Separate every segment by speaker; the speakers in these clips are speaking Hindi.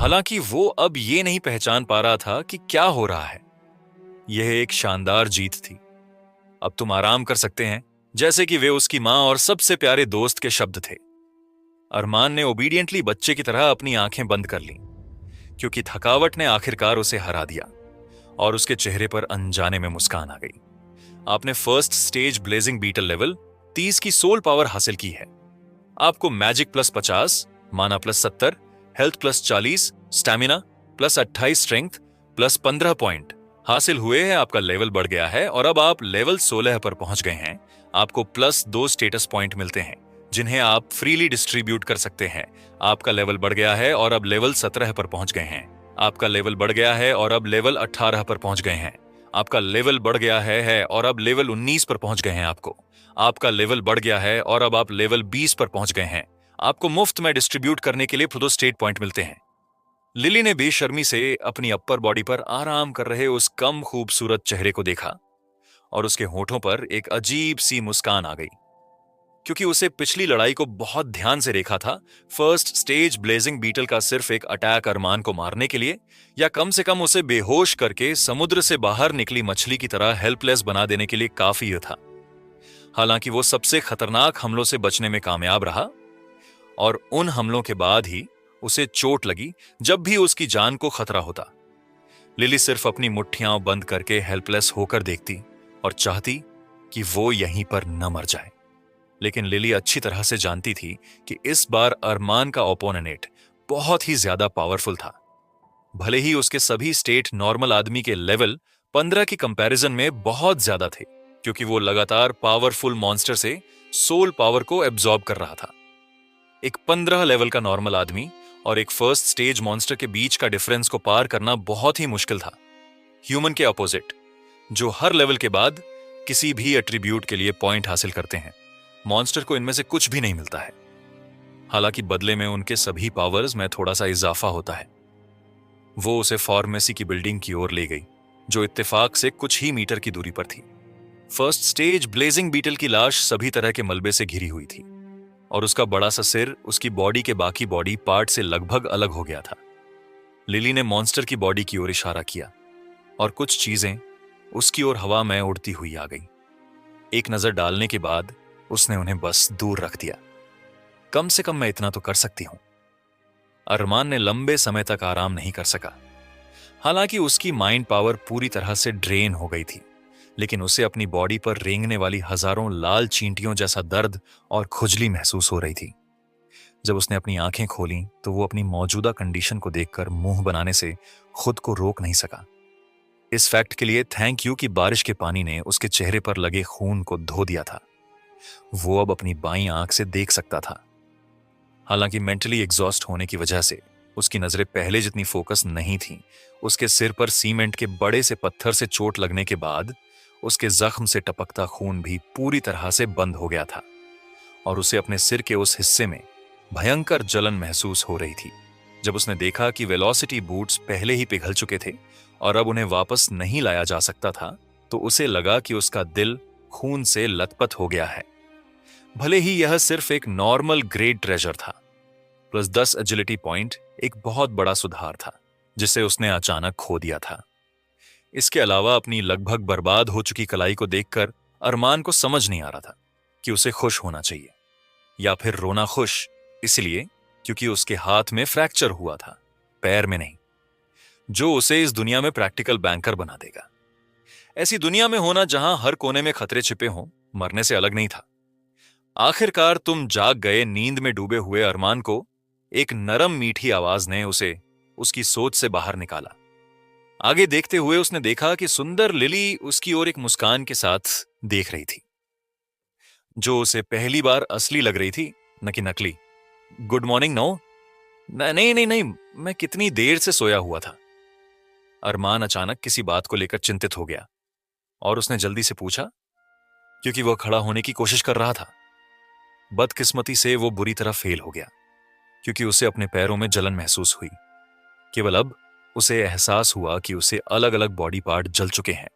Speaker 1: हालांकि वो अब ये नहीं पहचान पा रहा था कि क्या हो रहा है। यह एक शानदार जीत थी। अब तुम आराम कर सकते हैं, जैसे कि वे उसकी मां और सबसे प्यारे दोस्त के शब्द थे। अरमान ने ओबीडियंटली बच्चे की तरह अपनी आंखें बंद कर लीं, क्योंकि थकावट ने आखिरकार उसे हरा दिया और उसके चेहरे पर अनजाने में मुस्कान आ गई। आपने first stage blazing beetle level 30 की सोल पावर हासिल की है। आपको मैजिक प्लस 50, माना plus 70, health plus 40, stamina plus 28, strength plus 15 point हासिल हुए हैं। आपका लेवल बढ़ गया है और अब आप लेवल 16 पर पहुंच गए हैं। आपको प्लस 2 स्टेटस पॉइंट मिलते हैं, जिन्हें आप फ्रीली डिस्ट्रीब्यूट कर सकते हैं। आपका लेवल बढ़ गया है और अब लेवल 17 पर पहुंच गए हैं। आपका लेवल बढ़ गया है और अब लेवल 18 पर पहुंच गए हैं। आपका लेवल बढ़ गया है और अब लेवल 19 पर पहुंच गए हैं। आपका लेवल बढ़ गया है और अब आप लेवल 20 पर पहुंच गए हैं। आपको मुफ्त में डिस्ट्रीब्यूट करने के लिए दो स्टेट पॉइंट मिलते हैं। लिली ने बेशर्मी से अपनी अप्पर बॉडी पर आराम कर रहे उस कम खूबसूरत चेहरे को देखा और उसके होठों पर एक अजीब सी मुस्कान आ गई, क्योंकि उसे पिछली लड़ाई को बहुत ध्यान से देखा था। फर्स्ट स्टेज ब्लेजिंग बीटल का सिर्फ एक अटैक अरमान को मारने के लिए, या कम से कम उसे बेहोश करके समुद्र से बाहर निकली मछली की तरह हेल्पलेस बना देने के लिए काफी था। हालांकि वो सबसे खतरनाक हमलों से बचने में कामयाब रहा, और उन हमलों के बाद ही उसे चोट लगी जब भी उसकी जान को खतरा होता। लिली सिर्फ अपनी मुट्ठियां बंद करके हेल्पलेस होकर देखती और चाहती कि वो यहीं पर न मर जाए। लेकिन लिली अच्छी तरह से जानती थी कि इस बार अरमान का ओपोनेंट बहुत ही ज्यादा पावरफुल था। भले ही उसके सभी स्टेट नॉर्मल आदमी के लेवल 15 की कंपैरिजन में बहुत ज्यादा थे, क्योंकि वो लगातार पावरफुल मॉन्स्टर से सोल पावर को एब्जॉर्ब कर रहा था। एक 15 लेवल का नॉर्मल आदमी और एक फर्स्ट स्टेज मॉन्स्टर के बीच का डिफरेंस को पार करना बहुत ही मुश्किल था। ह्यूमन के अपोजिट, जो हर लेवल के बाद किसी भी एट्रीब्यूट के लिए पॉइंट हासिल करते हैं, मॉन्स्टर को इनमें से कुछ भी नहीं मिलता है। हालांकि बदले में उनके सभी पावर्स में थोड़ा सा इजाफा होता है। वो उसे फार्मेसी की बिल्डिंग की ओर ले गई, जो इत्तेफाक से कुछ ही मीटर की दूरी पर थी। फर्स्ट स्टेज ब्लेजिंग बीटल की लाश सभी तरह के मलबे से घिरी हुई थी और उसका बड़ा सा सिर उसकी बॉडी के बाकी बॉडी पार्ट से लगभग अलग हो गया था। लिली ने मॉन्स्टर की बॉडी की ओर इशारा किया और कुछ चीजें उसकी ओर हवा में उड़ती हुई आ गई। एक नजर डालने के बाद उसने उन्हें बस दूर रख दिया। कम से कम मैं इतना तो कर सकती हूं। अरमान ने लंबे समय तक आराम नहीं कर सका। हालांकि उसकी माइंड पावर पूरी तरह से ड्रेन हो गई थी, लेकिन उसे अपनी बॉडी पर रेंगने वाली हजारों लाल चींटियों जैसा दर्द और खुजली महसूस हो रही थी। जब उसने अपनी आंखें खोलीं तो वो अपनी मौजूदा कंडीशन को देखकर मुंह बनाने से खुद को रोक नहीं सका। इस फैक्ट के लिए थैंक यू कि बारिश के पानी ने उसके चेहरे पर लगे खून को धो दिया था। वो अब अपनी बाईं आंख से देख सकता था। हालांकि मेंटली एग्जॉस्ट होने की वजह से उसकी नजरें पहले जितनी फोकस नहीं थीं। उसके सिर पर सीमेंट के बड़े से पत्थर से चोट लगने के बाद उसके जख्म से टपकता खून भी पूरी तरह से बंद हो गया था और उसे अपने सिर के उस हिस्से में भयंकर जलन महसूस हो रही थी। जब उसने देखा कि वेलोसिटी बूट्स पहले ही पिघल चुके थे और अब उन्हें वापस नहीं लाया जा सकता था, तो उसे लगा कि उसका दिल खून से लथपथ हो गया है। भले ही यह सिर्फ एक नॉर्मल ग्रेड ट्रेजर था, प्लस 10 एजिलिटी पॉइंट एक बहुत बड़ा सुधार था जिसे उसने अचानक खो दिया था। इसके अलावा अपनी लगभग बर्बाद हो चुकी कलाई को देखकर अरमान को समझ नहीं आ रहा था कि उसे खुश होना चाहिए या फिर रोना। खुश इसलिए क्योंकि उसके हाथ में फ्रैक्चर हुआ था, पैर में नहीं, जो उसे इस दुनिया में प्रैक्टिकल बैंकर बना देगा। ऐसी दुनिया में होना जहां हर कोने में खतरे छिपे हों, मरने से अलग नहीं था। आखिरकार तुम जाग गए। नींद में डूबे हुए अरमान को एक नरम मीठी आवाज ने उसे उसकी सोच से बाहर निकाला। आगे देखते हुए उसने देखा कि सुंदर लिली उसकी ओर एक मुस्कान के साथ देख रही थी, जो उसे पहली बार असली लग रही थी, न कि नकली। Good morning. नो, नहीं नहीं नहीं, मैं कितनी देर से सोया हुआ था। अरमान अचानक किसी बात को लेकर चिंतित हो गया और उसने जल्दी से पूछा, क्योंकि वह खड़ा होने की कोशिश कर रहा था। बदकिस्मती से वो बुरी तरह फेल हो गया, क्योंकि उसे अपने पैरों में जलन महसूस हुई। केवल अब उसे एहसास हुआ कि उसे अलग अलग बॉडी पार्ट जल चुके हैं।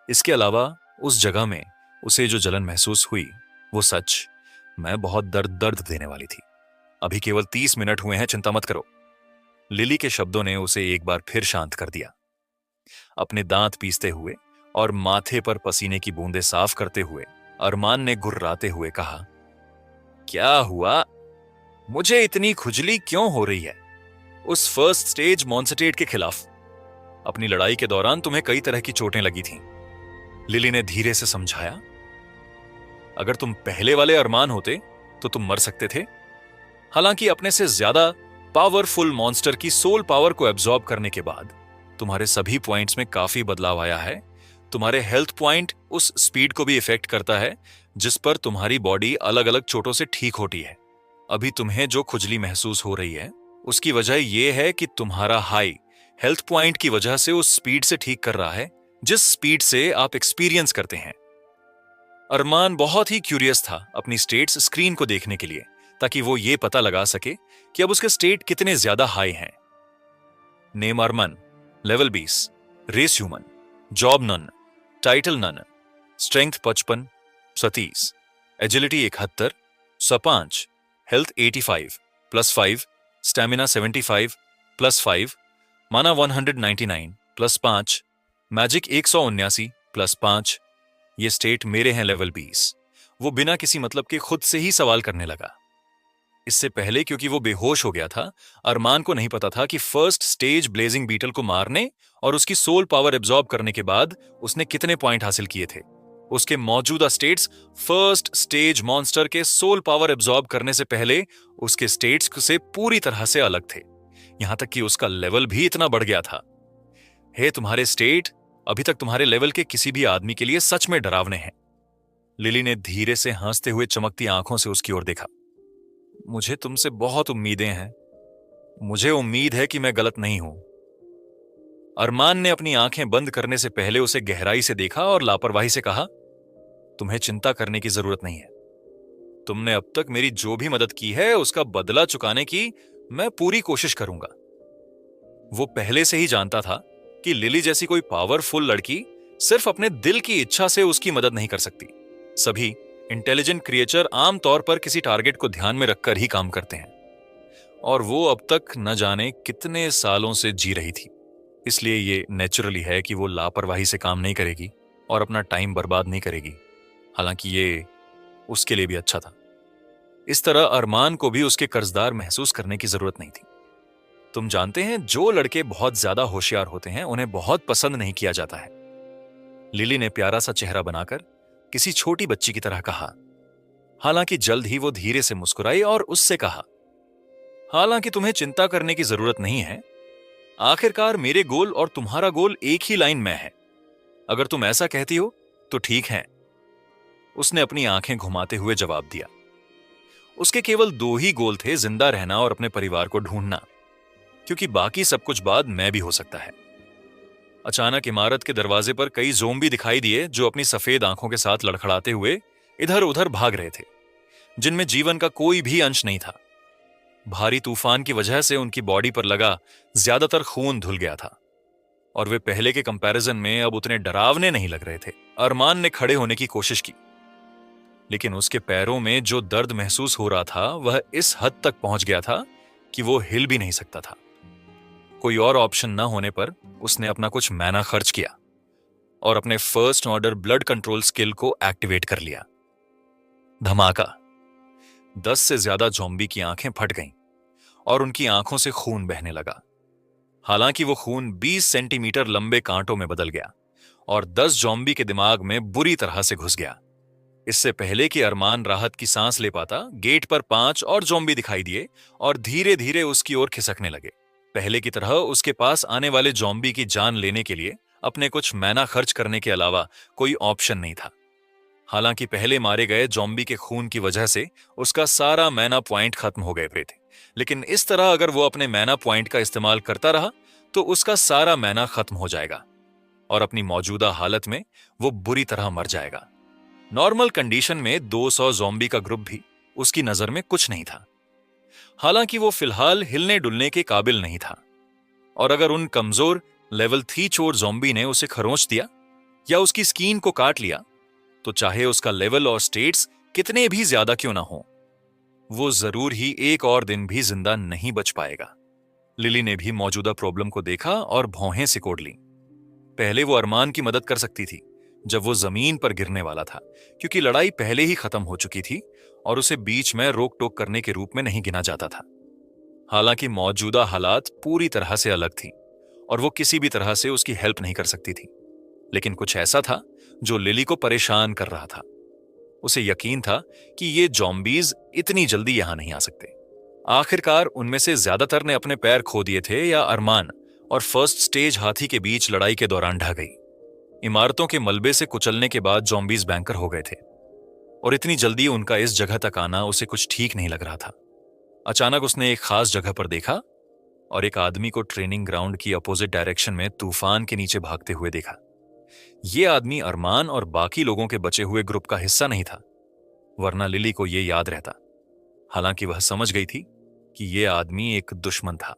Speaker 1: इसके अलावा उस जगह में उसे जो जलन महसूस हुई वो सच में बहुत दर्द देने वाली थी। अभी केवल 30 मिनट हुए हैं, चिंता मत करो। लिली के शब्दों ने उसे एक बार फिर शांत कर दिया। अपने दांत पीसते हुए और माथे पर पसीने की बूंदें साफ करते हुए अरमान ने गुर्राते हुए कहा, क्या हुआ? मुझे इतनी खुजली क्यों हो रही है? उस फर्स्ट स्टेज मॉन्स्टेट के खिलाफ अपनी लड़ाई के दौरान तुम्हें कई तरह की चोटें लगी थीं। लिली ने धीरे से समझाया, अगर तुम पहले वाले अरमान होते तो तुम मर सकते थे। हालांकि अपने से ज्यादा पावरफुल मॉन्स्टर की सोल पावर को एब्जॉर्ब करने के बाद तुम्हारे सभी पॉइंट्स में काफी बदलाव आया है। तुम्हारे हेल्थ पॉइंट उस स्पीड को भी इफेक्ट करता है जिस पर तुम्हारी बॉडी अलग अलग चोटों से ठीक होती है। अभी तुम्हें जो खुजली महसूस हो रही है उसकी वजह यह है कि तुम्हारा हाई हेल्थ पॉइंट की वजह से उस स्पीड से ठीक कर रहा है जिस स्पीड से आप एक्सपीरियंस करते हैं। अरमान बहुत ही क्यूरियस था अपनी स्टेट्स स्क्रीन को देखने के लिए, ताकि वो ये पता लगा सके कि अब उसके स्टेट कितने ज्यादा हाई हैं। Name Arman, level 20, race human, job none, title none, strength 55, सतीस, एजिलिटी 71, स5, हेल्थ 85 +5, स्टैमिना 75 +5, माना 199 +5, मैजिक 179 +5। ये स्टेट मेरे हैं लेवल 20। वो बिना किसी मतलब के खुद से ही सवाल करने लगा। इससे पहले क्योंकि वो बेहोश हो गया था, अरमान को नहीं पता था कि फर्स्ट स्टेज ब्लेजिंग बीटल को मारने और उसकी सोल पावर एब्जॉर्ब करने के बाद उसने कितने पॉइंट हासिल किए थे। उसके मौजूदा स्टेट्स फर्स्ट स्टेज मॉन्स्टर के सोल पावर एब्जॉर्ब करने से पहले उसके स्टेट्स से पूरी तरह से अलग थे। यहां तक कि उसका लेवल भी इतना बढ़ गया था। हे तुम्हारे स्टेट अभी तक तुम्हारे लेवल के किसी भी आदमी के लिए सच में डरावने हैं। लिली ने धीरे से हंसते हुए चमकती आंखों से उसकी ओर देखा। मुझे तुमसे बहुत उम्मीदें हैं। मुझे उम्मीद है कि मैं गलत नहीं हूं। अरमान ने अपनी आंखें बंद करने से पहले उसे गहराई से देखा और लापरवाही से कहा, तुम्हें चिंता करने की जरूरत नहीं है। तुमने अब तक मेरी जो भी मदद की है उसका बदला चुकाने की मैं पूरी कोशिश करूंगा। वो पहले से ही जानता था कि लिली जैसी कोई पावरफुल लड़की सिर्फ अपने दिल की इच्छा से उसकी मदद नहीं कर सकती। सभी इंटेलिजेंट क्रिएचर आमतौर पर किसी टारगेट को ध्यान में रखकर ही काम करते हैं, और वो अब तक न जाने कितने सालों से जी रही थी। इसलिए ये नेचुरली है कि वो लापरवाही से काम नहीं करेगी और अपना टाइम बर्बाद नहीं करेगी। हालांकि ये उसके लिए भी अच्छा था। इस तरह अरमान को भी उसके कर्जदार महसूस करने की जरूरत नहीं थी। तुम जानते हैं, जो लड़के बहुत ज्यादा होशियार होते हैं उन्हें बहुत पसंद नहीं किया जाता है। लिली ने प्यारा सा चेहरा बनाकर किसी छोटी बच्ची की तरह कहा। हालांकि जल्द ही वो धीरे से मुस्कुराई और उससे कहा, हालांकि तुम्हें चिंता करने की जरूरत नहीं है। आखिरकार मेरे गोल और तुम्हारा गोल एक ही लाइन में है। अगर तुम ऐसा कहती हो तो ठीक है। उसने अपनी आंखें घुमाते हुए जवाब दिया। उसके केवल 2 ही गोल थे, जिंदा रहना और अपने परिवार को ढूंढना, क्योंकि बाकी सब कुछ बाद में भी हो सकता है। अचानक इमारत के दरवाजे पर कई ज़ोंबी दिखाई दिए जो अपनी सफेद आंखों के साथ लड़खड़ाते हुए इधर उधर भाग रहे थे, जिनमें जीवन का कोई भी अंश नहीं था। भारी तूफान की वजह से उनकी बॉडी पर लगा ज्यादातर खून धुल गया था और वे पहले के कंपैरिजन में अब उतने डरावने नहीं लग रहे थे। अरमान ने खड़े होने की कोशिश की, लेकिन उसके पैरों में जो दर्द महसूस हो रहा था वह इस हद तक पहुंच गया था कि वो हिल भी नहीं सकता था। कोई और ऑप्शन न होने पर उसने अपना कुछ मैना खर्च किया और अपने first order blood control skill को एक्टिवेट कर लिया। धमाका! 10 से ज्यादा ज़ॉम्बी की आंखें फट गईं और उनकी आंखों से खून बहने लगा। हालांकि वो खून 20 सेंटीमीटर लंबे कांटों में बदल गया और 10 ज़ॉम्बी के दिमाग में बुरी तरह से घुस गया। इससे पहले कि अरमान राहत की सांस ले पाता, गेट पर 5 और ज़ॉम्बी दिखाई दिए और धीरे धीरे उसकी ओर खिसकने लगे। पहले की तरह उसके पास आने वाले ज़ॉम्बी की जान लेने के लिए अपने कुछ मैना खर्च करने के अलावा कोई ऑप्शन नहीं था। हालांकि पहले मारे गए ज़ॉम्बी के खून की वजह से उसका सारा मैना पॉइंट खत्म हो गए थे, लेकिन इस तरह अगर वो अपने मैना पॉइंट का इस्तेमाल करता रहा तो उसका सारा मैना खत्म हो जाएगा और अपनी मौजूदा हालत में वो बुरी तरह मर जाएगा। नॉर्मल कंडीशन में 200 ज़ॉम्बी का ग्रुप भी उसकी नजर में कुछ नहीं था। हालांकि वो फिलहाल हिलने डुलने के काबिल नहीं था, और अगर उन कमजोर लेवल 3 चोर ज़ॉम्बी ने उसे खरोंच दिया या उसकी स्किन को काट लिया तो चाहे उसका लेवल और स्टेट्स कितने भी ज्यादा क्यों ना हो, वो जरूर ही एक और दिन भी जिंदा नहीं बच पाएगा। लिली ने भी मौजूदा प्रॉब्लम को देखा और भौहें सिकोड़ ली। पहले वो अरमान की मदद कर सकती थी जब वो जमीन पर गिरने वाला था, क्योंकि लड़ाई पहले ही खत्म हो चुकी थी और उसे बीच में रोक टोक करने के रूप में नहीं गिना जाता था। हालांकि मौजूदा हालात पूरी तरह से अलग थी और वो किसी भी तरह से उसकी हेल्प नहीं कर सकती थी, लेकिन कुछ ऐसा था जो लिली को परेशान कर रहा था। उसे यकीन था कि ये जॉम्बीज इतनी जल्दी यहां नहीं आ सकते। आखिरकार उनमें से ज्यादातर ने अपने पैर खो दिए थे या अरमान और फर्स्ट स्टेज हाथी के बीच लड़ाई के दौरान ढह गई। इमारतों के मलबे से कुचलने के बाद जॉम्बीज बैंकर हो गए थे और इतनी जल्दी उनका इस जगह तक आना उसे कुछ ठीक नहीं लग रहा था। अचानक उसने एक खास जगह पर देखा और एक आदमी को ट्रेनिंग ग्राउंड की अपोजिट डायरेक्शन में तूफान के नीचे भागते हुए देखा। यह आदमी अरमान और बाकी लोगों के बचे हुए ग्रुप का हिस्सा नहीं था, वरना लिली को यह याद रहता। हालांकि वह समझ गई थी कि यह आदमी एक दुश्मन था।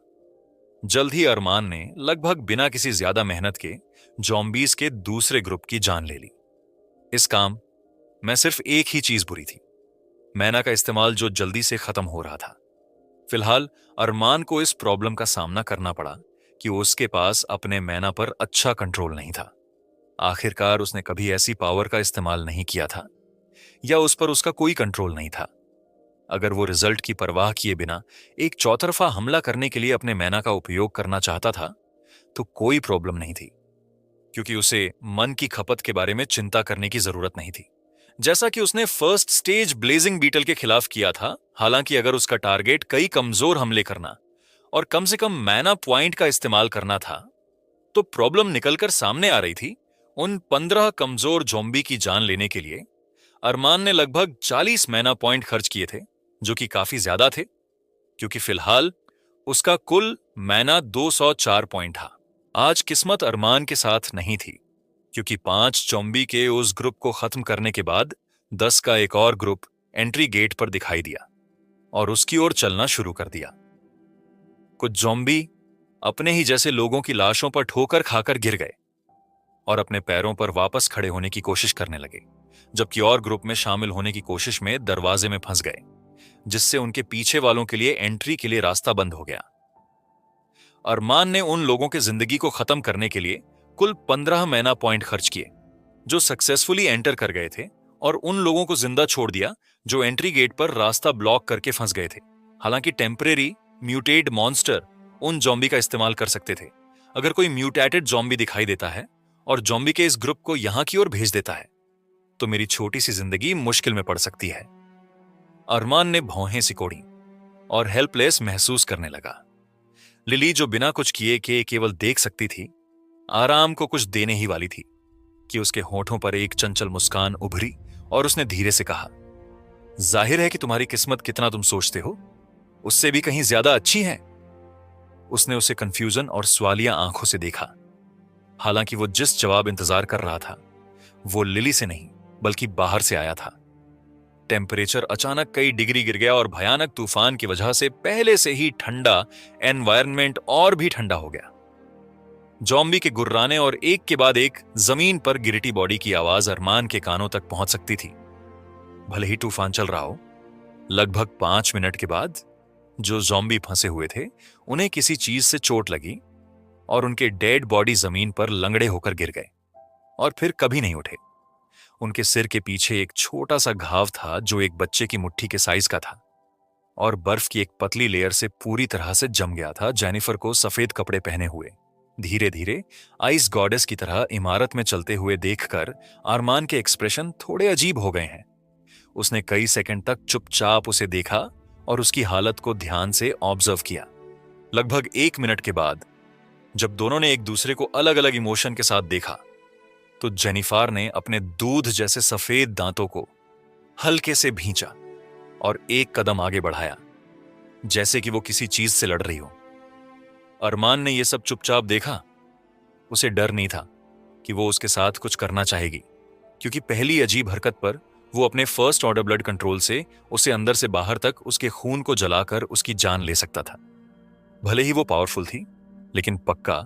Speaker 1: जल्द ही अरमान ने लगभग बिना किसी ज्यादा मेहनत के जॉम्बीज के दूसरे ग्रुप की जान ले ली। इस काम में सिर्फ एक ही चीज बुरी थी, मैना का इस्तेमाल जो जल्दी से खत्म हो रहा था। फिलहाल अरमान को इस प्रॉब्लम का सामना करना पड़ा कि उसके पास अपने मैना पर अच्छा कंट्रोल नहीं था। आखिरकार उसने कभी ऐसी पावर का इस्तेमाल नहीं किया था या उस पर उसका कोई कंट्रोल नहीं था। अगर वो रिजल्ट की परवाह किए बिना एक चौतरफा हमला करने के लिए अपने मैना का उपयोग करना चाहता था तो कोई प्रॉब्लम नहीं थी, क्योंकि उसे मन की खपत के बारे में चिंता करने की जरूरत नहीं थी, जैसा कि उसने फर्स्ट स्टेज ब्लेजिंग बीटल के खिलाफ किया था। हालांकि अगर उसका टारगेट कई कमजोर हमले करना और कम से कम मैना पॉइंट का इस्तेमाल करना था, तो प्रॉब्लम निकलकर सामने आ रही थी। उन 15 कमजोर ज़ॉम्बी की जान लेने के लिए अरमान ने लगभग 40 मैना पॉइंट खर्च किए थे, जो कि काफी ज्यादा थे, क्योंकि फिलहाल उसका कुल मैना 204 पॉइंट था। आज किस्मत अरमान के साथ नहीं थी, क्योंकि 5 ज़ॉम्बी के उस ग्रुप को खत्म करने के बाद 10 का एक और ग्रुप एंट्री गेट पर दिखाई दिया और उसकी ओर चलना शुरू कर दिया। कुछ ज़ॉम्बी अपने ही जैसे लोगों की लाशों पर ठोकर खाकर गिर गए और अपने पैरों पर वापस खड़े होने की कोशिश करने लगे, जबकि और ग्रुप में शामिल होने की कोशिश में दरवाजे में फंस गए, जिससे उनके पीछे वालों के लिए एंट्री के लिए रास्ता बंद हो गया। अरमान ने उन लोगों के जिंदगी को खत्म करने के लिए कुल 15 मैना पॉइंट खर्च किए जो सक्सेसफुली एंटर कर गए थे, और उन लोगों को जिंदा छोड़ दिया जो एंट्री गेट पर रास्ता ब्लॉक करके फंस गए थे। हालांकि टेम्परेरी म्यूटेड मॉन्स्टर उन ज़ॉम्बी का इस्तेमाल कर सकते थे। अगर कोई म्यूटेटेड ज़ॉम्बी दिखाई देता है और ज़ॉम्बी के इस ग्रुप को यहां की ओर भेज देता है तो मेरी छोटी सी जिंदगी मुश्किल में पड़ सकती है। अरमान ने भौहें सिकोड़ी और हेल्पलेस महसूस करने लगा। लिली, जो बिना कुछ किए के केवल देख सकती थी, आराम को कुछ देने ही वाली थी कि उसके होठों पर एक चंचल मुस्कान उभरी और उसने धीरे से कहा, जाहिर है कि तुम्हारी किस्मत कितना तुम सोचते हो उससे भी कहीं ज्यादा अच्छी है। उसने उसे कंफ्यूजन और सवालिया आंखों से देखा। हालांकि वो जिस जवाब इंतजार कर रहा था वो लिली से नहीं बल्कि बाहर से आया था। टेम्परेचर अचानक कई डिग्री गिर गया और भयानक तूफान की वजह से पहले से ही ठंडा एनवायरनमेंट और भी ठंडा हो गया। ज़ॉम्बी के गुर्राने और एक के बाद एक जमीन पर गिरती बॉडी की आवाज अरमान के कानों तक पहुंच सकती थी, भले ही तूफान चल रहा हो। लगभग 5 मिनट के बाद जो ज़ॉम्बी फंसे हुए थे उन्हें किसी चीज से चोट लगी और उनके डेड बॉडी जमीन पर लंगड़े होकर गिर गए और फिर कभी नहीं उठे। उनके सिर के पीछे एक छोटा सा घाव था जो एक बच्चे की मुट्ठी के साइज का था और बर्फ की एक पतली लेयर से पूरी तरह से जम गया था। जेनिफर को सफेद कपड़े पहने हुए धीरे धीरे आइस गॉडेस की तरह इमारत में चलते हुए देखकर अरमान के एक्सप्रेशन थोड़े अजीब हो गए हैं। उसने कई सेकंड तक चुपचाप उसे देखा और उसकी हालत को ध्यान से ऑब्जर्व किया। लगभग 1 मिनट के बाद जब दोनों ने एक दूसरे को अलग अलग इमोशन के साथ देखा तो जेनिफर ने अपने दूध जैसे सफेद दांतों को हल्के से भींचा और एक कदम आगे बढ़ाया, जैसे कि वो किसी चीज से लड़ रही हो। अरमान ने यह सब चुपचाप देखा। उसे डर नहीं था कि वो उसके साथ कुछ करना चाहेगी, क्योंकि पहली अजीब हरकत पर वो अपने फर्स्ट ऑर्डर ब्लड कंट्रोल से उसे अंदर से बाहर तक उसके खून को जलाकर उसकी जान ले सकता था। भले ही वो पावरफुल थी, लेकिन पक्का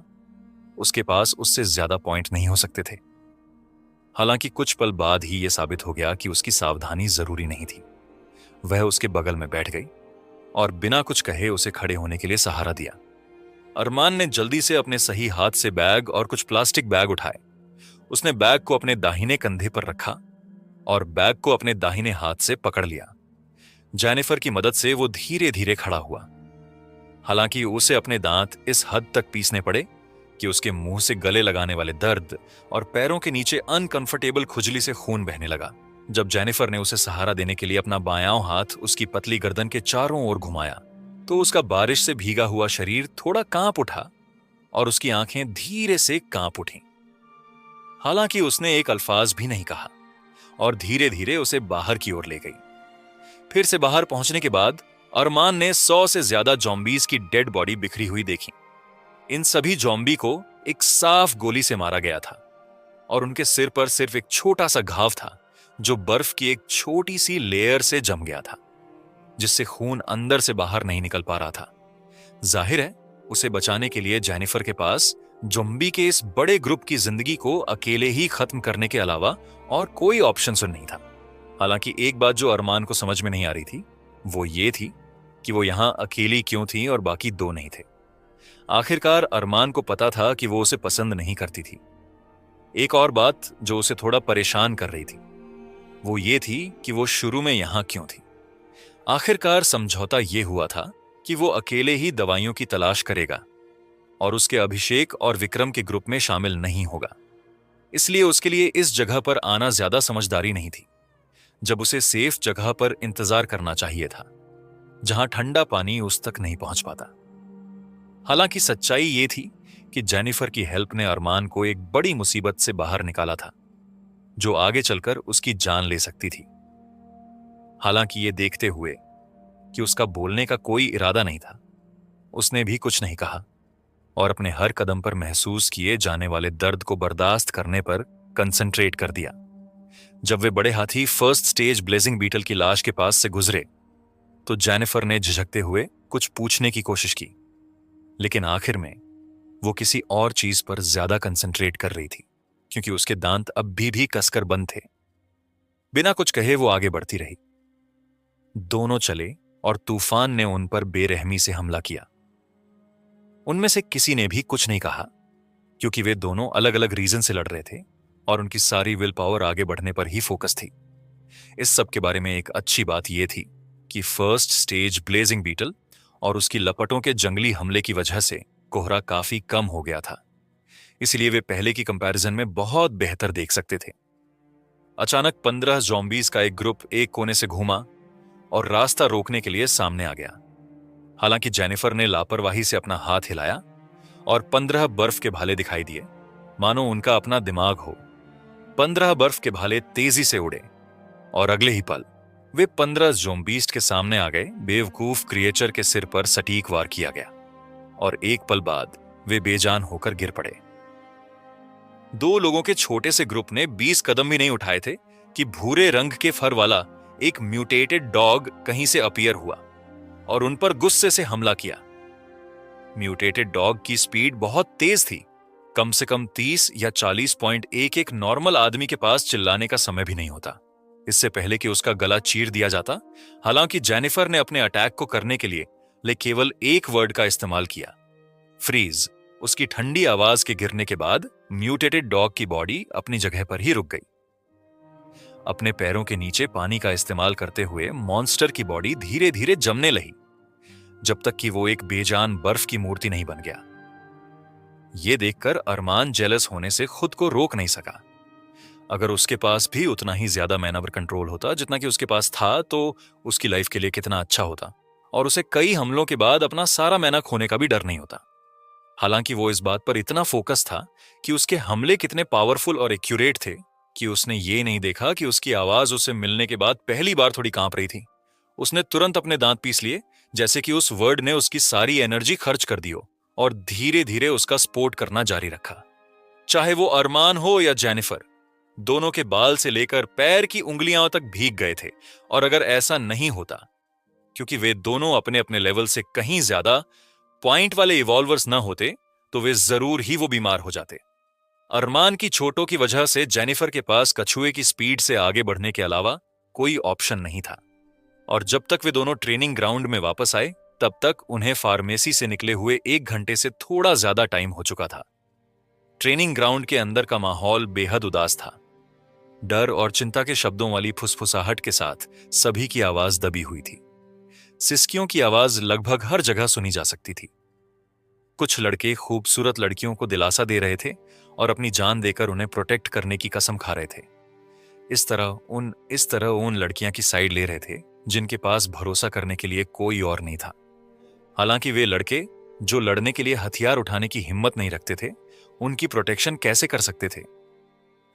Speaker 1: उसके पास उससे ज्यादा पॉइंट नहीं हो सकते थे। हालांकि कुछ पल बाद ही यह साबित हो गया कि उसकी सावधानी जरूरी नहीं थी। वह उसके बगल में बैठ गई और बिना कुछ कहे उसे खड़े होने के लिए सहारा दिया। अरमान ने जल्दी से अपने सही हाथ से बैग और कुछ प्लास्टिक बैग उठाए। उसने बैग को अपने दाहिने कंधे पर रखा और बैग को अपने दाहिने हाथ से पकड़ लिया। जेनिफर की मदद से वो धीरे धीरे खड़ा हुआ। हालांकि उसे अपने दांत इस हद तक पीसने पड़े कि उसके मुंह से गले लगाने वाले दर्द और पैरों के नीचे अनकंफर्टेबल खुजली से खून बहने लगा। जब जेनिफर ने उसे सहारा देने के लिए अपना बायां हाथ उसकी पतली गर्दन के चारों ओर घुमाया तो उसका बारिश से भीगा हुआ शरीर थोड़ा कांप उठा और उसकी आंखें धीरे से कांप उठीं। हालांकि उसने एक अल्फाज भी नहीं कहा और धीरे धीरे उसे बाहर की ओर ले गई। फिर से बाहर पहुंचने के बाद अरमान ने 100 से ज्यादा जॉम्बीज की डेड बॉडी बिखरी हुई देखी। इन सभी जॉम्बी को एक साफ गोली से मारा गया था और उनके सिर पर सिर्फ एक छोटा सा घाव था जो बर्फ की एक छोटी सी लेयर से जम गया था, जिससे खून अंदर से बाहर नहीं निकल पा रहा था। जाहिर है उसे बचाने के लिए जेनिफर के पास जॉम्बी के इस बड़े ग्रुप की जिंदगी को अकेले ही खत्म करने के अलावा और कोई ऑप्शन नहीं था। हालांकि एक बात जो अरमान को समझ में नहीं आ रही थी वो ये थी कि वो यहां अकेली क्यों थी और बाकी दो नहीं थे। आखिरकार अरमान को पता था कि वो उसे पसंद नहीं करती थी। एक और बात जो उसे थोड़ा परेशान कर रही थी वो ये थी कि वो शुरू में यहां क्यों थी। आखिरकार समझौता ये हुआ था कि वो अकेले ही दवाइयों की तलाश करेगा और उसके अभिषेक और विक्रम के ग्रुप में शामिल नहीं होगा। इसलिए उसके लिए इस जगह पर आना ज्यादा समझदारी नहीं थी, जब उसे सेफ जगह पर इंतजार करना चाहिए था जहां ठंडा पानी उस तक नहीं पहुंच पाता। हालांकि सच्चाई ये थी कि जेनिफर की हेल्प ने अरमान को एक बड़ी मुसीबत से बाहर निकाला था जो आगे चलकर उसकी जान ले सकती थी। हालांकि ये देखते हुए कि उसका बोलने का कोई इरादा नहीं था, उसने भी कुछ नहीं कहा और अपने हर कदम पर महसूस किए जाने वाले दर्द को बर्दाश्त करने पर कंसंट्रेट कर दिया। जब वे बड़े हाथी फर्स्ट स्टेज ब्लेजिंग बीटल की लाश के पास से गुजरे तो जेनिफर ने झिझकते हुए कुछ पूछने की कोशिश की, लेकिन आखिर में वो किसी और चीज पर ज्यादा कंसंट्रेट कर रही थी क्योंकि उसके दांत अब भी कसकर बंद थे। बिना कुछ कहे वो आगे बढ़ती रही। दोनों चले और तूफान ने उन पर बेरहमी से हमला किया। उनमें से किसी ने भी कुछ नहीं कहा क्योंकि वे दोनों अलग अलग रीजन से लड़ रहे थे और उनकी सारी विल पावर आगे बढ़ने पर ही फोकस थी। इस सब के बारे में एक अच्छी बात यह थी कि फर्स्ट स्टेज ब्लेजिंग बीटल और उसकी लपटों के जंगली हमले की वजह से कोहरा काफी कम हो गया था, इसलिए वे पहले की कंपैरिजन में बहुत बेहतर देख सकते थे। अचानक 15 ज़ॉम्बीज का एक ग्रुप एक कोने से घूमा और रास्ता रोकने के लिए सामने आ गया। हालांकि जेनिफर ने लापरवाही से अपना हाथ हिलाया और 15 बर्फ के भाले दिखाई दिए, मानो उनका अपना दिमाग हो। 15 बर्फ के भाले तेजी से उड़े और अगले ही पल वे 15 ज़ॉम्बीज के सामने आ गए। बेवकूफ क्रिएचर के सिर पर सटीक वार किया गया और एक पल बाद वे बेजान होकर गिर पड़े। दो लोगों के छोटे से ग्रुप ने 20 कदम भी नहीं उठाए थे कि भूरे रंग के फर वाला एक म्यूटेटेड डॉग कहीं से अपीयर हुआ और उन पर गुस्से से हमला किया। म्यूटेटेड डॉग की स्पीड बहुत तेज थी, कम से कम 30 या 40 पॉइंट एक नॉर्मल आदमी के पास चिल्लाने का समय भी नहीं होता इससे पहले कि उसका गला चीर दिया जाता। हालांकि जेनिफर ने अपने अटैक को करने के लिए केवल एक वर्ड का इस्तेमाल किया, फ्रीज। उसकी ठंडी आवाज के गिरने के बाद म्यूटेटेड डॉग की बॉडी अपनी जगह पर ही रुक गई। अपने पैरों के नीचे पानी का इस्तेमाल करते हुए मॉन्स्टर की बॉडी धीरे धीरे जमने लगी जब तक कि वो एक बेजान बर्फ की मूर्ति नहीं बन गया। यह देखकर अरमान जेलस होने से खुद को रोक नहीं सका। अगर उसके पास भी उतना ही ज्यादा मैनवर कंट्रोल होता जितना कि उसके पास था तो उसकी लाइफ के लिए कितना अच्छा होता और उसे कई हमलों के बाद अपना सारा मैना खोने का भी डर नहीं होता। हालांकि वो इस बात पर इतना फोकस था कि उसके हमले कितने पावरफुल और एक्यूरेट थे कि उसने ये नहीं देखा कि उसकी आवाज उसे मिलने के बाद पहली बार थोड़ी कांप रही थी। उसने तुरंत अपने दांत पीस लिए जैसे कि उस वर्ड ने उसकी सारी एनर्जी खर्च कर दी हो और धीरे धीरे उसका सपोर्ट करना जारी रखा। चाहे वो अरमान हो या जेनिफर, दोनों के बाल से लेकर पैर की उंगलियां तक भीग गए थे और अगर ऐसा नहीं होता क्योंकि वे दोनों अपने अपने लेवल से कहीं ज्यादा पॉइंट वाले इवॉल्वर्स ना होते तो वे जरूर ही वो बीमार हो जाते। अरमान की चोटों की वजह से जेनिफर के पास कछुए की स्पीड से आगे बढ़ने के अलावा कोई ऑप्शन नहीं था और जब तक वे दोनों ट्रेनिंग ग्राउंड में वापस आए तब तक उन्हें फार्मेसी से निकले हुए 1 घंटे से थोड़ा ज्यादा टाइम हो चुका था। ट्रेनिंग ग्राउंड के अंदर का माहौल बेहद उदास था। डर और चिंता के शब्दों वाली फुसफुसाहट के साथ सभी की आवाज दबी हुई थी। सिसकियों की आवाज लगभग हर जगह सुनी जा सकती थी। कुछ लड़के खूबसूरत लड़कियों को दिलासा दे रहे थे और अपनी जान देकर उन्हें प्रोटेक्ट करने की कसम खा रहे थे। इस तरह उन लड़कियां की साइड ले रहे थे जिनके पास भरोसा करने के लिए कोई और नहीं था। हालांकि वे लड़के जो लड़ने के लिए हथियार उठाने की हिम्मत नहीं रखते थे, उनकी प्रोटेक्शन कैसे कर सकते थे?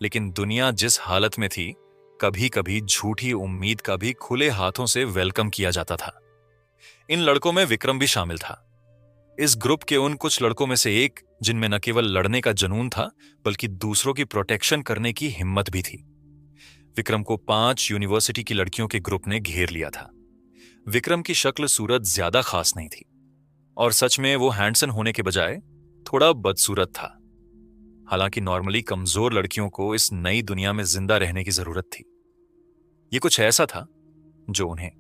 Speaker 1: लेकिन दुनिया जिस हालत में थी, कभी कभी झूठी उम्मीद का भी खुले हाथों से वेलकम किया जाता था। इन लड़कों में विक्रम भी शामिल था। इस ग्रुप के उन कुछ लड़कों में से एक जिनमें न केवल लड़ने का जुनून था, बल्कि दूसरों की प्रोटेक्शन करने की हिम्मत भी थी। विक्रम को 5 यूनिवर्सिटी की लड़कियों के ग्रुप ने घेर लिया था। विक्रम की शक्ल सूरत ज्यादा खास नहीं थी और सच में वो हैंडसम होने के बजाय थोड़ा बदसूरत था। हालांकि नॉर्मली कमजोर लड़कियों को इस नई दुनिया में जिंदा रहने की जरूरत थी। ये कुछ ऐसा था जो उन्हें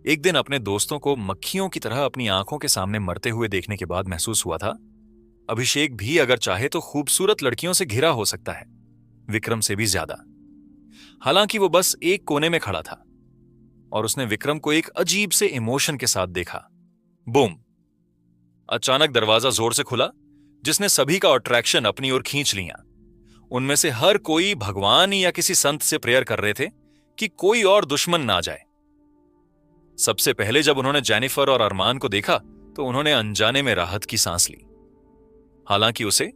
Speaker 1: एक दिन अपने दोस्तों को मक्खियों की तरह अपनी आंखों के सामने मरते हुए देखने के बाद महसूस हुआ था। अभिषेक भी अगर चाहे तो खूबसूरत लड़कियों से घिरा हो सकता है, विक्रम से भी ज्यादा। हालांकि वो बस एक कोने में खड़ा था और उसने विक्रम को एक अजीब से इमोशन के साथ देखा। बूम! अचानक दरवाजा जोर से खुला, जिसने सभी का अट्रैक्शन अपनी ओर खींच लिया। उनमें से हर कोई भगवान या किसी संत से प्रेयर कर रहे थे कि कोई और दुश्मन ना जाए। सबसे पहले जब उन्होंने जेनिफर और अरमान को देखा तो उन्होंने अनजाने में राहत की सांस ली। हालांकि उसे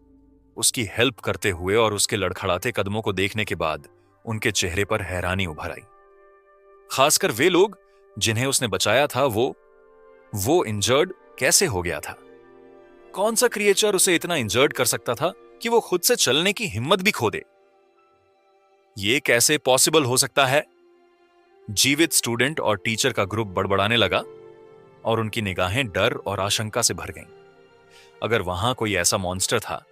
Speaker 1: उसकी हेल्प करते हुए और उसके लड़खड़ाते कदमों को देखने के बाद उनके चेहरे पर हैरानी उभर आई। खासकर वे लोग जिन्हें उसने बचाया था, वो इंजर्ड कैसे हो गया था? कौन सा क्रिएचर उसे इतना इंजर्ड कर सकता था कि वो खुद से चलने की हिम्मत भी खो दे? ये कैसे पॉसिबल हो सकता है? जीवित स्टूडेंट और टीचर का ग्रुप बड़बड़ाने लगा और उनकी निगाहें डर और आशंका से भर गईं। अगर वहां कोई ऐसा मॉन्स्टर था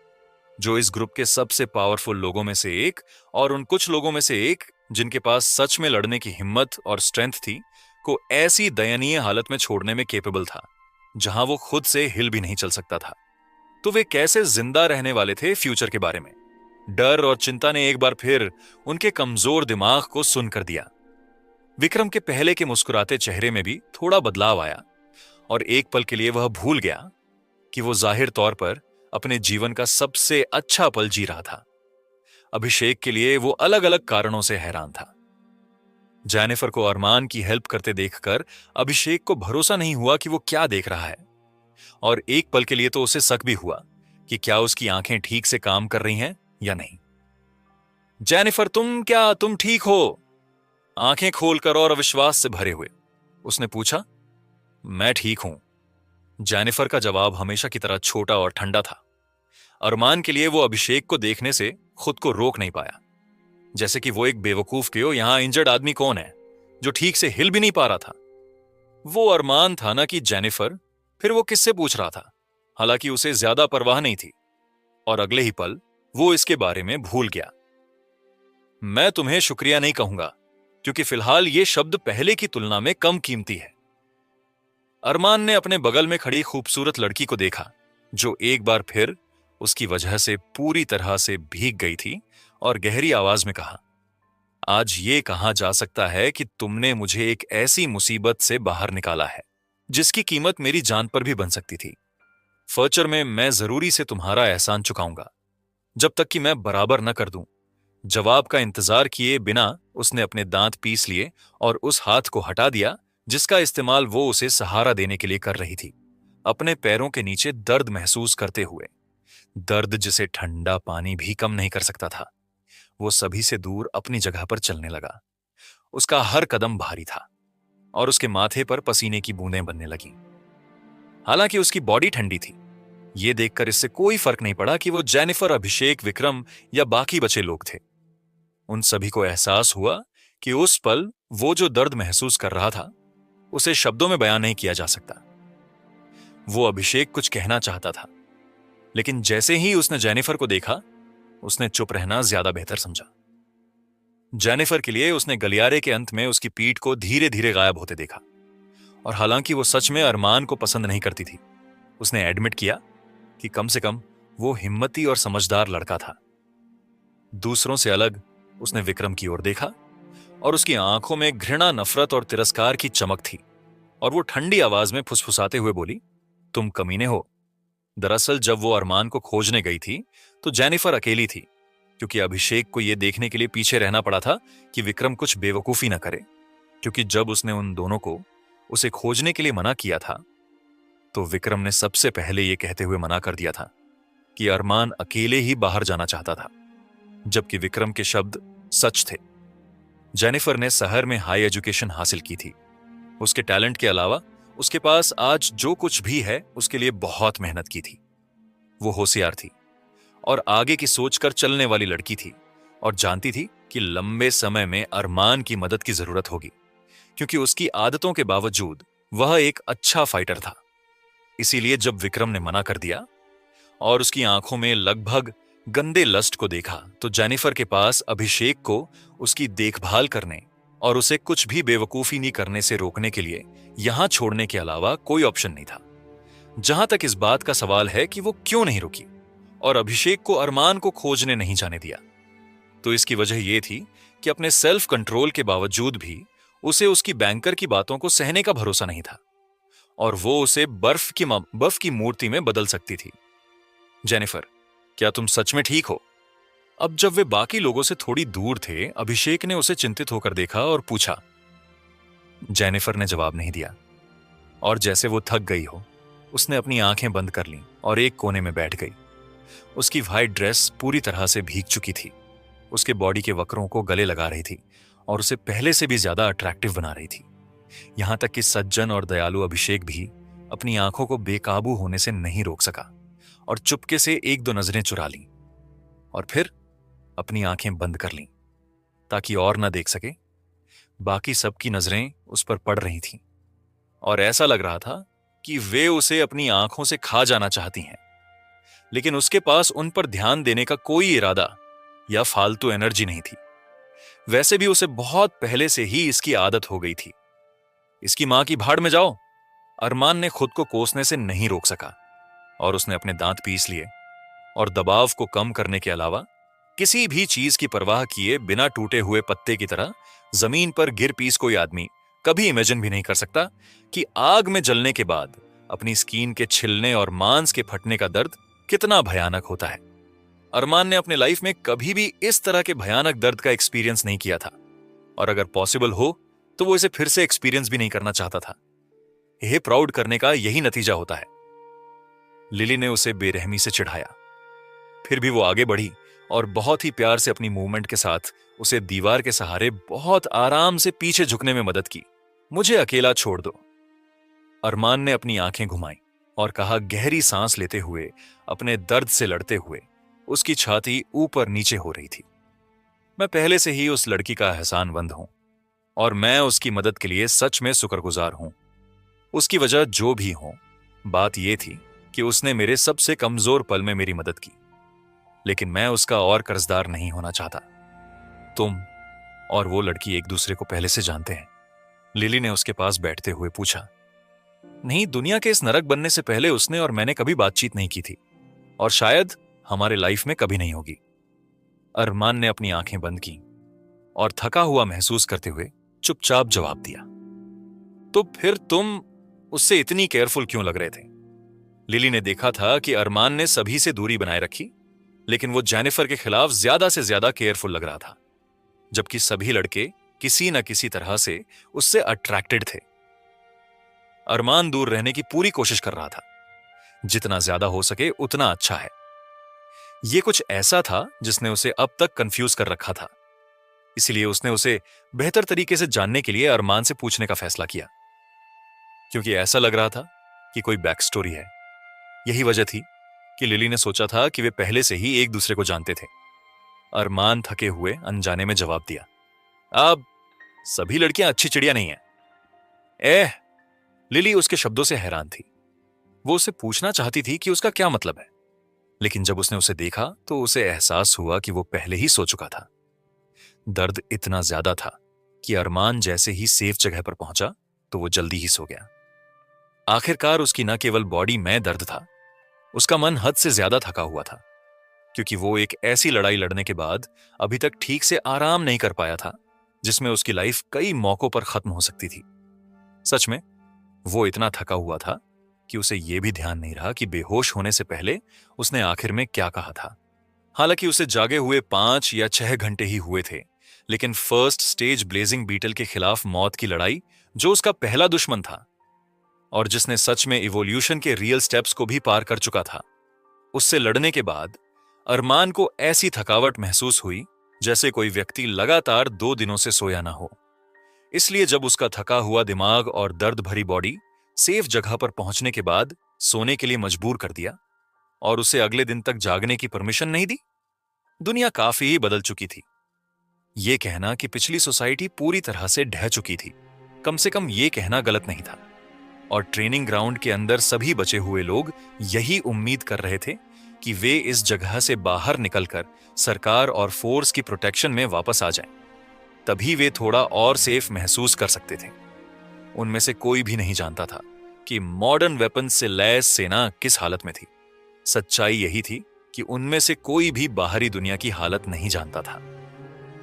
Speaker 1: जो इस ग्रुप के सबसे पावरफुल लोगों में से एक और उन कुछ लोगों में से एक जिनके पास सच में लड़ने की हिम्मत और स्ट्रेंथ थी, को ऐसी दयनीय हालत में छोड़ने में केपेबल था जहां वो खुद से हिल भी नहीं चल सकता था, तो वे कैसे जिंदा रहने वाले थे फ्यूचर के बारे में? डर और चिंता ने एक बार फिर उनके कमजोर दिमाग को सुन कर दिया। विक्रम के पहले के मुस्कुराते चेहरे में भी थोड़ा बदलाव आया और एक पल के लिए वह भूल गया कि वो जाहिर तौर पर अपने जीवन का सबसे अच्छा पल जी रहा था। अभिषेक के लिए वो अलग अलग कारणों से हैरान था। जेनिफर को अरमान की हेल्प करते देखकर अभिषेक को भरोसा नहीं हुआ कि वो क्या देख रहा है, और एक पल के लिए तो उसे शक भी हुआ कि क्या उसकी आंखें ठीक से काम कर रही हैं या नहीं। जेनिफर, तुम ठीक हो? आंखें खोलकर और अविश्वास से भरे हुए उसने पूछा। मैं ठीक हूं। जेनिफर का जवाब हमेशा की तरह छोटा और ठंडा था। अरमान के लिए वो अभिषेक को देखने से खुद को रोक नहीं पाया, जैसे कि वो एक बेवकूफ के हो। यहां इंजर्ड आदमी कौन है जो ठीक से हिल भी नहीं पा रहा था? वो अरमान था ना कि जेनिफर? फिर वो किससे पूछ रहा था? हालांकि उसे ज्यादा परवाह नहीं थी और अगले ही पल वो इसके बारे में भूल गया। मैं तुम्हें शुक्रिया नहीं कहूंगा क्योंकि फिलहाल ये शब्द पहले की तुलना में कम कीमती है। अरमान ने अपने बगल में खड़ी खूबसूरत लड़की को देखा जो एक बार फिर उसकी वजह से पूरी तरह से भीग गई थी और गहरी आवाज में कहा, आज ये कहा जा सकता है कि तुमने मुझे एक ऐसी मुसीबत से बाहर निकाला है जिसकी कीमत मेरी जान पर भी बन सकती थी। फ्यूचर में मैं जरूरी से तुम्हारा एहसान चुकाऊंगा जब तक कि मैं बराबर न कर दूं। जवाब का इंतजार किए बिना उसने अपने दांत पीस लिए और उस हाथ को हटा दिया जिसका इस्तेमाल वो उसे सहारा देने के लिए कर रही थी, अपने पैरों के नीचे दर्द महसूस करते हुए। दर्द जिसे ठंडा पानी भी कम नहीं कर सकता था। वो सभी से दूर अपनी जगह पर चलने लगा। उसका हर कदम भारी था और उसके माथे पर पसीने की बूंदें बनने लगीं। हालांकि उसकी बॉडी ठंडी थी। ये देखकर इससे कोई फर्क नहीं पड़ा कि वो जेनिफर, अभिषेक, विक्रम या बाकी बचे लोग थे। उन सभी को एहसास हुआ कि उस पल वो जो दर्द महसूस कर रहा था उसे शब्दों में बयान नहीं किया जा सकता। वो अभिषेक कुछ कहना चाहता था, लेकिन जैसे ही उसने जेनिफर को देखा उसने चुप रहना ज्यादा बेहतर समझा। जेनिफर के लिए उसने गलियारे के अंत में उसकी पीठ को धीरे धीरे गायब होते देखा और हालांकि वो सच में अरमान को पसंद नहीं करती थी, उसने एडमिट किया कि कम से कम वो हिम्मती और समझदार लड़का था। दूसरों से अलग उसने विक्रम की ओर देखा और उसकी आंखों में घृणा, नफरत और तिरस्कार की चमक थी। और वो ठंडी आवाज में फुसफुसाते हुए बोली, तुम कमीने हो। दरअसल जब वो अरमान को खोजने गई थी तो जेनिफर अकेली थी, क्योंकि अभिषेक को यह देखने के लिए पीछे रहना पड़ा था कि विक्रम कुछ बेवकूफी न करे। क्योंकि जब उसने उन दोनों को उसे खोजने के लिए मना किया था तो विक्रम ने सबसे पहले यह कहते हुए मना कर दिया था कि अरमान अकेले ही बाहर जाना चाहता था, जबकि विक्रम के शब्द सच थे। जेनिफर ने शहर में हाई एजुकेशन हासिल की थी। उसके टैलेंट के अलावा उसके पास आज जो कुछ भी है उसके लिए बहुत मेहनत की थी। वो होशियार थी और आगे की सोचकर चलने वाली लड़की थी और जानती थी कि लंबे समय में अरमान की मदद की जरूरत होगी, क्योंकि उसकी आदतों के बावजूद वह एक अच्छा फाइटर था। इसीलिए जब विक्रम ने मना कर दिया और उसकी आंखों में लगभग गंदे लस्ट को देखा तो जेनिफर के पास अभिषेक को उसकी देखभाल करने और उसे कुछ भी बेवकूफी नहीं करने से रोकने के लिए यहां छोड़ने के अलावा कोई ऑप्शन नहीं था। जहां तक इस बात का सवाल है कि वो क्यों नहीं रुकी और अभिषेक को अरमान को खोजने नहीं जाने दिया, तो इसकी वजह यह थी कि अपने सेल्फ कंट्रोल के बावजूद भी उसे उसकी बैंकर की बातों को सहने का भरोसा नहीं था और वो उसे बर्फ की मूर्ति में बदल सकती थी। जेनिफर, क्या तुम सच में ठीक हो? अब जब वे बाकी लोगों से थोड़ी दूर थे, अभिषेक ने उसे चिंतित होकर देखा और पूछा। जेनिफर ने जवाब नहीं दिया और जैसे वो थक गई हो उसने अपनी आंखें बंद कर लीं और एक कोने में बैठ गई। उसकी व्हाइट ड्रेस पूरी तरह से भीग चुकी थी, उसके बॉडी के वक्रों को गले लगा रही थी और उसे पहले से भी ज्यादा अट्रैक्टिव बना रही थी। यहां तक कि सज्जन और दयालु अभिषेक भी अपनी आंखों को बेकाबू होने से नहीं रोक सका और चुपके से एक दो नजरें चुरा लीं और फिर अपनी आंखें बंद कर लीं ताकि और ना देख सके। बाकी सबकी नजरें उस पर पड़ रही थीं और ऐसा लग रहा था कि वे उसे अपनी आंखों से खा जाना चाहती हैं, लेकिन उसके पास उन पर ध्यान देने का कोई इरादा या फालतू एनर्जी नहीं थी। वैसे भी उसे बहुत पहले से ही इसकी आदत हो गई थी। इसकी मां की भाड़ में जाओ, अरमान ने खुद को कोसने से नहीं रोक सका और उसने अपने दांत पीस लिए और दबाव को कम करने के अलावा किसी भी चीज की परवाह किए बिना टूटे हुए पत्ते की तरह जमीन पर गिर पीस कोई आदमी कभी इमेजिन भी नहीं कर सकता कि आग में जलने के बाद अपनी स्किन के छिलने और मांस के फटने का दर्द कितना भयानक होता है। अरमान ने अपने लाइफ में कभी भी इस तरह के भयानक दर्द का एक्सपीरियंस नहीं किया था और अगर पॉसिबल हो तो वो इसे फिर से एक्सपीरियंस भी नहीं करना चाहता था। यह प्राउड करने का यही नतीजा होता है। लिली ने उसे बेरहमी से चिढ़ाया, फिर भी वो आगे बढ़ी और बहुत ही प्यार से अपनी मूवमेंट के साथ उसे दीवार के सहारे बहुत आराम से पीछे झुकने में मदद की। मुझे अकेला छोड़ दो। अरमान ने अपनी आंखें घुमाई और कहा, गहरी सांस लेते हुए, अपने दर्द से लड़ते हुए। उसकी छाती ऊपर नीचे हो रही थी। मैं पहले से ही उस लड़की का एहसानमंद हूं और मैं उसकी मदद के लिए सच में शुक्रगुजार हूं। उसकी वजह जो भी हो, बात यह थी कि उसने मेरे सबसे कमजोर पल में मेरी मदद की, लेकिन मैं उसका और कर्जदार नहीं होना चाहता। तुम और वो लड़की एक दूसरे को पहले से जानते हैं? लिली ने उसके पास बैठते हुए पूछा। नहीं, दुनिया के इस नरक बनने से पहले उसने और मैंने कभी बातचीत नहीं की थी और शायद हमारे लाइफ में कभी नहीं होगी। अरमान ने अपनी आंखें बंद की और थका हुआ महसूस करते हुए चुपचाप जवाब दिया। तो फिर तुम उससे इतनी केयरफुल क्यों लग रहे थे? लिली ने देखा था कि अरमान ने सभी से दूरी बनाए रखी, लेकिन वो जेनिफर के खिलाफ ज्यादा से ज्यादा केयरफुल लग रहा था, जबकि सभी लड़के किसी न किसी तरह से उससे अट्रैक्टेड थे। अरमान दूर रहने की पूरी कोशिश कर रहा था। जितना ज्यादा हो सके उतना अच्छा है। यह कुछ ऐसा था जिसने उसे अब तक कंफ्यूज कर रखा था। इसलिए उसने उसे बेहतर तरीके से जानने के लिए अरमान से पूछने का फैसला किया, क्योंकि ऐसा लग रहा था कि कोई बैक स्टोरी है। यही वजह थी कि लिली ने सोचा था कि वे पहले से ही एक दूसरे को जानते थे। अरमान थके हुए अनजाने में जवाब दिया, अब सभी लड़कियां अच्छी चिड़िया नहीं है। लिली उसके शब्दों से हैरान थी। वो उसे पूछना चाहती थी कि उसका क्या मतलब है, लेकिन जब उसने उसे देखा तो उसे एहसास हुआ कि वो पहले ही सो चुका था। दर्द इतना ज्यादा था कि अरमान जैसे ही सेफ जगह पर पहुंचा, तो वो जल्दी ही सो गया। आखिरकार उसकी न केवल बॉडी में दर्द था, उसका मन हद से ज्यादा थका हुआ था, क्योंकि वो एक ऐसी लड़ाई लड़ने के बाद अभी तक ठीक से आराम नहीं कर पाया था जिसमें उसकी लाइफ कई मौकों पर खत्म हो सकती थी। सच में वो इतना थका हुआ था कि उसे यह भी ध्यान नहीं रहा कि बेहोश होने से पहले उसने आखिर में क्या कहा था। हालांकि उसे जागे हुए 5 या 6 घंटे ही हुए थे, लेकिन फर्स्ट स्टेज ब्लेजिंग बीटल के खिलाफ मौत की लड़ाई, जो उसका पहला दुश्मन था और जिसने सच में इवोल्यूशन के रियल स्टेप्स को भी पार कर चुका था, उससे लड़ने के बाद अरमान को ऐसी थकावट महसूस हुई जैसे कोई व्यक्ति लगातार 2 दिनों से सोया ना हो। इसलिए जब उसका थका हुआ दिमाग और दर्द भरी बॉडी सेफ जगह पर पहुंचने के बाद सोने के लिए मजबूर कर दिया और उसे अगले दिन तक जागने की परमिशन नहीं दी, दुनिया काफी ही बदल चुकी थी। यह कहना कि पिछली सोसाइटी पूरी तरह से ढह चुकी थी, कम से कम यह कहना गलत नहीं था। और ट्रेनिंग ग्राउंड के अंदर सभी बचे हुए लोग यही उम्मीद कर रहे थे कि वे इस जगह से बाहर निकलकर सरकार और फोर्स की प्रोटेक्शन में वापस आ जाएं। तभी वे थोड़ा और सेफ महसूस कर सकते थे। उनमें से कोई भी नहीं जानता था कि मॉडर्न वेपन्स से लैस सेना किस हालत में थी। सच्चाई यही थी कि उनमें से कोई भी बाहरी दुनिया की हालत नहीं जानता था।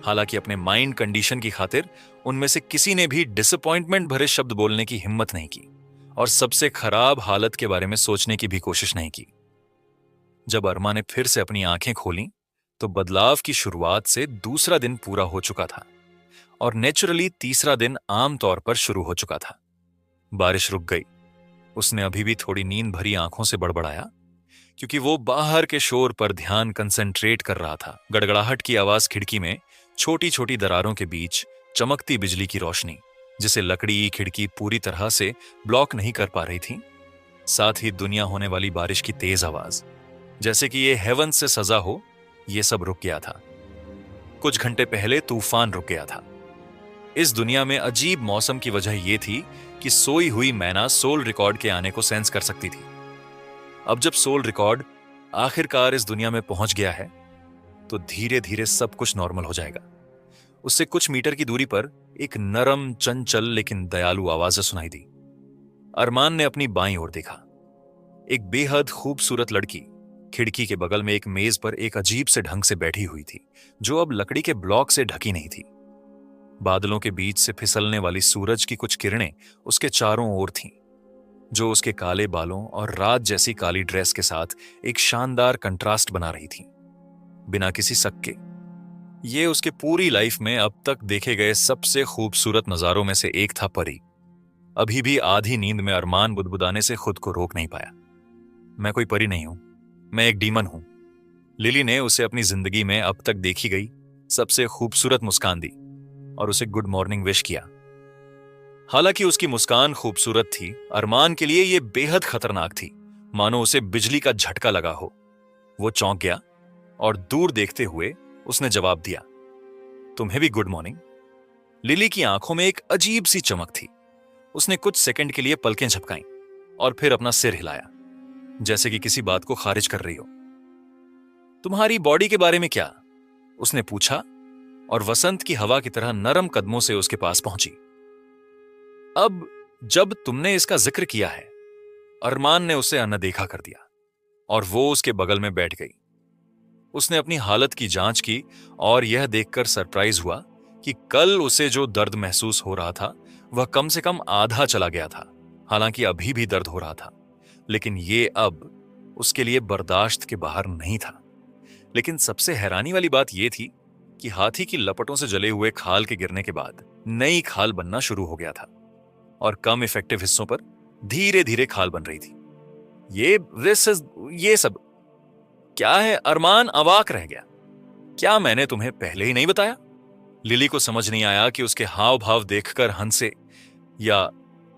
Speaker 1: हालांकि अपने माइंड कंडीशन की खातिर उनमें से किसी ने भी डिसअपॉइंटमेंट भरे शब्द बोलने की हिम्मत नहीं की और सबसे खराब हालत के बारे में सोचने की भी कोशिश नहीं की। जब अरमा ने फिर से अपनी आंखें खोलीं, तो बदलाव की शुरुआत से दूसरा दिन पूरा हो चुका था और नेचुरली तीसरा दिन आम तौर पर शुरू हो चुका था। बारिश रुक गई। उसने अभी भी थोड़ी नींद भरी आंखों से बड़बड़ाया, क्योंकि वो बाहर के शोर पर ध्यान कंसंट्रेट कर रहा था। गड़गड़ाहट की आवाज, खिड़की में छोटी छोटी दरारों के बीच चमकती बिजली की रोशनी, जिसे लकड़ी खिड़की पूरी तरह से ब्लॉक नहीं कर पा रही थी, साथ ही दुनिया होने वाली बारिश की तेज आवाज, जैसे कि ये हेवन से सजा हो। ये सब रुक गया था। कुछ घंटे पहले तूफान रुक गया था। इस दुनिया में अजीब मौसम की वजह यह थी कि सोई हुई मैना सोल रिकॉर्ड के आने को सेंस कर सकती थी। अब जब सोल रिकॉर्ड आखिरकार इस दुनिया में पहुंच गया है, तो धीरे धीरे सब कुछ नॉर्मल हो जाएगा। उससे कुछ मीटर की दूरी पर एक नरम, चंचल लेकिन दयालु आवाज सुनाई दी। अरमान ने अपनी बाईं ओर देखा। एक बेहद खूबसूरत लड़की खिड़की के बगल में एक मेज पर एक अजीब से ढंग से बैठी हुई थी, जो अब लकड़ी के ब्लॉक से ढकी नहीं थी। बादलों के बीच से फिसलने वाली सूरज की कुछ किरणें उसके चारों ओर थीं, जो उसके काले बालों और रात जैसी काली ड्रेस के साथ एक शानदार कंट्रास्ट बना रही थी। बिना किसी शक के ये उसके पूरी लाइफ में अब तक देखे गए सबसे खूबसूरत नजारों में से एक था। परी अभी भी आधी नींद में अरमान बुदबुदाने से खुद को रोक नहीं पाया। मैं कोई परी नहीं हूं, मैं एक डीमन हूं। लिली ने उसे अपनी जिंदगी में अब तक देखी गई सबसे खूबसूरत मुस्कान दी और उसे गुड मॉर्निंग विश किया। हालांकि उसकी मुस्कान खूबसूरत थी, अरमान के लिए यह बेहद खतरनाक थी, मानो उसे बिजली का झटका लगा हो। वो चौंक गया और दूर देखते हुए उसने जवाब दिया, तुम्हें भी गुड मॉर्निंग। लिली की आंखों में एक अजीब सी चमक थी। उसने कुछ सेकंड के लिए पलकें झपकाईं और फिर अपना सिर हिलाया, जैसे कि किसी बात को खारिज कर रही हो। तुम्हारी बॉडी के बारे में क्या? उसने पूछा और वसंत की हवा की तरह नरम कदमों से उसके पास पहुंची। अब जब तुमने इसका जिक्र किया है, अरमान ने उसे अनदेखा कर दिया और वो उसके बगल में बैठ गई। उसने अपनी हालत की जांच की और यह देखकर सरप्राइज हुआ कि कल उसे जो दर्द महसूस हो रहा था वह कम से कम आधा चला गया था। हालांकि अभी भी दर्द हो रहा था, लेकिन यह अब उसके लिए बर्दाश्त के बाहर नहीं था। लेकिन सबसे हैरानी वाली बात यह थी कि हाथी की लपटों से जले हुए खाल के गिरने के बाद नई खाल बनना शुरू हो गया था और कम इफेक्टिव हिस्सों पर धीरे धीरे खाल बन रही थी। ये सब क्या है? अरमान अवाक रह गया। क्या मैंने तुम्हें पहले ही नहीं बताया? लिली को समझ नहीं आया कि उसके हाव भाव देखकर हंसे या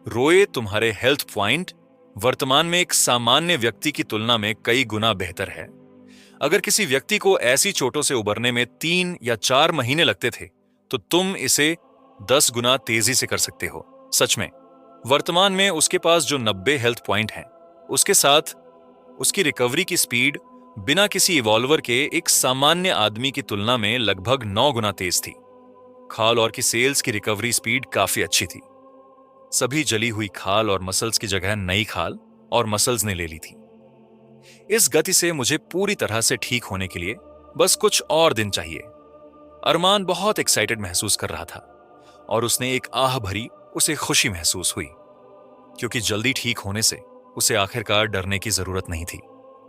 Speaker 1: रोए तुम्हारे हेल्थ पॉइंट वर्तमान में एक सामान्य व्यक्ति की तुलना में कई गुना बेहतर है। अगर किसी व्यक्ति को ऐसी चोटों से उबरने में 3 या 4 महीने लगते थे, तो तुम इसे 10 गुना तेजी से कर सकते हो। सच में, वर्तमान में उसके पास जो 90 हेल्थ पॉइंट हैं, उसके साथ उसकी रिकवरी की स्पीड बिना किसी इवॉल्वर के एक सामान्य आदमी की तुलना में लगभग 9 गुना तेज थी। खाल और की सेल्स की रिकवरी स्पीड काफी अच्छी थी। सभी जली हुई खाल और मसल्स की जगह नई खाल और मसल्स ने ले ली थी। इस गति से मुझे पूरी तरह से ठीक होने के लिए बस कुछ और दिन चाहिए। अरमान बहुत एक्साइटेड महसूस कर रहा था और उसने एक आह भरी उसे खुशी महसूस हुई, क्योंकि जल्दी ठीक होने से उसे आखिरकार डरने की जरूरत नहीं थी।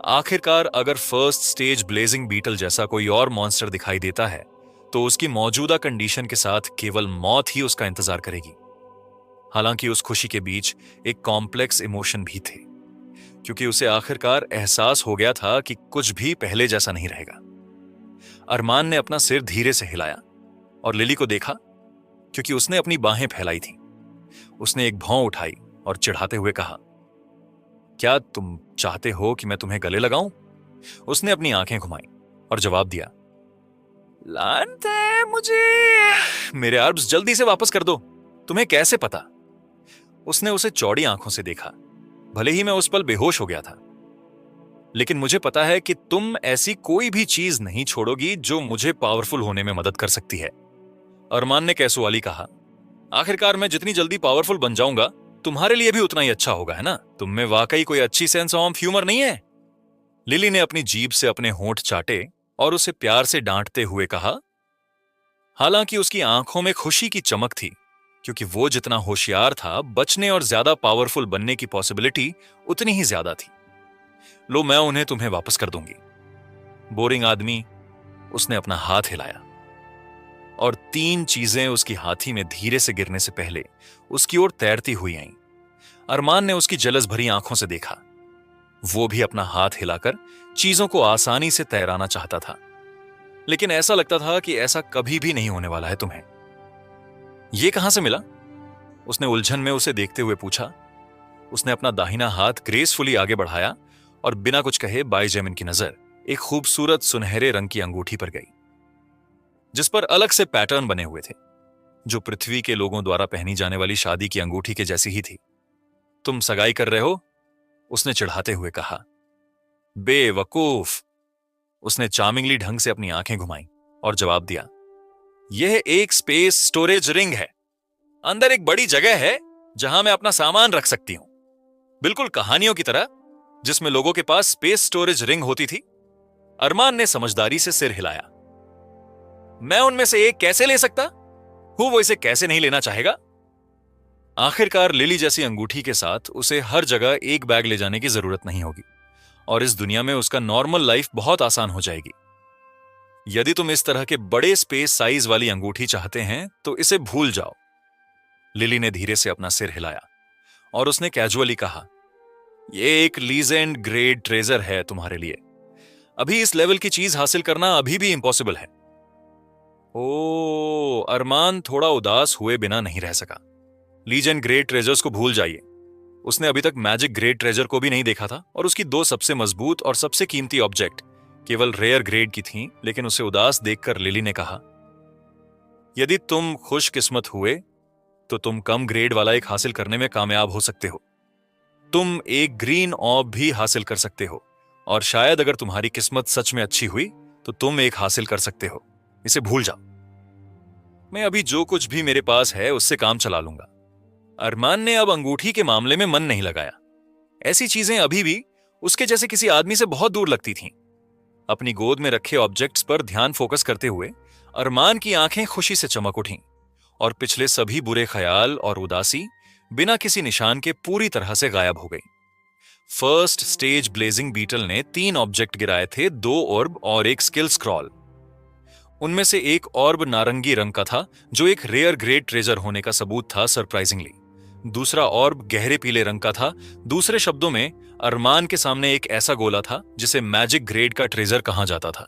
Speaker 1: आखिरकार अगर फर्स्ट स्टेज ब्लेजिंग बीटल जैसा कोई और मॉन्स्टर दिखाई देता है तो उसकी मौजूदा कंडीशन के साथ केवल मौत ही उसका इंतजार करेगी। हालांकि उस खुशी के बीच एक कॉम्प्लेक्स इमोशन भी थे, क्योंकि उसे आखिरकार एहसास हो गया था कि कुछ भी पहले जैसा नहीं रहेगा। अरमान ने अपना सिर धीरे से हिलाया और लिली को देखा, क्योंकि उसने अपनी बाहें फैलाई थी। उसने एक भौं उठाई और चिढ़ाते हुए कहा, क्या तुम चाहते हो कि मैं तुम्हें गले लगाऊं? उसने अपनी आंखें घुमाई और जवाब दिया, लानत है मुझे। मेरे आर्म्स जल्दी से वापस कर दो। तुम्हें कैसे पता? उसने उसे चौड़ी आंखों से देखा। भले ही मैं उस पल बेहोश हो गया था, लेकिन मुझे पता है कि तुम ऐसी कोई भी चीज नहीं छोड़ोगी जो मुझे पावरफुल होने में मदद कर सकती है। अरमान ने कैसुअली कहा, आखिरकार मैं जितनी जल्दी पावरफुल बन जाऊंगा तुम्हारे लिए भी उतना ही अच्छा होगा, है ना? तुम में वाकई कोई अच्छी सेंस ऑफ ह्यूमर नहीं है? लिली ने अपनी जीभ से अपने होंठ चाटे और उसे प्यार से डांटते हुए कहा। हालांकि उसकी आंखों में खुशी की चमक थी, क्योंकि वो जितना होशियार था, बचने और ज्यादा पावरफुल बनने की पॉसिबिलिटी उतनी ही ज्यादा थी। लो, मैं उन्हें तुम्हें वापस कर दूंगी। बोरिंग आदमी। उसने अपना हाथ हिलाया और 3 चीजें उसकी हाथी में धीरे से गिरने से पहले उसकी ओर तैरती हुई आईं। अरमान ने उसकी जलस भरी आंखों से देखा। वो भी अपना हाथ हिलाकर चीजों को आसानी से तैराना चाहता था, लेकिन ऐसा लगता था कि ऐसा कभी भी नहीं होने वाला है तुम्हें। ये कहां से मिला? उसने उलझन में उसे देखते हुए पूछा। उसने अपना दाहिना हाथ ग्रेसफुली आगे बढ़ाया और बिना कुछ कहे बाईजेमिन की नजर एक खूबसूरत सुनहरे रंग की अंगूठी पर गई, जिस पर अलग से पैटर्न बने हुए थे, जो पृथ्वी के लोगों द्वारा पहनी जाने वाली शादी की अंगूठी के जैसी ही थी। तुम सगाई कर रहे हो? उसने चिढ़ाते हुए कहा। बेवकूफ। उसने चार्मिंगली ढंग से अपनी आंखें घुमाई और जवाब दिया, यह एक स्पेस स्टोरेज रिंग है। अंदर एक बड़ी जगह है जहां मैं अपना सामान रख सकती हूं, बिल्कुल कहानियों की तरह जिसमें लोगों के पास स्पेस स्टोरेज रिंग होती थी। अरमान ने समझदारी से सिर हिलाया। मैं उनमें से एक कैसे ले सकता हूं? वो इसे कैसे नहीं लेना चाहेगा? आखिरकार लिली जैसी अंगूठी के साथ उसे हर जगह एक बैग ले जाने की जरूरत नहीं होगी और इस दुनिया में उसका नॉर्मल लाइफ बहुत आसान हो जाएगी। यदि तुम इस तरह के बड़े स्पेस साइज वाली अंगूठी चाहते हैं तो इसे भूल जाओ। लिली ने धीरे से अपना सिर हिलाया और उसने कैजुअली कहा, यह एक लीजेंड ग्रेड ट्रेजर है तुम्हारे लिए। अभी इस लेवल की चीज हासिल करना अभी भी इंपॉसिबल है। ओ, अरमान थोड़ा उदास हुए बिना नहीं रह सका। लीजेंड ग्रेड ट्रेजर्स को भूल जाइए। उसने अभी तक मैजिक ग्रेड ट्रेजर को भी नहीं देखा था और उसकी 2 सबसे मजबूत और सबसे कीमती ऑब्जेक्ट केवल रेयर ग्रेड की थीं। लेकिन उसे उदास देखकर लिली ने कहा, यदि तुम खुशकिस्मत हुए तो तुम कम ग्रेड वाला एक हासिल करने में कामयाब हो सकते हो। तुम एक ग्रीन ऑर्ब भी हासिल कर सकते हो और शायद अगर तुम्हारी किस्मत सच में अच्छी हुई तो तुम एक हासिल कर सकते हो। इसे भूल जाओ। मैं अभी जो कुछ भी मेरे पास है उससे काम चला लूंगा। अरमान ने अब अंगूठी के मामले में मन नहीं लगाया। ऐसी चीजें अभी भी उसके जैसे किसी आदमी से बहुत दूर लगती थीं। अपनी गोद में रखे ऑब्जेक्ट्स पर ध्यान फोकस करते हुए अरमान की आंखें खुशी से चमक उठीं और पिछले सभी बुरे ख्याल और उदासी बिना किसी निशान के पूरी तरह से गायब हो गई। फर्स्ट स्टेज ब्लेजिंग बीटल ने 3 ऑब्जेक्ट गिराए थे, 2 ऑर्ब और एक स्किल स्क्रॉल। उनमें से एक ऑर्ब नारंगी रंग का था, जो एक रेयर ग्रेड ट्रेजर होने का सबूत था सरप्राइजिंगली। दूसरा ऑर्ब गहरे पीले रंग का था। दूसरे शब्दों में, अरमान के सामने एक ऐसा गोला था जिसे मैजिक ग्रेड का ट्रेजर कहा जाता था।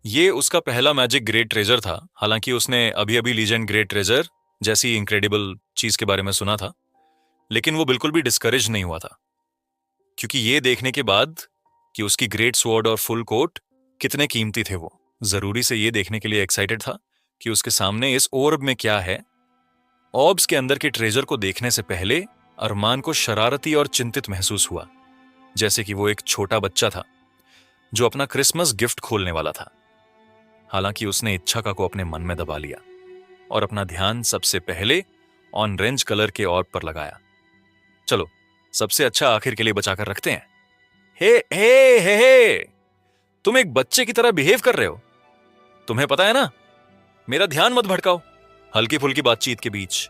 Speaker 1: ये उसका पहला मैजिक ग्रेड ट्रेजर था। हालांकि उसने अभी अभी लीजेंड ग्रेड ट्रेजर जैसी इनक्रेडिबल चीज के बारे में सुना था, लेकिन वो बिल्कुल भी डिस्करेज नहीं हुआ था, क्योंकि ये देखने के बाद कि उसकी ग्रेट स्वॉर्ड और फुल कोट कितने कीमती थे, वो जरूरी से ये देखने के लिए एक्साइटेड था कि उसके सामने इस ऑर्ब में क्या है। ऑर्ब्स के अंदर के ट्रेजर को देखने से पहले अरमान को शरारती और चिंतित महसूस हुआ, जैसे कि वो एक छोटा बच्चा था जो अपना क्रिसमस गिफ्ट खोलने वाला था। हालांकि उसने इच्छा को अपने मन में दबा लिया और अपना ध्यान सबसे पहले ऑरेंज कलर के ऑर्ब पर लगाया। चलो, सबसे अच्छा आखिर के लिए बचाकर रखते हैं। हे हे हे हे, तुम एक बच्चे की तरह बिहेव कर रहे हो। तुम्हें पता है ना, मेरा ध्यान मत भटकाओ। हल्की फुल्की बातचीत के बीच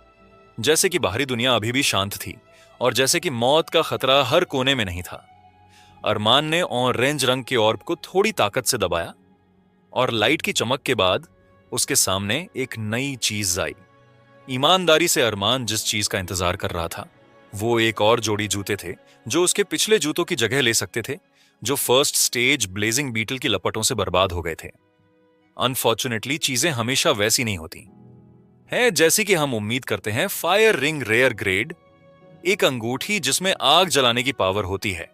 Speaker 1: जैसे कि बाहरी दुनिया अभी भी शांत थी और जैसे कि मौत का खतरा हर कोने में नहीं था, अरमान ने ऑरेंज रंग के ऑर्ब को थोड़ी ताकत से दबाया और लाइट की चमक के बाद उसके सामने एक नई चीज आई। ईमानदारी से अरमान जिस चीज का इंतजार कर रहा था वो एक और जोड़ी जूते थे जो उसके पिछले जूतों की जगह ले सकते थे, जो फर्स्ट स्टेज ब्लेजिंग बीटल की लपटों से बर्बाद हो गए थे। अनफॉर्चुनेटली चीजें हमेशा वैसी नहीं होती है जैसी कि हम उम्मीद करते हैं। फायर रिंग रेयर ग्रेड, एक अंगूठी जिसमें आग जलाने की पावर होती है।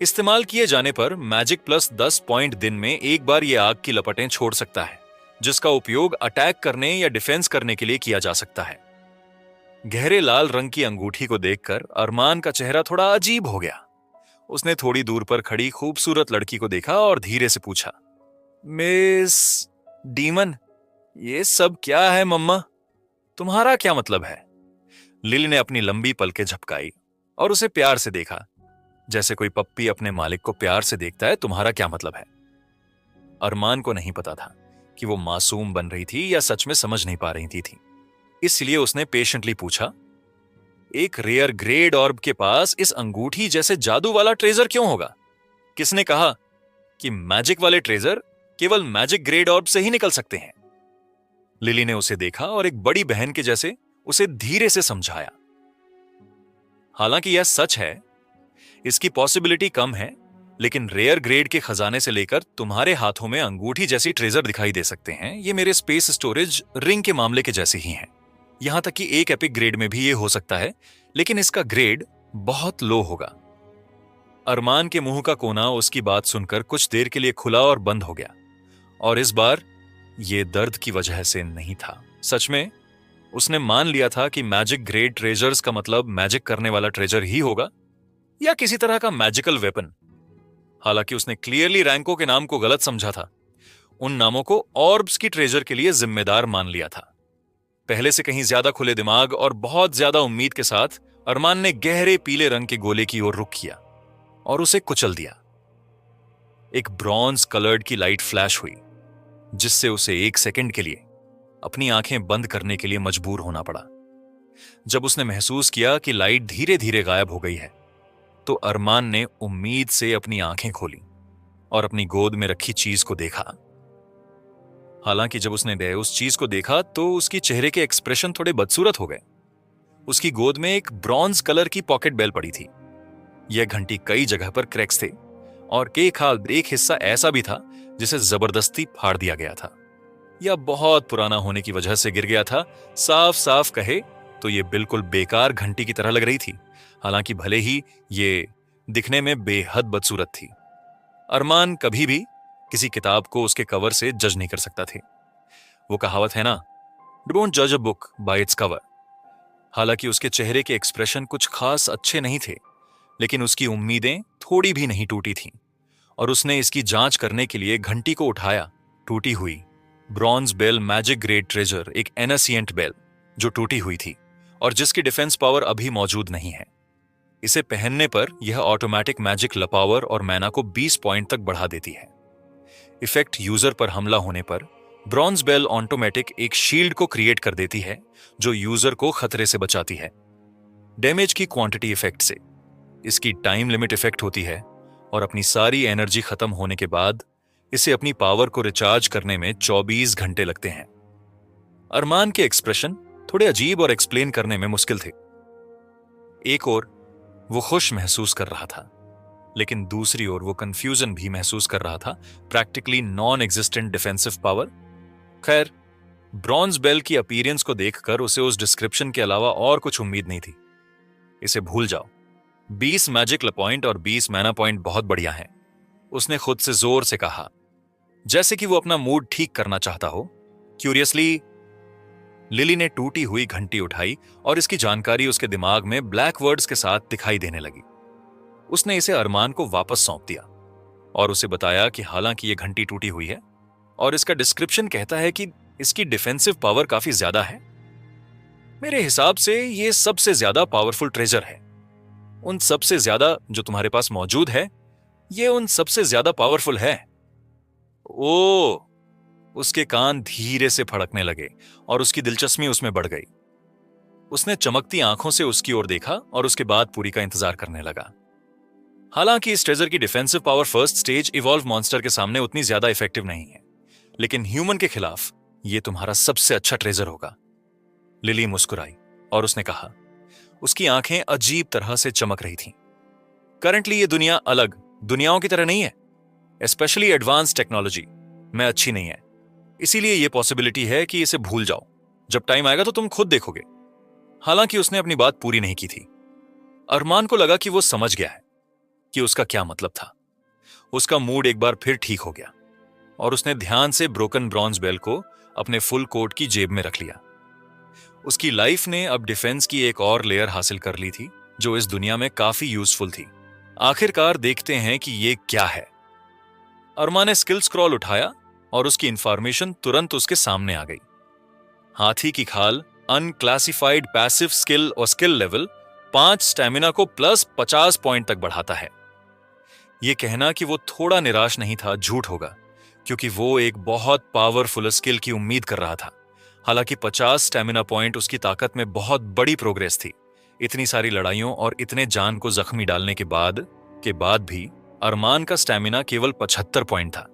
Speaker 1: इस्तेमाल किए जाने पर मैजिक प्लस 10 पॉइंट दिन में एक बार यह आग की लपटें छोड़ सकता है, जिसका उपयोग अटैक करने या डिफेंस करने के लिए किया जा सकता है। गहरे लाल रंग की अंगूठी को देखकर अरमान का चेहरा थोड़ा अजीब हो गया। उसने थोड़ी दूर पर खड़ी खूबसूरत लड़की को देखा और धीरे से पूछा, मिस डीमन, ये सब क्या है मम्मा? तुम्हारा क्या मतलब है? लिली ने अपनी लंबी पलकें झपकाई और उसे प्यार से देखा, जैसे कोई पप्पी अपने मालिक को प्यार से देखता है। तुम्हारा क्या मतलब है? अरमान को नहीं पता था कि वो मासूम बन रही थी या सच में समझ नहीं पा रही थी। इसलिए उसने पेशेंटली पूछा, एक रेयर ग्रेड ऑर्ब के पास इस अंगूठी जैसे जादू वाला ट्रेजर क्यों होगा? किसने कहा कि मैजिक वाले ट्रेजर केवल मैजिक ग्रेड ऑर्ब से ही निकल सकते हैं? लिली ने उसे देखा और एक बड़ी बहन के जैसे उसे धीरे से समझाया, हालांकि यह सच है, इसकी पॉसिबिलिटी कम है, लेकिन रेयर ग्रेड के खजाने से लेकर तुम्हारे हाथों में अंगूठी जैसी ट्रेजर दिखाई दे सकते हैं। ये मेरे स्पेस स्टोरेज रिंग के मामले के जैसे ही हैं। यहां तक कि एक एपिक ग्रेड में भी ये हो सकता है, लेकिन इसका ग्रेड बहुत लो होगा। अरमान के मुंह का कोना उसकी बात सुनकर कुछ देर के लिए खुला और बंद हो गया, और इस बार यह दर्द की वजह से नहीं था। सच में उसने मान लिया था कि मैजिक ग्रेड ट्रेजर्स का मतलब मैजिक करने वाला ट्रेजर ही होगा या किसी तरह का मैजिकल वेपन। हालांकि उसने क्लियरली रैंको के नाम को गलत समझा था। उन नामों को ऑर्ब्स की ट्रेजर के लिए जिम्मेदार मान लिया था। पहले से कहीं ज्यादा खुले दिमाग और बहुत ज्यादा उम्मीद के साथ अरमान ने गहरे पीले रंग के गोले की ओर रुख किया और उसे कुचल दिया। एक ब्रॉन्ज कलर्ड की लाइट फ्लैश हुई, जिससे उसे एक सेकंड के लिए अपनी आंखें बंद करने के लिए मजबूर होना पड़ा। जब उसने महसूस किया कि लाइट धीरे धीरे गायब हो गई है, तो अरमान ने उम्मीद से अपनी आंखें खोली और अपनी गोद में रखी चीज को देखा। हालांकि जब उसने उस चीज को देखा तो उसकी चेहरे के एक्सप्रेशन थोड़े बदसूरत हो गए। उसकी गोद में एक ब्रॉन्ज कलर की पॉकेट बेल पड़ी थी। यह घंटी कई जगह पर क्रैक्स थे और एक हिस्सा ऐसा भी था जिसे जबरदस्ती फाड़ दिया गया था या बहुत पुराना होने की वजह से गिर गया था। साफ साफ कहे तो यह बिल्कुल बेकार घंटी की तरह लग रही थी, हालांकि भले ही ये दिखने में बेहद बदसूरत थी। अरमान कभी भी किसी किताब को उसके कवर से जज नहीं कर सकता थे। वो कहावत है ना, डोंट जज a book by its cover. हालांकि उसके चेहरे के एक्सप्रेशन कुछ खास अच्छे नहीं थे, लेकिन उसकी उम्मीदें थोड़ी भी नहीं टूटी थीं और उसने इसकी जांच करने के लिए घंटी को उठाया। टूटी हुई bronze bell magic grade treasure, एक एनसिएंट बेल जो टूटी हुई थी और जिसकी डिफेंस पावर अभी मौजूद नहीं है। इसे पहनने पर यह ऑटोमेटिक मैजिक लपावर और मैना को 20 पॉइंट तक बढ़ा देती है। इफेक्ट यूजर पर हमला होने पर ब्रॉन्ज बेल ऑटोमेटिक एक शील्ड को क्रिएट कर देती है जो यूजर को खतरे से बचाती है। डैमेज की क्वांटिटी इफेक्ट से इसकी टाइम लिमिट इफेक्ट होती है और अपनी सारी एनर्जी खत्म होने के बाद इसे अपनी पावर को रिचार्ज करने में 24 घंटे लगते हैं। अरमान के एक्सप्रेशन थोड़े अजीब और एक्सप्लेन करने में मुश्किल थे। एक ओर वो खुश महसूस कर रहा था, लेकिन दूसरी ओर वो कंफ्यूजन भी महसूस कर रहा था। Practically non existent defensive power. खैर, ब्रॉन्ज बेल की अपीयरेंस को देखकर उसे उस डिस्क्रिप्शन के अलावा और कुछ उम्मीद नहीं थी। इसे भूल जाओ। 20 मैजिक पॉइंट और 20 मैना पॉइंट बहुत बढ़िया हैं, उसने खुद से जोर से कहा, जैसे कि वो अपना मूड ठीक करना चाहता हो। क्यूरियसली लिली ने टूटी हुई घंटी उठाई और इसकी जानकारी उसके दिमाग में ब्लैक वर्ड्स के साथ दिखाई देने लगी। उसने इसे अरमान को वापस सौंप दिया और उसे बताया कि हालांकि यह घंटी टूटी हुई है और इसका डिस्क्रिप्शन कहता है कि इसकी डिफेंसिव पावर काफी ज्यादा है, मेरे हिसाब से ये सबसे ज्यादा पावरफुल ट्रेजर है। उन सबसे ज्यादा जो तुम्हारे पास मौजूद है, ये उन सबसे ज्यादा पावरफुल है। ओ, उसके कान धीरे से फड़कने लगे और उसकी दिलचस्पी उसमें बढ़ गई। उसने चमकती आंखों से उसकी ओर देखा और उसके बाद पूरी का इंतजार करने लगा। हालांकि इस ट्रेजर की defensive power first stage evolve monster के सामने उतनी ज्यादा इफेक्टिव नहीं है, लेकिन ह्यूमन के खिलाफ यह तुम्हारा सबसे अच्छा ट्रेजर होगा। लिली मुस्कुराई और उसने कहा, उसकी आंखें अजीब तरह से चमक रही थीं। करंटली ये दुनिया अलग दुनियाओं की तरह नहीं है, स्पेशली एडवांस टेक्नोलॉजी में अच्छी नहीं है। इसीलिए यह पॉसिबिलिटी है कि इसे भूल जाओ। जब टाइम आएगा तो तुम खुद देखोगे। हालांकि उसने अपनी बात पूरी नहीं की थी। अरमान को लगा कि वो समझ गया है कि उसका क्या मतलब था। उसका मूड एक बार फिर ठीक हो गया और उसने ध्यान से ब्रोकन ब्रॉन्ज बेल को अपने फुल कोट की जेब में रख लिया। उसकी लाइफ ने अब डिफेंस की एक और लेयर हासिल कर ली थी जो इस दुनिया में काफी यूजफुल थी। आखिरकार देखते हैं कि ये क्या है। अरमान ने स्किल स्क्रॉल उठाया और उसकी इंफॉर्मेशन तुरंत उसके सामने आ गई। हाथी की खाल अनक्लासिफाइड पैसिव स्किल और स्किल लेवल 5 स्टैमिना को प्लस 50 पॉइंट तक बढ़ाता है। यह कहना कि वो थोड़ा निराश नहीं था झूठ होगा, क्योंकि वो एक बहुत पावरफुल स्किल की उम्मीद कर रहा था। हालांकि 50 स्टैमिना पॉइंट उसकी ताकत में बहुत बड़ी प्रोग्रेस थी। इतनी सारी लड़ाइयों और इतने जान को जख्मी डालने के बाद भी अरमान का स्टैमिना केवल 75 पॉइंट था,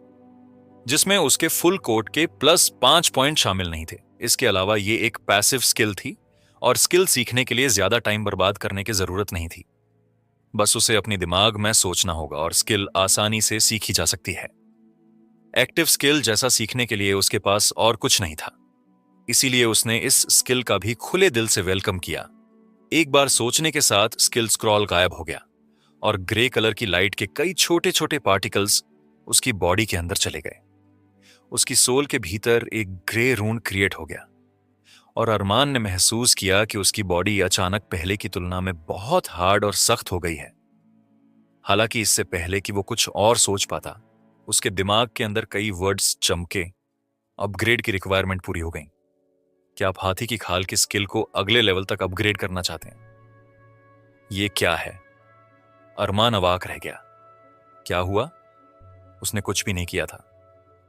Speaker 1: जिसमें उसके फुल कोट के प्लस 5 पॉइंट शामिल नहीं थे। इसके अलावा ये एक पैसिव स्किल थी और स्किल सीखने के लिए ज्यादा टाइम बर्बाद करने की जरूरत नहीं थी। बस उसे अपनी दिमाग में सोचना होगा और स्किल आसानी से सीखी जा सकती है। एक्टिव स्किल जैसा सीखने के लिए उसके पास और कुछ नहीं था, इसीलिए उसने इस स्किल का भी खुले दिल से वेलकम किया। एक बार सोचने के साथ स्किल स्क्रॉल गायब हो गया और ग्रे कलर की लाइट के कई छोटे छोटे पार्टिकल्स उसकी बॉडी के अंदर चले गए। उसकी सोल के भीतर एक ग्रे रून क्रिएट हो गया और अरमान ने महसूस किया कि उसकी बॉडी अचानक पहले की तुलना में बहुत हार्ड और सख्त हो गई है। हालांकि इससे पहले कि वो कुछ और सोच पाता, उसके दिमाग के अंदर कई वर्ड्स चमके। अपग्रेड की रिक्वायरमेंट पूरी हो गई। क्या आप हाथी की खाल की स्किल को अगले लेवल तक अपग्रेड करना चाहते हैं? ये क्या है? अरमान अवाक रह गया। क्या हुआ? उसने कुछ भी नहीं किया था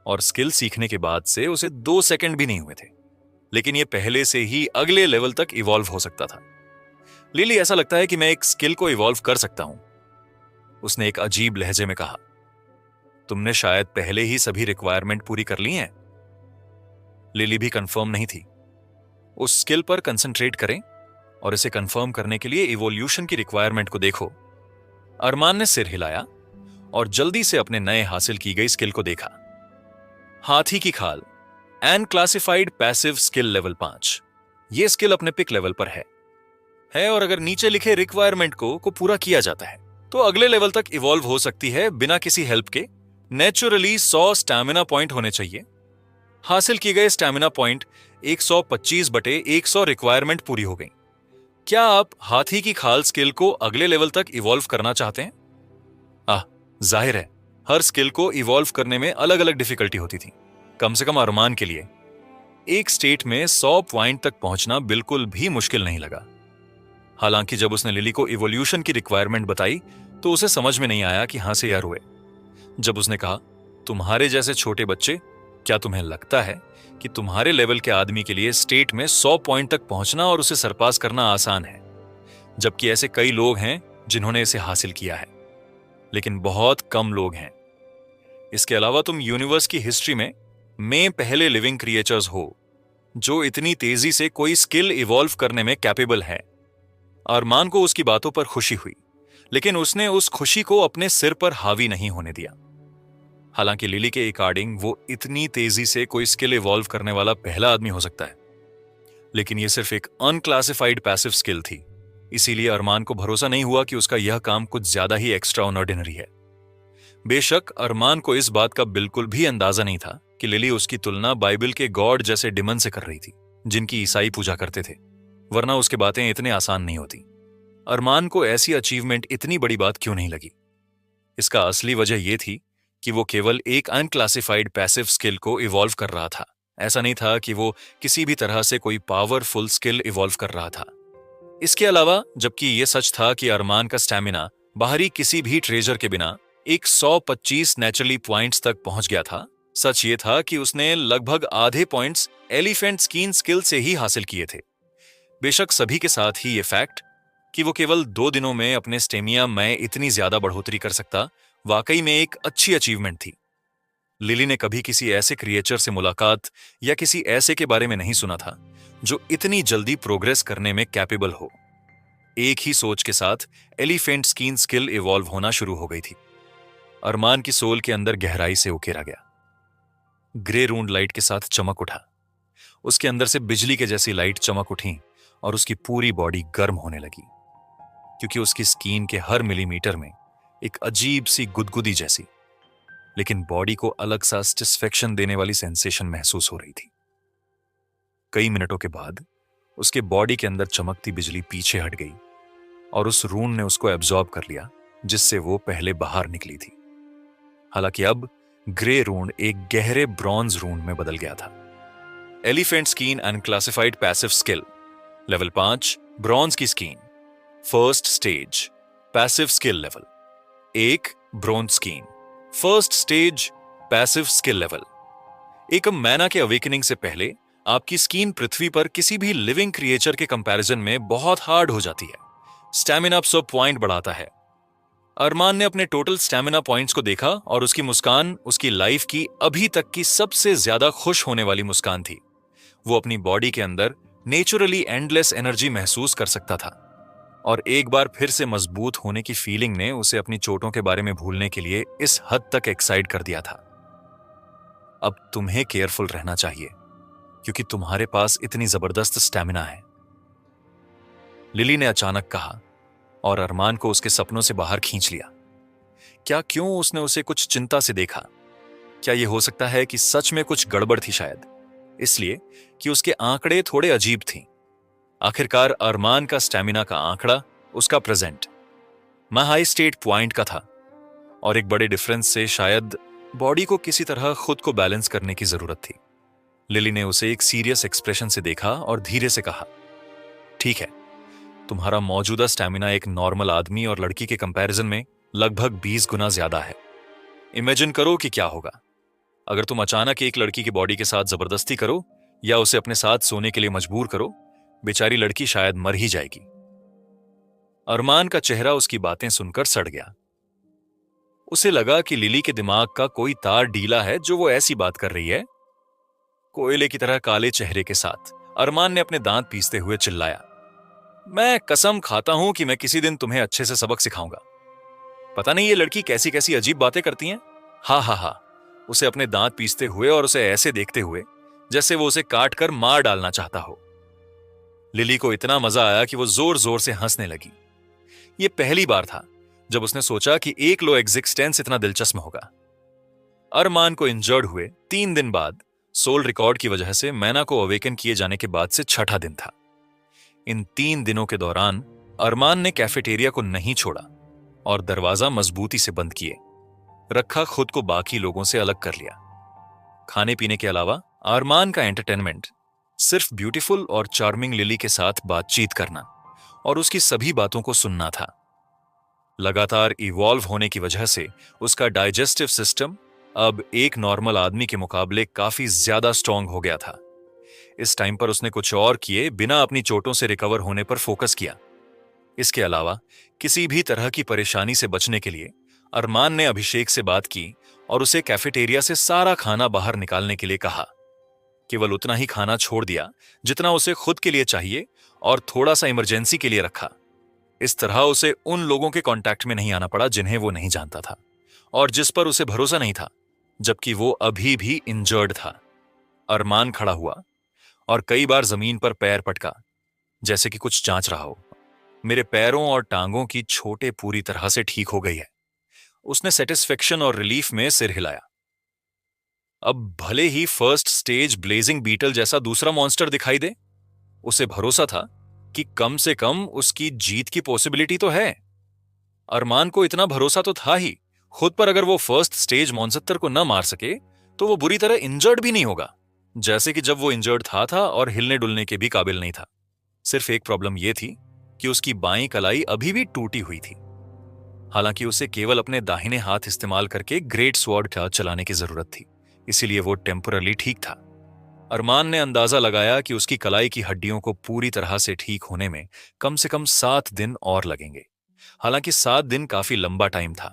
Speaker 1: और स्किल सीखने के बाद से उसे 2 सेकंड भी नहीं हुए थे, लेकिन यह पहले से ही अगले लेवल तक इवॉल्व हो सकता था। लिली, ऐसा लगता है कि मैं एक स्किल को इवॉल्व कर सकता हूं, उसने एक अजीब लहजे में कहा। तुमने शायद पहले ही सभी रिक्वायरमेंट पूरी कर ली हैं। लिली भी कंफर्म नहीं थी। उस स्किल पर कंसंट्रेट करें और इसे कंफर्म करने के लिए इवोल्यूशन की रिक्वायरमेंट को देखो। अरमान ने सिर हिलाया और जल्दी से अपने नए हासिल की गई स्किल को देखा। हाथी की खाल अनक्लासिफाइड पैसिव स्किल लेवल 5। यह स्किल अपने पिक लेवल पर है और अगर नीचे लिखे रिक्वायरमेंट को पूरा किया जाता है तो अगले लेवल तक इवॉल्व हो सकती है बिना किसी हेल्प के। नेचुरली 100 स्टैमिना पॉइंट होने चाहिए। हासिल किए गए स्टैमिना पॉइंट 125/100 रिक्वायरमेंट पूरी हो गई। क्या आप हाथी की खाल स्किल को अगले लेवल तक इवॉल्व करना चाहते हैं? जाहिर है, हर स्किल को इवॉल्व करने में अलग अलग डिफिकल्टी होती थी। कम से कम अरमान के लिए एक स्टेट में 100 पॉइंट तक पहुंचना बिल्कुल भी मुश्किल नहीं लगा। हालांकि जब उसने लिली को इवोल्यूशन की रिक्वायरमेंट बताई तो उसे समझ में नहीं आया कि हां से या रोए। जब उसने कहा, तुम्हारे जैसे छोटे बच्चे, क्या तुम्हें लगता है कि तुम्हारे लेवल के आदमी के लिए स्टेट में 100 पॉइंट तक पहुंचना और उसे सरपास करना आसान है? जबकि ऐसे कई लोग हैं जिन्होंने इसे हासिल किया है, लेकिन बहुत कम लोग हैं। इसके अलावा तुम यूनिवर्स की हिस्ट्री में पहले लिविंग क्रिएचर्स हो जो इतनी तेजी से कोई स्किल इवॉल्व करने में कैपेबल है। अरमान को उसकी बातों पर खुशी हुई, लेकिन उसने उस खुशी को अपने सिर पर हावी नहीं होने दिया। हालांकि लिली के अकॉर्डिंग वो इतनी तेजी से कोई स्किल इवॉल्व करने वाला पहला आदमी हो सकता है, लेकिन यह सिर्फ एक अनक्लासिफाइड पैसिव स्किल थी। इसीलिए अरमान को भरोसा नहीं हुआ कि उसका यह काम कुछ ज्यादा ही एक्स्ट्रा ऑर्डिनरी है। बेशक अरमान को इस बात का बिल्कुल भी अंदाजा नहीं था कि लिली उसकी तुलना बाइबल के गॉड जैसे डिमन से कर रही थी, जिनकी ईसाई पूजा करते थे, वरना उसकी बातें इतने आसान नहीं होती। अरमान को ऐसी अचीवमेंट इतनी बड़ी बात क्यों नहीं लगी? इसका असली वजह यह थी कि वो केवल एक अनक्लासिफाइड पैसिव स्किल को इवॉल्व कर रहा था, ऐसा नहीं था कि वो किसी भी तरह से कोई पावरफुल स्किल इवॉल्व कर रहा था। इसके अलावा, जबकि यह सच था कि अरमान का स्टैमिना बाहरी किसी भी ट्रेजर के बिना एक 125 नेचुरली पॉइंट्स तक पहुंच गया था, सच ये था कि उसने लगभग आधे पॉइंट्स एलिफेंट स्कीन स्किल से ही हासिल किए थे। बेशक सभी के साथ ही ये फैक्ट कि वो केवल 2 दिनों में अपने स्टेमिया में इतनी ज्यादा बढ़ोतरी कर सकता, वाकई में एक अच्छी अचीवमेंट थी। लिली ने कभी किसी ऐसे क्रिएचर से मुलाकात या किसी ऐसे के बारे में नहीं सुना था जो इतनी जल्दी प्रोग्रेस करने में कैपेबल हो। एक ही सोच के साथ एलिफेंट स्कीन स्किल इवॉल्व होना शुरू हो गई थी। अरमान की सोल के अंदर गहराई से उकेरा गया। ग्रे रूंड लाइट के साथ चमक उठा। उसके अंदर से बिजली के जैसी लाइट चमक उठी और उसकी पूरी बॉडी गर्म होने लगी, क्योंकि उसकी स्किन के हर मिलीमीटर में एक अजीब सी गुदगुदी जैसी, लेकिन बॉडी को अलग सा सैटिस्फैक्शन देने वाली सेंसेशन महसूस हो रही थी। कई मिनटों के बाद उसके बॉडी के अंदर चमकती बिजली पीछे हट गई और उस रून ने उसको एब्जॉर्ब कर लिया जिससे वो पहले बाहर निकली थी। हालांकि अब ग्रे रून एक गहरे ब्रॉन्ज रून में बदल गया था। Elephant skin unclassified passive skill, level 5, bronze की skin, first stage, passive skill level 1, bronze skin, first stage, passive skill level. एक मैना के अवेकनिंग से पहले आपकी स्कीन पृथ्वी पर किसी भी लिविंग क्रिएचर के कंपैरिजन में बहुत हार्ड हो जाती है। स्टैमिना 100 पॉइंट बढ़ाता है। अरमान ने अपने टोटल स्टैमिना पॉइंट्स को देखा और उसकी मुस्कान उसकी लाइफ की अभी तक की सबसे ज्यादा खुश होने वाली मुस्कान थी। वो अपनी बॉडी के अंदर नेचुरली एंडलेस एनर्जी महसूस कर सकता था और एक बार फिर से मजबूत होने की फीलिंग ने उसे अपनी चोटों के बारे में भूलने के लिए इस हद तक एक्साइट कर दिया था। अब तुम्हें केयरफुल रहना चाहिए क्योंकि तुम्हारे पास इतनी जबरदस्त स्टैमिना है, लिली ने अचानक कहा और अरमान को उसके सपनों से बाहर खींच लिया। क्या क्यों उसने उसे कुछ चिंता से देखा? क्या यह हो सकता है कि सच में कुछ गड़बड़ थी, शायद इसलिए कि उसके आंकड़े थोड़े अजीब थी। आखिरकार अरमान का स्टैमिना का आंकड़ा उसका प्रेजेंट मैं हाई स्टेट पॉइंट का था और एक बड़े डिफरेंस से शायद बॉडी को किसी तरह खुद को बैलेंस करने की जरूरत थी। लिली ने उसे एक सीरियस एक्सप्रेशन से देखा और धीरे से कहा, ठीक है, तुम्हारा मौजूदा स्टैमिना एक नॉर्मल आदमी और लड़की के कंपैरिजन में लगभग 20 गुना ज्यादा है। इमेजिन करो कि क्या होगा अगर तुम अचानक एक लड़की की बॉडी के साथ जबरदस्ती करो या उसे अपने साथ सोने के लिए मजबूर करो। बेचारी लड़की शायद मर ही जाएगी। अरमान का चेहरा उसकी बातें सुनकर सड़ गया। उसे लगा कि लिली के दिमाग का कोई तार ढीला है जो वो ऐसी बात कर रही है। कोयले की तरह काले चेहरे के साथ अरमान ने अपने दांत पीसते हुए चिल्लाया, मैं कसम खाता हूं कि मैं किसी दिन तुम्हें अच्छे से सबक सिखाऊंगा। पता नहीं ये लड़की कैसी कैसी अजीब बातें करती हैं। हा हा हा, उसे अपने दांत पीसते हुए और उसे ऐसे देखते हुए जैसे वो उसे काट कर मार डालना चाहता हो। लिली को इतना मजा आया कि वो जोर जोर से हंसने लगी। ये पहली बार था जब उसने सोचा कि एक लो एग्जिस्टेंस इतना दिलचस्प होगा। अरमान को इंजर्ड हुए 3 दिन बाद सोल रिकॉर्ड की वजह से मैना को अवेकन किए जाने के बाद से छठा दिन था। इन 3 दिनों के दौरान अरमान ने कैफेटेरिया को नहीं छोड़ा और दरवाजा मजबूती से बंद किए रखा, खुद को बाकी लोगों से अलग कर लिया। खाने पीने के अलावा अरमान का एंटरटेनमेंट सिर्फ ब्यूटीफुल और चार्मिंग लिली के साथ बातचीत करना और उसकी सभी बातों को सुनना था। लगातार इवॉल्व होने की वजह से उसका डाइजेस्टिव सिस्टम अब एक नॉर्मल आदमी के मुकाबले काफी ज्यादा स्ट्रांग हो गया था। इस टाइम पर उसने कुछ और किए बिना अपनी चोटों से रिकवर होने पर फोकस किया। इसके अलावा किसी भी तरह की परेशानी से बचने के लिए अरमान ने अभिषेक से बात की और उसे कैफेटेरिया से सारा खाना बाहर निकालने के लिए कहा। केवल उतना ही खाना छोड़ दिया जितना उसे खुद के लिए चाहिए और थोड़ा सा इमरजेंसी के लिए रखा। इस तरह उसे उन लोगों के कांटेक्ट में नहीं आना पड़ा जिन्हें वो नहीं जानता था और जिस पर उसे भरोसा नहीं था, जबकि वो अभी भी इंजर्ड था। अरमान खड़ा हुआ और कई बार जमीन पर पैर पटका जैसे कि कुछ जांच रहा हो। मेरे पैरों और टांगों की चोटें पूरी तरह से ठीक हो गई है। उसने सेटिस्फेक्शन और रिलीफ में सिर हिलाया। अब भले ही फर्स्ट स्टेज ब्लेजिंग बीटल जैसा दूसरा मॉन्स्टर दिखाई दे, उसे भरोसा था कि कम से कम उसकी जीत की पॉसिबिलिटी तो है। अरमान को इतना भरोसा तो था ही खुद पर, अगर वो फर्स्ट स्टेज मॉन्स्टर को न मार सके तो वो बुरी तरह इंजर्ड भी नहीं होगा। जैसे कि जब वो इंजर्ड था और हिलने डुलने के भी काबिल नहीं था। सिर्फ एक प्रॉब्लम यह थी कि उसकी बाईं कलाई अभी भी टूटी हुई थी। हालांकि उसे केवल अपने दाहिने हाथ इस्तेमाल करके ग्रेट स्वॉर्ड का चलाने की जरूरत थी, इसीलिए वो टेम्परली ठीक था। अरमान ने अंदाजा लगाया कि उसकी कलाई की हड्डियों को पूरी तरह से ठीक होने में कम से कम 7 दिन और लगेंगे। हालांकि 7 दिन काफी लंबा टाइम था,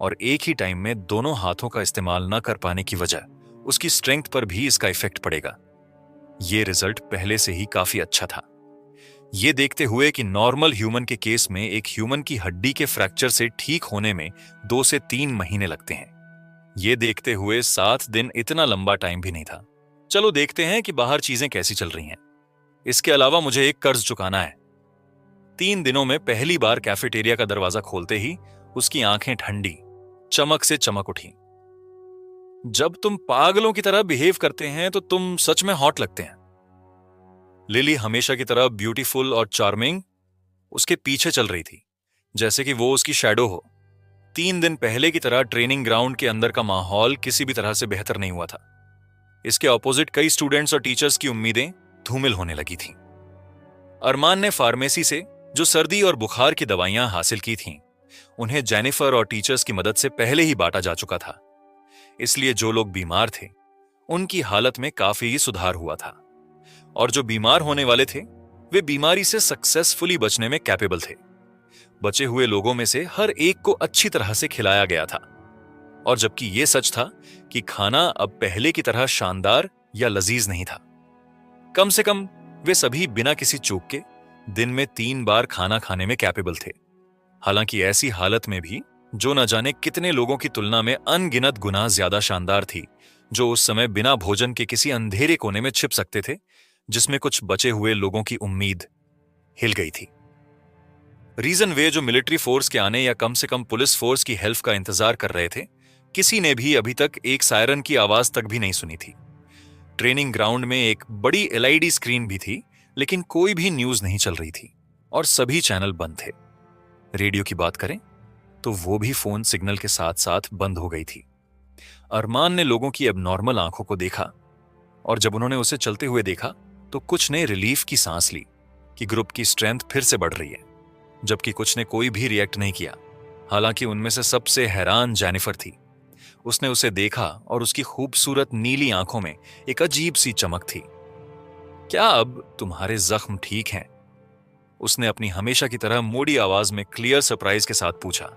Speaker 1: और एक ही टाइम में दोनों हाथों का इस्तेमाल न कर पाने की वजह उसकी स्ट्रेंथ पर भी इसका इफेक्ट पड़ेगा। यह रिजल्ट पहले से ही काफी अच्छा था। ये देखते हुए कि नॉर्मल ह्यूमन के केस में एक ह्यूमन की हड्डी के फ्रैक्चर से ठीक होने में 2 से 3 महीने लगते हैं, ये देखते हुए 7 दिन इतना लंबा टाइम भी नहीं था। चलो देखते हैं कि बाहर चीजें कैसी चल रही हैं। इसके अलावा मुझे एक कर्ज चुकाना है। 3 दिनों में पहली बार कैफेटेरिया का दरवाजा खोलते ही उसकी आंखें ठंडी, चमक से चमक उठी। जब तुम पागलों की तरह बिहेव करते हैं तो तुम सच में हॉट लगते हैं। लिली हमेशा की तरह ब्यूटीफुल और चार्मिंग उसके पीछे चल रही थी, जैसे कि वो उसकी शैडो हो। 3 दिन पहले की तरह ट्रेनिंग ग्राउंड के अंदर का माहौल किसी भी तरह से बेहतर नहीं हुआ था। इसके ऑपोजिट कई स्टूडेंट्स और टीचर्स की उम्मीदें धूमिल होने लगी थीं। अरमान ने फार्मेसी से जो सर्दी और बुखार की दवाइयां हासिल की थीं, उन्हें जेनिफर और टीचर्स की मदद से पहले ही बांटा जा चुका था। इसलिए जो लोग बीमार थे उनकी हालत में काफी सुधार हुआ था, और जो बीमार होने वाले थे वे बीमारी से सक्सेसफुली बचने में कैपेबल थे। बचे हुए लोगों में से हर एक को अच्छी तरह से खिलाया गया था, और जबकि यह सच था कि खाना अब पहले की तरह शानदार या लजीज नहीं था, कम से कम वे सभी बिना किसी चूक के दिन में 3 बार खाना खाने में कैपेबल थे। हालांकि ऐसी हालत में भी जो न जाने कितने लोगों की तुलना में अनगिनत गुना ज्यादा शानदार थी, जो उस समय बिना भोजन के किसी अंधेरे कोने में छिप सकते थे, जिसमें कुछ बचे हुए लोगों की उम्मीद हिल गई थी। रीजन वे जो मिलिट्री फोर्स के आने या कम से कम पुलिस फोर्स की हेल्प का इंतजार कर रहे थे, किसी ने भी अभी तक एक सायरन की आवाज तक भी नहीं सुनी थी। ट्रेनिंग ग्राउंड में एक बड़ी एलईडी स्क्रीन भी थी, लेकिन कोई भी न्यूज नहीं चल रही थी और सभी चैनल बंद थे। रेडियो की बात करें तो वो भी फोन सिग्नल के साथ साथ बंद हो गई थी। अरमान ने लोगों की एबनॉर्मल आंखों को देखा, और जब उन्होंने उसे चलते हुए देखा तो कुछ ने रिलीफ की सांस ली कि ग्रुप की स्ट्रेंथ फिर से बढ़ रही है, जबकि कुछ ने कोई भी रिएक्ट नहीं किया। हालांकि उनमें से सबसे हैरान जेनिफर थी। उसने उसे देखा और उसकी खूबसूरत नीली आंखों में एक अजीब सी चमक थी। क्या अब तुम्हारे जख्म ठीक हैं? उसने अपनी हमेशा की तरह मोड़ी आवाज में क्लियर सरप्राइज के साथ पूछा।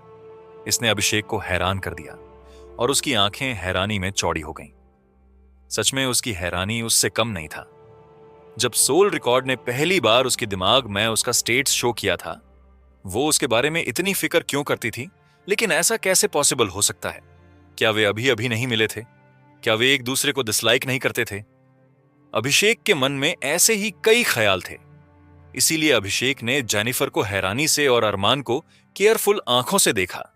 Speaker 1: इसने अभिषेक को हैरान कर दिया और उसकी आंखें हैरानी में चौड़ी हो गईं। सच में उसकी हैरानी उससे कम नहीं था। जब सोल रिकॉर्ड ने पहली बार उसके दिमाग में उसका स्टेट्स शो किया था, वो उसके बारे में इतनी फिक्र क्यों करती थी? लेकिन ऐसा कैसे पॉसिबल हो सकता है? क्या वे अभी अभी नहीं मिले थे? क्या वे एक दूसरे को डिसलाइक नहीं करते थे? अभिषेक के मन में ऐसे ही कई ख्याल थे। इसीलिए अभिषेक ने जेनिफर को हैरानी से और अरमान को केयरफुल आंखों से देखा।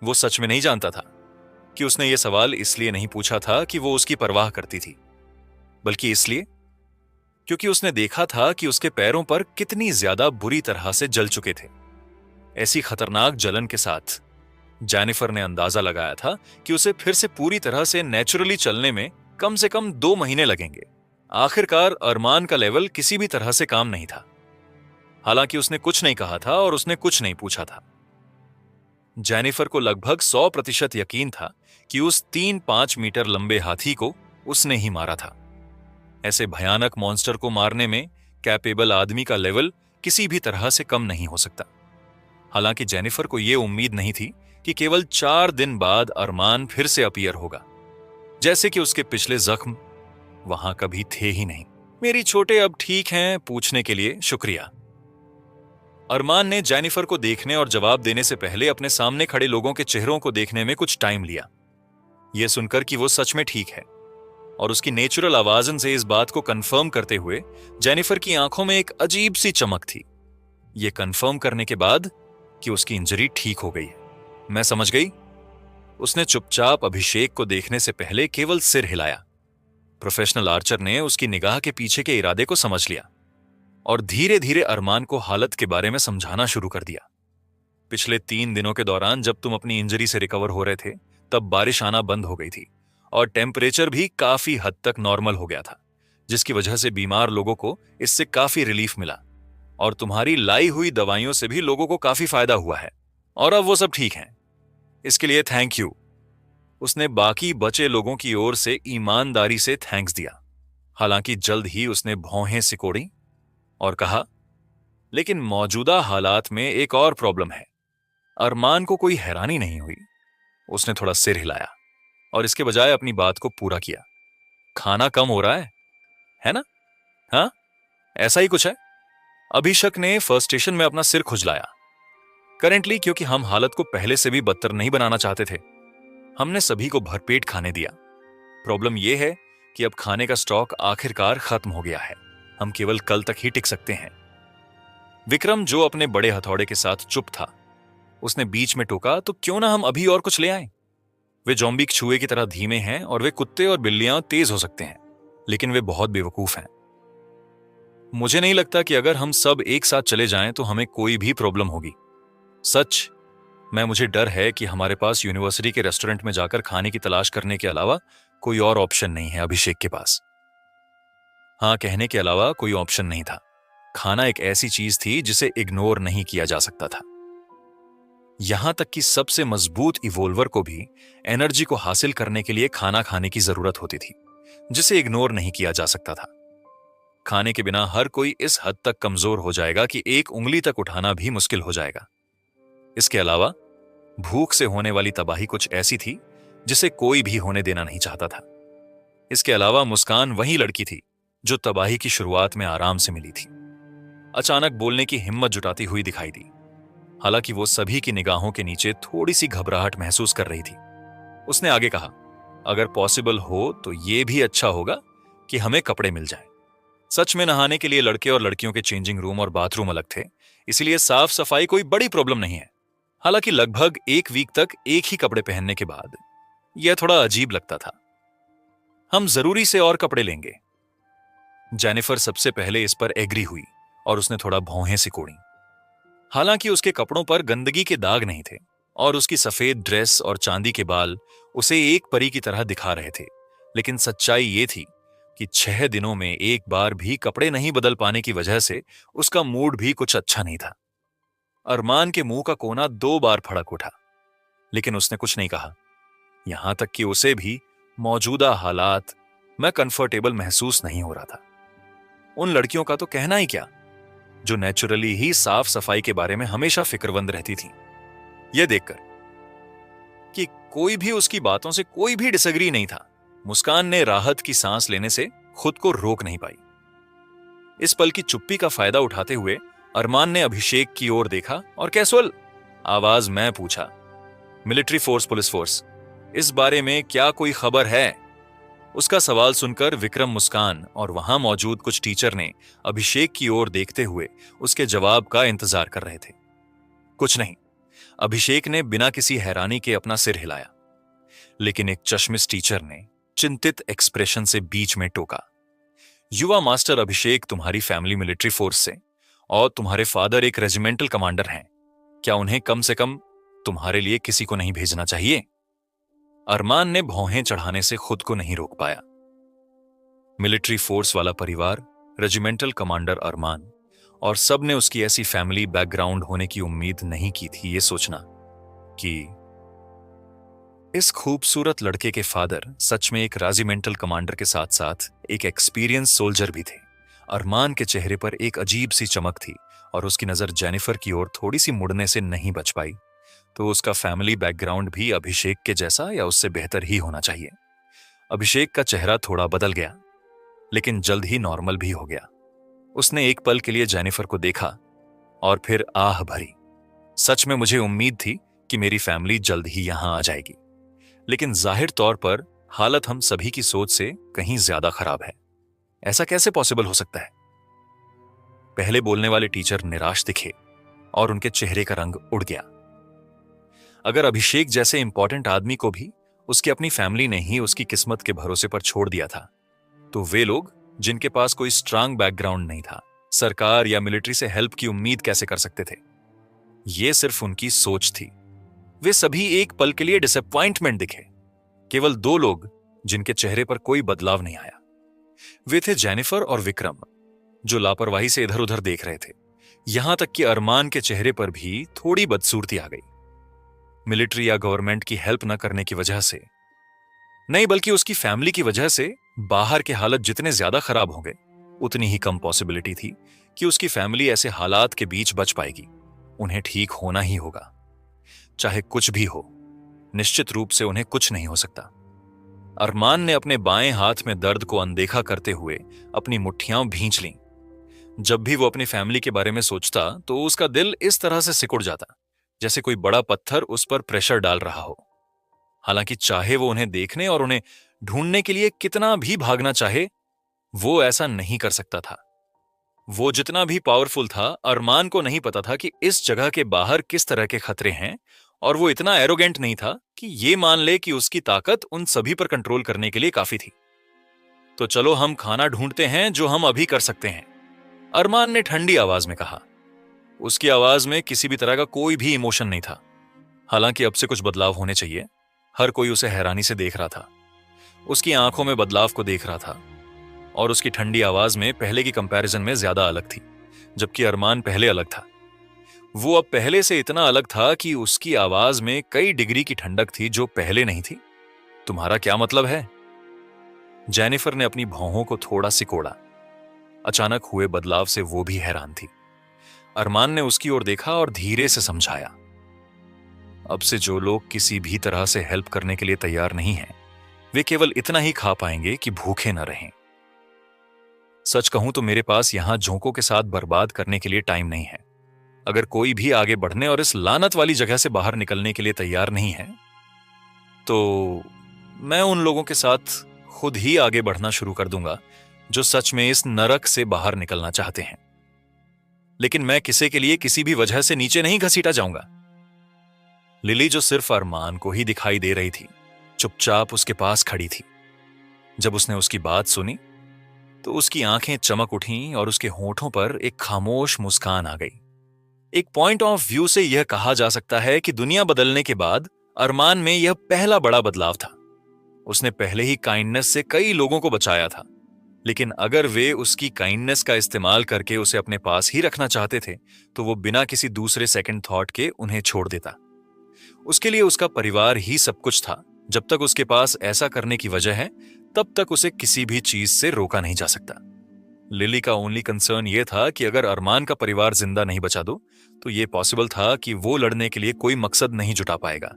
Speaker 1: वो सच में नहीं जानता था कि उसने ये सवाल इसलिए नहीं पूछा था कि वो उसकी परवाह करती थी, बल्कि इसलिए क्योंकि उसने देखा था कि उसके पैरों पर कितनी ज्यादा बुरी तरह से जल चुके थे। ऐसी खतरनाक जलन के साथ जेनिफर ने अंदाजा लगाया था कि उसे फिर से पूरी तरह से नेचुरली चलने में कम से कम 2 महीने लगेंगे। आखिरकार अरमान का लेवल किसी भी तरह से काम नहीं था। हालांकि उसने कुछ नहीं कहा था और उसने कुछ नहीं पूछा था। जेनिफर को लगभग 100% यकीन था कि उस 3-5 मीटर लंबे हाथी को उसने ही मारा था। ऐसे भयानक मॉन्स्टर को मारने में कैपेबल आदमी का लेवल किसी भी तरह से कम नहीं हो सकता। हालांकि जेनिफर को यह उम्मीद नहीं थी कि केवल 4 दिन बाद अरमान फिर से अपीयर होगा, जैसे कि उसके पिछले जख्म वहां कभी थे ही नहीं। मेरी छोटे अब ठीक हैं पूछने के लिए शुक्रिया। अरमान ने जेनिफर को देखने और जवाब देने से पहले अपने सामने खड़े लोगों के चेहरों को देखने में कुछ टाइम लिया। यह सुनकर कि वो सच में ठीक है, और उसकी नेचुरल आवाजन से इस बात को कंफर्म करते हुए जेनिफर की आंखों में एक अजीब सी चमक थी। यह कंफर्म करने के बाद कि उसकी इंजरी ठीक हो गई है। मैं समझ गई। उसने चुपचाप अभिषेक को देखने से पहले केवल सिर हिलाया। प्रोफेशनल आर्चर ने उसकी निगाह के पीछे के इरादे को समझ लिया और धीरे धीरे अरमान को हालत के बारे में समझाना शुरू कर दिया। पिछले 3 दिनों के दौरान जब तुम अपनी इंजरी से रिकवर हो रहे थे, तब बारिश आना बंद हो गई थी और टेम्परेचर भी काफी हद तक नॉर्मल हो गया था, जिसकी वजह से बीमार लोगों को इससे काफी रिलीफ मिला और तुम्हारी लाई हुई दवाइयों से भी लोगों को काफी फायदा हुआ है और अब वो सब ठीक हैं। इसके लिए थैंक यू। उसने बाकी बचे लोगों की ओर से ईमानदारी से थैंक्स दिया। हालांकि जल्द ही उसने भौहें सिकोड़ी और कहा, लेकिन मौजूदा हालात में एक और प्रॉब्लम है। अरमान को कोई हैरानी नहीं हुई। उसने थोड़ा सिर हिलाया और इसके बजाय अपनी बात को पूरा किया। खाना कम हो रहा है ना? हाँ, ऐसा ही कुछ है। अभिषेक ने फर्स्ट स्टेशन में अपना सिर खुजलाया। करेंटली, क्योंकि हम हालत को पहले से भी बदतर नहीं बनाना चाहते थे, हमने सभी को भरपेट खाने दिया। प्रॉब्लम यह है कि अब खाने का स्टॉक आखिरकार खत्म हो गया है। हम केवल कल तक ही टिक सकते हैं। विक्रम, जो अपने बड़े हथौड़े के साथ चुप था, उसने बीच में टोका, तो क्यों ना हम अभी और कुछ ले आएं? वे ज़ॉम्बी चूहे की तरह धीमे हैं और वे कुत्ते और बिल्लियां तेज हो सकते हैं, लेकिन वे बहुत बेवकूफ हैं। मुझे नहीं लगता कि अगर हम सब एक साथ चले जाएं तो हमें कोई भी प्रॉब्लम होगी। सच में मुझे डर है कि हमारे पास यूनिवर्सिटी के रेस्टोरेंट में जाकर खाने की तलाश करने के अलावा कोई और ऑप्शन नहीं है। अभिषेक के पास हाँ कहने के अलावा कोई ऑप्शन नहीं था। खाना एक ऐसी चीज थी जिसे इग्नोर नहीं किया जा सकता था। यहां तक कि सबसे मजबूत इवोल्वर को भी एनर्जी को हासिल करने के लिए खाना खाने की जरूरत होती थी, जिसे इग्नोर नहीं किया जा सकता था। खाने के बिना हर कोई इस हद तक कमजोर हो जाएगा कि एक उंगली तक उठाना भी मुश्किल हो जाएगा। इसके अलावा भूख से होने वाली तबाही कुछ ऐसी थी जिसे कोई भी होने देना नहीं चाहता था। इसके अलावा मुस्कान वही लड़की थी जो तबाही की शुरुआत में आराम से मिली थी। अचानक बोलने की हिम्मत जुटाती हुई दिखाई दी। हालांकि वो सभी की निगाहों के नीचे थोड़ी सी घबराहट महसूस कर रही थी। उसने आगे कहा, अगर पॉसिबल हो तो ये भी अच्छा होगा कि हमें कपड़े मिल जाए। सच में नहाने के लिए लड़के और लड़कियों के चेंजिंग रूम और बाथरूम अलग थे, इसलिए साफ सफाई कोई बड़ी प्रॉब्लम नहीं है। हालांकि लगभग एक वीक तक एक ही कपड़े पहनने के बाद यह थोड़ा अजीब लगता था। हम जरूरी से और कपड़े लेंगे। जेनिफर सबसे पहले इस पर एग्री हुई और उसने थोड़ा भौहें सिकोड़ी। हालांकि उसके कपड़ों पर गंदगी के दाग नहीं थे और उसकी सफेद ड्रेस और चांदी के बाल उसे एक परी की तरह दिखा रहे थे, लेकिन सच्चाई ये थी कि 6 दिनों में एक बार भी कपड़े नहीं बदल पाने की वजह से उसका मूड भी कुछ अच्छा नहीं था। अरमान के मुंह का कोना 2 बार फड़क उठा, लेकिन उसने कुछ नहीं कहा। यहां तक कि उसे भी मौजूदा हालात में कंफर्टेबल महसूस नहीं हो रहा था। उन लड़कियों का तो कहना ही क्या, जो नेचुरली ही साफ सफाई के बारे में हमेशा फिक्रमंद रहती थी। यह देखकर कि कोई भी उसकी बातों से कोई भी डिसएग्री नहीं था, मुस्कान ने राहत की सांस लेने से खुद को रोक नहीं पाई। इस पल की चुप्पी का फायदा उठाते हुए अरमान ने अभिषेक की ओर देखा और कैजुअल आवाज में पूछा, मिलिट्री फोर्स, पुलिस फोर्स, इस बारे में क्या कोई खबर है? उसका सवाल सुनकर विक्रम, मुस्कान और वहां मौजूद कुछ टीचर ने अभिषेक की ओर देखते हुए उसके जवाब का इंतजार कर रहे थे। कुछ नहीं, अभिषेक ने बिना किसी हैरानी के अपना सिर हिलाया। लेकिन एक चश्मिश टीचर ने चिंतित एक्सप्रेशन से बीच में टोका, युवा मास्टर अभिषेक तुम्हारी फैमिली मिलिट्री फोर्स से और तुम्हारे फादर एक रेजिमेंटल कमांडर हैं। क्या उन्हें कम से कम तुम्हारे लिए किसी को नहीं भेजना चाहिए? अरमान ने भौहें चढ़ाने से खुद को नहीं रोक पाया। मिलिट्री फोर्स वाला परिवार, रेजिमेंटल कमांडर अरमान, और सब ने उसकी ऐसी फैमिली बैकग्राउंड होने की उम्मीद नहीं की थी। ये सोचना कि इस खूबसूरत लड़के के फादर सच में एक रेजिमेंटल कमांडर के साथ साथ एक एक्सपीरियंस सोल्जर भी थे। अरमान के चेहरे पर एक अजीब सी चमक थी और उसकी नजर जेनिफर की ओर थोड़ी सी मुड़ने से नहीं बच पाई। तो उसका फैमिली बैकग्राउंड भी अभिषेक के जैसा या उससे बेहतर ही होना चाहिए। अभिषेक का चेहरा थोड़ा बदल गया, लेकिन जल्द ही नॉर्मल भी हो गया। उसने एक पल के लिए जेनिफर को देखा और फिर आह भरी। सच में मुझे उम्मीद थी कि मेरी फैमिली जल्द ही यहां आ जाएगी, लेकिन जाहिर तौर पर हालत हम सभी की सोच से कहीं ज्यादा खराब है। ऐसा कैसे पॉसिबल हो सकता है? पहले बोलने वाले टीचर निराश दिखे और उनके चेहरे का रंग उड़ गया। अगर अभिषेक जैसे इंपॉर्टेंट आदमी को भी उसकी अपनी फैमिली ने ही उसकी किस्मत के भरोसे पर छोड़ दिया था, तो वे लोग जिनके पास कोई स्ट्रांग बैकग्राउंड नहीं था, सरकार या मिलिट्री से हेल्प की उम्मीद कैसे कर सकते थे? यह सिर्फ उनकी सोच थी। वे सभी एक पल के लिए डिसअपॉइंटमेंट दिखे। केवल 2 लोग जिनके चेहरे पर कोई बदलाव नहीं आया। वे थे जेनिफर और विक्रम, जो लापरवाही से इधर उधर देख रहे थे। यहां तक कि अरमान के चेहरे पर भी थोड़ी बदसूरती आ गई। मिलिट्री या गवर्नमेंट की हेल्प न करने की वजह से नहीं, बल्कि उसकी फैमिली की वजह से बाहर के हालत जितने ज्यादा खराब होंगे, उतनी ही कम पॉसिबिलिटी थी कि उसकी फैमिली ऐसे हालात के बीच बच पाएगी। उन्हें ठीक होना ही होगा, चाहे कुछ भी हो। निश्चित रूप से उन्हें कुछ नहीं हो सकता। अरमान ने अपने बाएं हाथ में दर्द को अनदेखा करते हुए अपनी मुट्ठियां भींच लीं। जब भी वो अपनी फैमिली के बारे में सोचता तो उसका दिल इस तरह से सिकुड़ जाता, जैसे कोई बड़ा पत्थर उस पर प्रेशर डाल रहा हो। हालांकि चाहे वो उन्हें देखने और उन्हें ढूंढने के लिए कितना भी भागना चाहे, वो ऐसा नहीं कर सकता था। वो जितना भी पावरफुल था, अरमान को नहीं पता था कि इस जगह के बाहर किस तरह के खतरे हैं, और वो इतना एरोगेंट नहीं था कि ये मान ले कि उसकी ताकत उन सभी पर कंट्रोल करने के लिए काफी थी। तो चलो हम खाना ढूंढते हैं जो हम अभी कर सकते हैं, अरमान ने ठंडी आवाज में कहा। उसकी आवाज में किसी भी तरह का कोई भी इमोशन नहीं था। हालांकि अब से कुछ बदलाव होने चाहिए। हर कोई उसे हैरानी से देख रहा था, उसकी आंखों में बदलाव को देख रहा था, और उसकी ठंडी आवाज में पहले की कंपैरिजन में ज्यादा अलग थी, जबकि अरमान पहले अलग था। वो अब पहले से इतना अलग था कि उसकी आवाज में कई डिग्री की ठंडक थी जो पहले नहीं थी। तुम्हारा क्या मतलब है? जेनिफर ने अपनी भौहों को थोड़ा सिकोड़ा। अचानक हुए बदलाव से वो भी हैरान थी। अरमान ने उसकी ओर देखा और धीरे से समझाया, अब से जो लोग किसी भी तरह से हेल्प करने के लिए तैयार नहीं हैं, वे केवल इतना ही खा पाएंगे कि भूखे न रहें। सच कहूं तो मेरे पास यहां झोंकों के साथ बर्बाद करने के लिए टाइम नहीं है। अगर कोई भी आगे बढ़ने और इस लानत वाली जगह से बाहर निकलने के लिए तैयार नहीं है, तो मैं उन लोगों के साथ खुद ही आगे बढ़ना शुरू कर दूंगा जो सच में इस नरक से बाहर निकलना चाहते हैं। लेकिन मैं किसी के लिए किसी भी वजह से नीचे नहीं घसीटा जाऊंगा। लिली, जो सिर्फ अरमान को ही दिखाई दे रही थी, चुपचाप उसके पास खड़ी थी। जब उसने उसकी बात सुनी तो उसकी आंखें चमक उठीं और उसके होठों पर एक खामोश मुस्कान आ गई। एक पॉइंट ऑफ व्यू से यह कहा जा सकता है कि दुनिया बदलने के बाद अरमान में यह पहला बड़ा बदलाव था। उसने पहले ही काइंडनेस से कई लोगों को बचाया था, लेकिन अगर वे उसकी काइंडनेस का इस्तेमाल करके उसे अपने पास ही रखना चाहते थे, तो वो बिना किसी दूसरे सेकंड थॉट के उन्हें छोड़ देता। उसके लिए उसका परिवार ही सब कुछ था। जब तक उसके पास ऐसा करने की वजह है, तब तक उसे किसी भी चीज से रोका नहीं जा सकता। लिली का ओनली कंसर्न यह था कि अगर अरमान का परिवार जिंदा नहीं बचा दो, तो यह पॉसिबल था कि वो लड़ने के लिए कोई मकसद नहीं जुटा पाएगा।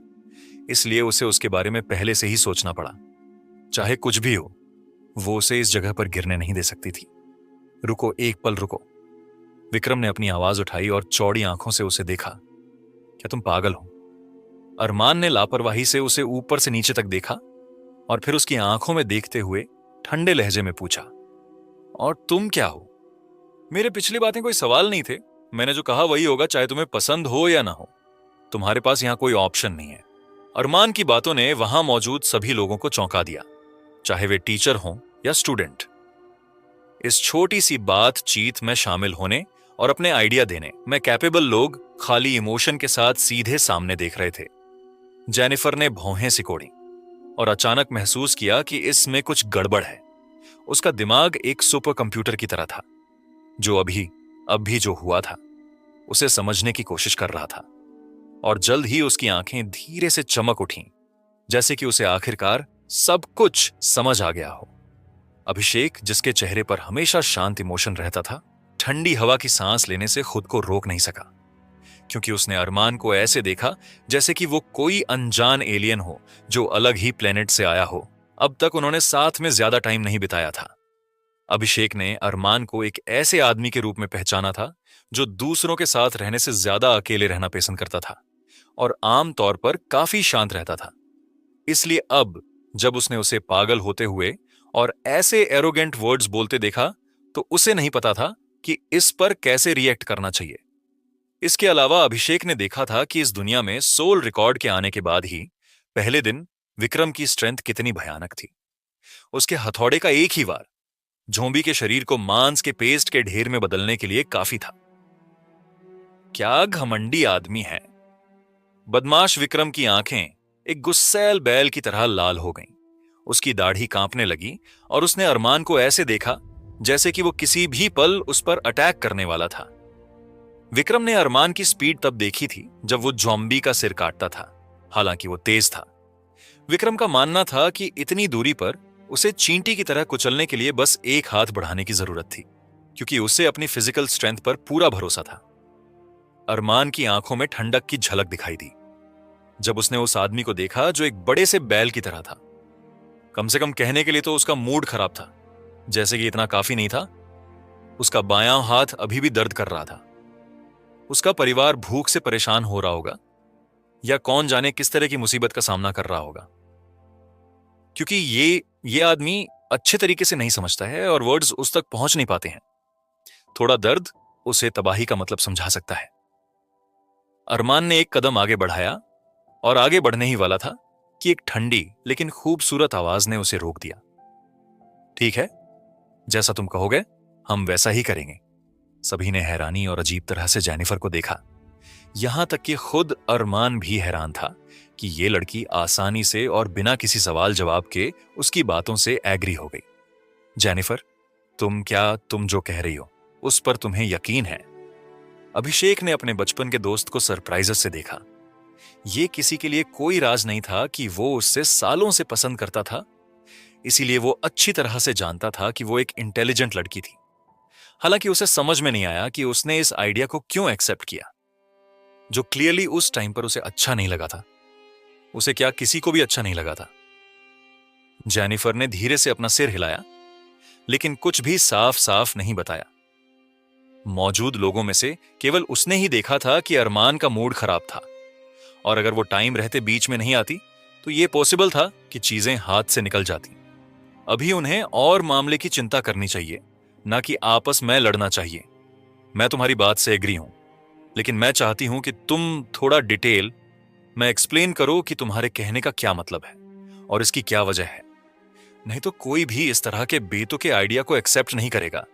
Speaker 1: इसलिए उसे उसके बारे में पहले से ही सोचना पड़ा। चाहे कुछ भी हो, वो उसे इस जगह पर गिरने नहीं दे सकती थी। रुको, एक पल रुको। विक्रम ने अपनी आवाज उठाई और चौड़ी आंखों से उसे देखा। क्या तुम पागल हो? अरमान ने लापरवाही से उसे ऊपर से नीचे तक देखा और फिर उसकी आंखों में देखते हुए ठंडे लहजे में पूछा, और तुम क्या हो? मेरे पिछली बातें कोई सवाल नहीं थे। मैंने जो कहा वही होगा, चाहे तुम्हें पसंद हो या ना हो। तुम्हारे पास यहां कोई ऑप्शन नहीं है। अरमान की बातों ने वहां मौजूद सभी लोगों को चौंका दिया, चाहे वे टीचर हों या स्टूडेंट। इस छोटी सी बातचीत में शामिल होने और अपने आइडिया देने में कैपेबल लोग खाली इमोशन के साथ सीधे सामने देख रहे थे। जेनिफर ने भौहें सिकोड़ी और अचानक महसूस किया कि इसमें कुछ गड़बड़ है। उसका दिमाग एक सुपर कंप्यूटर की तरह था, जो अभी जो हुआ था उसे समझने की कोशिश कर रहा था। और जल्द ही उसकी आंखें धीरे से चमक उठीं, जैसे कि उसे आखिरकार सब कुछ समझ आ गया हो। अभिषेक, जिसके चेहरे पर हमेशा शांत इमोशन रहता था, ठंडी हवा की सांस लेने से खुद को रोक नहीं सका, क्योंकि उसने अरमान को ऐसे देखा जैसे कि वो कोई अनजान एलियन हो जो अलग ही प्लेनेट से आया हो। अब तक उन्होंने साथ में ज्यादा टाइम नहीं बिताया था। अभिषेक ने अरमान को एक ऐसे आदमी के रूप में पहचाना था जो दूसरों के साथ रहने से ज्यादा अकेले रहना पसंद करता था और आम तौर पर काफी शांत रहता था। इसलिए अब जब उसने उसे पागल होते हुए और ऐसे एरोगेंट वर्ड्स बोलते देखा, तो उसे नहीं पता था कि इस पर कैसे रिएक्ट करना चाहिए। इसके अलावा अभिषेक ने देखा था कि इस दुनिया में सोल रिकॉर्ड के आने के बाद ही पहले दिन विक्रम की स्ट्रेंथ कितनी भयानक थी। उसके हथौड़े का एक ही वार झोंबी के शरीर को मांस के पेस्ट के ढेर में बदलने के लिए काफी था। क्या घमंडी आदमी है। बदमाश विक्रम की आंखें एक गुस्सैल बैल की तरह लाल हो गईं। उसकी दाढ़ी कांपने लगी और उसने अरमान को ऐसे देखा जैसे कि वो किसी भी पल उस पर अटैक करने वाला था। विक्रम ने अरमान की स्पीड तब देखी थी जब वो ज़ॉम्बी का सिर काटता था। हालांकि वो तेज था। विक्रम का मानना था कि इतनी दूरी पर उसे चींटी की तरह कुचलने के लिए बस एक हाथ बढ़ाने की जरूरत थी, क्योंकि उसे अपनी फिजिकल स्ट्रेंथ पर पूरा भरोसा था। अरमान की आंखों में ठंडक की झलक दिखाई दी जब उसने उस आदमी को देखा जो एक बड़े से बैल की तरह था। कम से कम कहने के लिए तो उसका मूड खराब था, जैसे कि इतना काफी नहीं था। उसका बायां हाथ अभी भी दर्द कर रहा था। उसका परिवार भूख से परेशान हो रहा होगा, या कौन जाने किस तरह की मुसीबत का सामना कर रहा होगा, क्योंकि ये आदमी अच्छे तरीके से नहीं समझता है और वर्ड्स उस तक पहुंच नहीं पाते हैं। थोड़ा दर्द उसे तबाही का मतलब समझा सकता है। अरमान ने एक कदम आगे बढ़ाया और आगे बढ़ने ही वाला था कि एक ठंडी लेकिन खूबसूरत आवाज ने उसे रोक दिया। ठीक है, जैसा तुम कहोगे हम वैसा ही करेंगे। सभी ने हैरानी और अजीब तरह से जेनिफर को देखा। यहां तक कि खुद अरमान भी हैरान था कि ये लड़की आसानी से और बिना किसी सवाल जवाब के उसकी बातों से एग्री हो गई। जेनिफर, तुम जो कह रही हो उस पर तुम्हें यकीन है? अभिषेक ने अपने बचपन के दोस्त को सरप्राइज से देखा। यह किसी के लिए कोई राज नहीं था कि वो उससे सालों से पसंद करता था, इसीलिए वो अच्छी तरह से जानता था कि वो एक इंटेलिजेंट लड़की थी। हालांकि उसे समझ में नहीं आया कि उसने इस आइडिया को क्यों एक्सेप्ट किया, जो क्लियरली उस टाइम पर उसे अच्छा नहीं लगा था। उसे क्या किसी को भी अच्छा नहीं लगा था। जेनिफर ने धीरे से अपना सिर हिलाया, लेकिन कुछ भी साफ साफ नहीं बताया। मौजूद लोगों में से केवल उसने ही देखा था कि अरमान का मूड खराब था, और अगर वो टाइम रहते बीच में नहीं आती तो यह पॉसिबल था कि चीजें हाथ से निकल जाती। अभी उन्हें और मामले की चिंता करनी चाहिए, ना कि आपस में लड़ना चाहिए। मैं तुम्हारी बात से एग्री हूं, लेकिन मैं चाहती हूं कि तुम थोड़ा डिटेल में एक्सप्लेन करो कि तुम्हारे कहने का क्या मतलब है और इसकी क्या वजह है। नहीं तो कोई भी इस तरह के बेतुके आइडिया को एक्सेप्ट नहीं करेगा।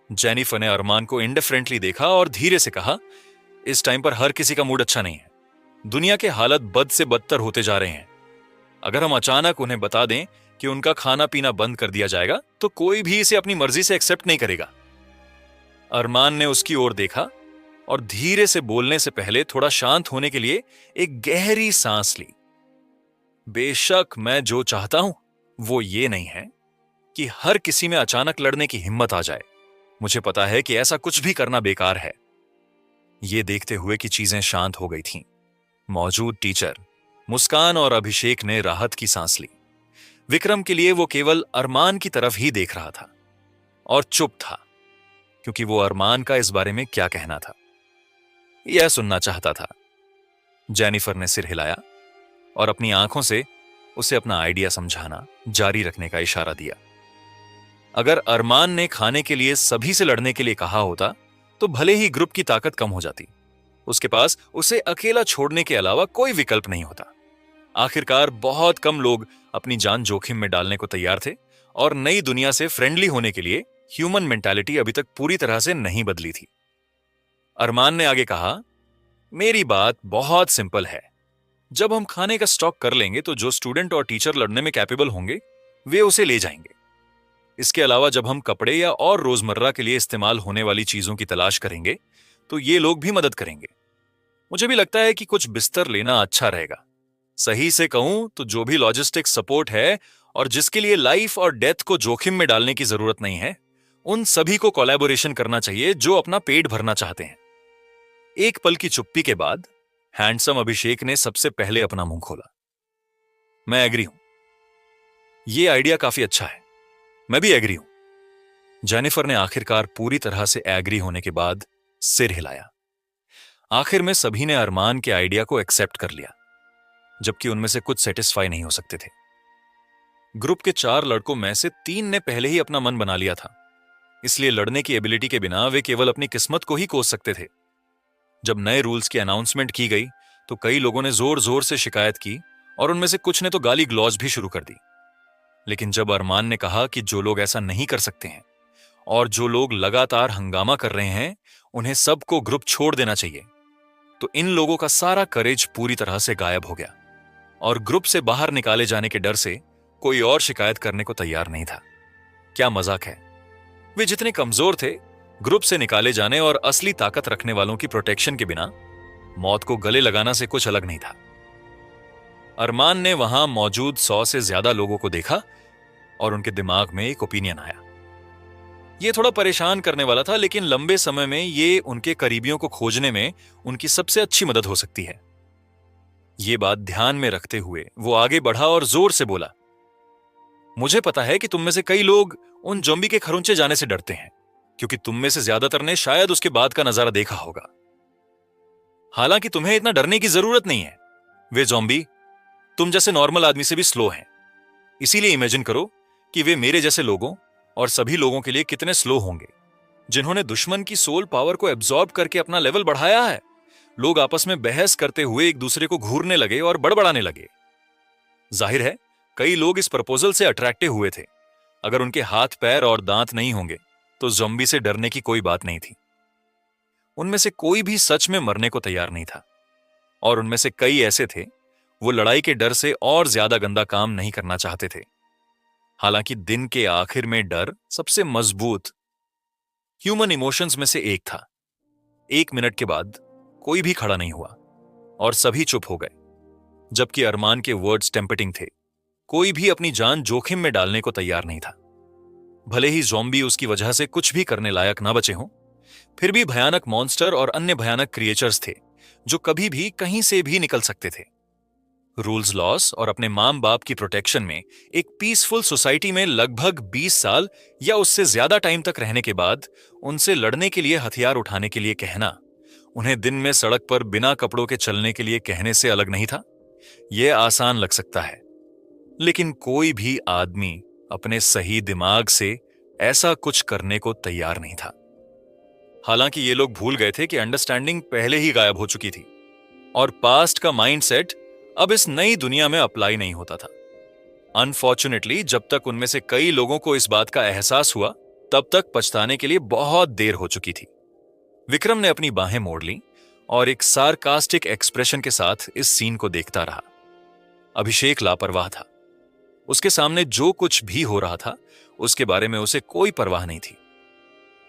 Speaker 1: जेनिफर ने अरमान को इंडिफरेंटली देखा और धीरे से कहा, इस टाइम पर हर किसी का मूड अच्छा नहीं है। दुनिया के हालत बद से बदतर होते जा रहे हैं। अगर हम अचानक उन्हें बता दें कि उनका खाना पीना बंद कर दिया जाएगा तो कोई भी इसे अपनी मर्जी से एक्सेप्ट नहीं करेगा। अरमान ने उसकी ओर देखा और धीरे से बोलने से पहले थोड़ा शांत होने के लिए एक गहरी सांस ली। बेशक मैं जो चाहता हूं वो ये नहीं है कि हर किसी में अचानक लड़ने की हिम्मत आ जाए। मुझे पता है कि ऐसा कुछ भी करना बेकार है। ये देखते हुए कि चीजें शांत हो गई थीं, मौजूद टीचर, मुस्कान और अभिषेक ने राहत की सांस ली। विक्रम के लिए वो केवल अरमान की तरफ ही देख रहा था और चुप था, क्योंकि वो अरमान का इस बारे में क्या कहना था यह सुनना चाहता था। जेनिफर ने सिर हिलाया और अपनी आंखों से उसे अपना आइडिया समझाना जारी रखने का इशारा दिया। अगर अरमान ने खाने के लिए सभी से लड़ने के लिए कहा होता तो भले ही ग्रुप की ताकत कम हो जाती, उसके पास उसे अकेला छोड़ने के अलावा कोई विकल्प नहीं होता। आखिरकार बहुत कम लोग अपनी जान जोखिम में डालने को तैयार थे, और नई दुनिया से फ्रेंडली होने के लिए ह्यूमन मेंटालिटी अभी तक पूरी तरह से नहीं बदली थी। अरमान ने आगे कहा, मेरी बात बहुत सिंपल है। जब हम खाने का स्टॉक कर लेंगे तो जो स्टूडेंट और टीचर लड़ने में कैपेबल होंगे वे उसे ले जाएंगे। इसके अलावा जब हम कपड़े या और रोजमर्रा के लिए इस्तेमाल होने वाली चीजों की तलाश करेंगे तो ये लोग भी मदद करेंगे। मुझे भी लगता है कि कुछ बिस्तर लेना अच्छा रहेगा। सही से कहूं तो जो भी लॉजिस्टिक सपोर्ट है और जिसके लिए लाइफ और डेथ को जोखिम में डालने की जरूरत नहीं है, उन सभी को कोलैबोरेशन करना चाहिए जो अपना पेट भरना चाहते हैं। एक पल की चुप्पी के बाद हैंडसम अभिषेक ने सबसे पहले अपना मुंह खोला। मैं एग्री हूं, यह आइडिया काफी अच्छा है। मैं भी एग्री हूं। जेनिफर ने आखिरकार पूरी तरह से एग्री होने के बाद सिर हिलाया। आखिर में सभी ने अरमान के आइडिया को एक्सेप्ट कर लिया, जबकि उनमें से कुछ सेटिस्फाई नहीं हो सकते थे। ग्रुप के 4 लड़कों में से 3 ने पहले ही अपना मन बना लिया था, इसलिए लड़ने की एबिलिटी के बिना वे केवल अपनी किस्मत को ही कोस सकते थे। जब नए रूल्स की अनाउंसमेंट की गई तो कई लोगों ने जोर जोर से शिकायत की और उनमें से कुछ ने तो गाली ग्लौज भी शुरू कर दी। लेकिन जब अरमान ने कहा कि जो लोग ऐसा नहीं कर सकते हैं और जो लोग लगातार हंगामा कर रहे हैं उन्हें सबको ग्रुप छोड़ देना चाहिए, तो इन लोगों का सारा करेज पूरी तरह से गायब हो गया और ग्रुप से बाहर निकाले जाने के डर से कोई और शिकायत करने को तैयार नहीं था। क्या मजाक है, वे जितने कमजोर थे, ग्रुप से निकाले जाने और असली ताकत रखने वालों की प्रोटेक्शन के बिना मौत को गले लगाना से कुछ अलग नहीं था। अरमान ने वहां मौजूद 100 से ज्यादा लोगों को देखा और उनके दिमाग में एक ओपिनियन आया। यह थोड़ा परेशान करने वाला था, लेकिन लंबे समय में यह उनके करीबियों को खोजने में उनकी सबसे अच्छी मदद हो सकती है। यह बात ध्यान में रखते हुए वो आगे बढ़ा और जोर से बोला, मुझे पता है कि तुम में से कई लोग उन ज़ॉम्बी के खरोंचे जाने से डरते हैं, क्योंकि तुम में से ज्यादातर ने शायद उसके बाद का नजारा देखा होगा। हालांकि तुम्हें इतना डरने की जरूरत नहीं है। वे ज़ॉम्बी तुम जैसे नॉर्मल आदमी से भी स्लो हैं। इसीलिए इमेजिन करो कि वे मेरे जैसे लोगों और सभी लोगों के लिए कितने स्लो होंगे, जिन्होंने दुश्मन की सोल पावर को एब्जॉर्ब करके अपना लेवल बढ़ाया है। लोग आपस में बहस करते हुए एक दूसरे को घूरने लगे और बड़बड़ाने लगे। जाहिर है, कई लोग इस प्रपोजल से अट्रैक्टिव हुए थे। अगर उनके हाथ पैर और दांत नहीं होंगे तो ज़ॉम्बी से डरने की कोई बात नहीं थी। उनमें से कोई भी सच में मरने को तैयार नहीं था, और उनमें से कई ऐसे थे वो लड़ाई के डर से और ज्यादा गंदा काम नहीं करना चाहते थे। हालांकि दिन के आखिर में डर सबसे मजबूत ह्यूमन इमोशंस में से एक था। 1 मिनट के बाद कोई भी खड़ा नहीं हुआ और सभी चुप हो गए, जबकि अरमान के वर्ड्स टेम्पटिंग थे। कोई भी अपनी जान जोखिम में डालने को तैयार नहीं था। भले ही ज़ॉम्बी उसकी वजह से कुछ भी करने लायक ना बचे हों, फिर भी भयानक मॉन्स्टर और अन्य भयानक क्रिएचर्स थे जो कभी भी कहीं से भी निकल सकते थे। रूल्स लॉस और अपने मां बाप की प्रोटेक्शन में एक पीसफुल सोसाइटी में लगभग 20 साल या उससे ज्यादा टाइम तक रहने के बाद उनसे लड़ने के लिए हथियार उठाने के लिए कहना, उन्हें दिन में सड़क पर बिना कपड़ों के चलने के लिए कहने से अलग नहीं था। यह आसान लग सकता है, लेकिन कोई भी आदमी अपने सही दिमाग से ऐसा कुछ करने को तैयार नहीं था। हालांकि ये लोग भूल गए थे कि अंडरस्टैंडिंग पहले ही गायब हो चुकी थी और पास्ट का माइंडसेट अब इस नई दुनिया में अप्लाई नहीं होता था। अनफॉर्चुनेटली जब तक उनमें से कई लोगों को इस बात का एहसास हुआ, तब तक पछताने के लिए बहुत देर हो चुकी थी। विक्रम ने अपनी बाहें मोड़ ली और एक सार्कास्टिक एक्सप्रेशन के साथ इस सीन को देखता रहा। अभिषेक लापरवाह था। उसके सामने जो कुछ भी हो रहा था उसके बारे में उसे कोई परवाह नहीं थी।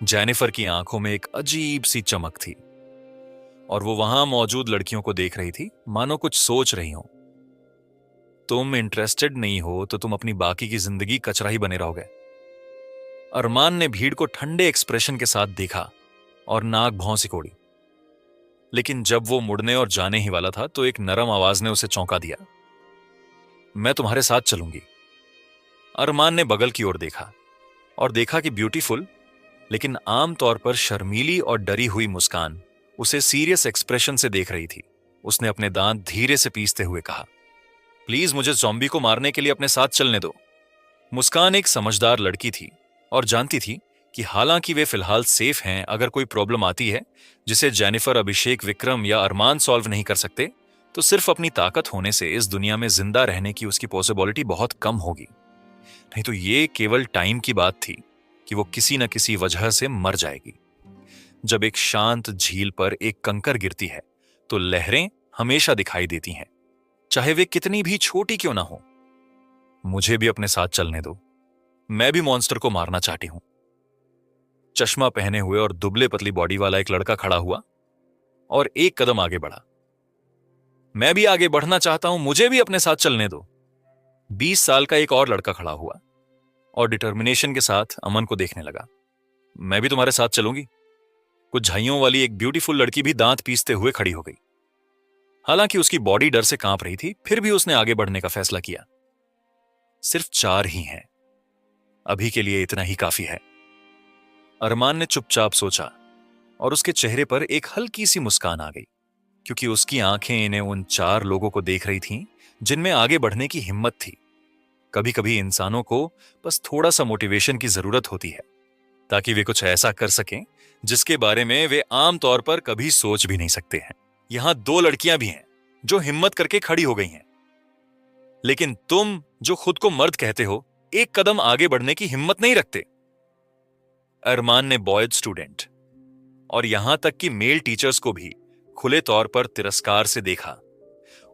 Speaker 1: जेनिफर की आंखों में एक अजीब सी चमक थी और वो वहां मौजूद लड़कियों को देख रही थी, मानो कुछ सोच रही हो। तुम इंटरेस्टेड नहीं हो तो तुम अपनी बाकी की जिंदगी कचरा ही बने रहोगे। अरमान ने भीड़ को ठंडे एक्सप्रेशन के साथ देखा और नाक भौं सिकोड़ी, लेकिन जब वो मुड़ने और जाने ही वाला था तो एक नरम आवाज ने उसे चौंका दिया। मैं तुम्हारे साथ चलूंगी। अरमान ने बगल की ओर देखा और देखा कि ब्यूटीफुल लेकिन आमतौर पर शर्मीली और डरी हुई मुस्कान उसे सीरियस एक्सप्रेशन से देख रही थी। उसने अपने दांत धीरे से पीसते हुए कहा, प्लीज मुझे ज़ॉम्बी को मारने के लिए अपने साथ चलने दो। मुस्कान एक समझदार लड़की थी और जानती थी कि हालांकि वे फिलहाल सेफ हैं, अगर कोई प्रॉब्लम आती है जिसे जेनिफर, अभिषेक, विक्रम या अरमान सॉल्व नहीं कर सकते, तो सिर्फ अपनी ताकत होने से इस दुनिया में जिंदा रहने की उसकी पॉसिबिलिटी बहुत कम होगी। नहीं तो ये केवल टाइम की बात थी कि वो किसी न किसी वजह से मर जाएगी। जब एक शांत झील पर एक कंकर गिरती है तो लहरें हमेशा दिखाई देती हैं, चाहे वे कितनी भी छोटी क्यों ना हो। मुझे भी अपने साथ चलने दो, मैं भी मॉन्स्टर को मारना चाहती हूं। चश्मा पहने हुए और दुबले पतली बॉडी वाला एक लड़का खड़ा हुआ और एक कदम आगे बढ़ा। मैं भी आगे बढ़ना चाहता हूं, मुझे भी अपने साथ चलने दो। 20 साल का एक और लड़का खड़ा हुआ और डिटर्मिनेशन के साथ अमन को देखने लगा। मैं भी तुम्हारे साथ चलूंगी। कुछ झाइयों वाली एक ब्यूटीफुल लड़की भी दांत पीसते हुए खड़ी हो गई। हालांकि उसकी बॉडी डर से कांप रही थी, फिर भी उसने आगे बढ़ने का फैसला किया। सिर्फ 4 ही हैं, अभी के लिए इतना ही काफी है। अरमान ने चुपचाप सोचा और उसके चेहरे पर एक हल्की सी मुस्कान आ गई, क्योंकि उसकी आंखें इन्हें उन 4 लोगों को देख रही थीं जिनमें आगे बढ़ने की हिम्मत थी। कभी कभी इंसानों को बस थोड़ा सा मोटिवेशन की जरूरत होती है ताकि वे कुछ ऐसा कर सकें जिसके बारे में वे आम तौर पर कभी सोच भी नहीं सकते हैं। यहां 2 लड़कियां भी हैं जो हिम्मत करके खड़ी हो गई हैं, लेकिन तुम जो खुद को मर्द कहते हो, एक कदम आगे बढ़ने की हिम्मत नहीं रखते। अरमान ने बॉयज स्टूडेंट और यहां तक कि मेल टीचर्स को भी खुले तौर पर तिरस्कार से देखा।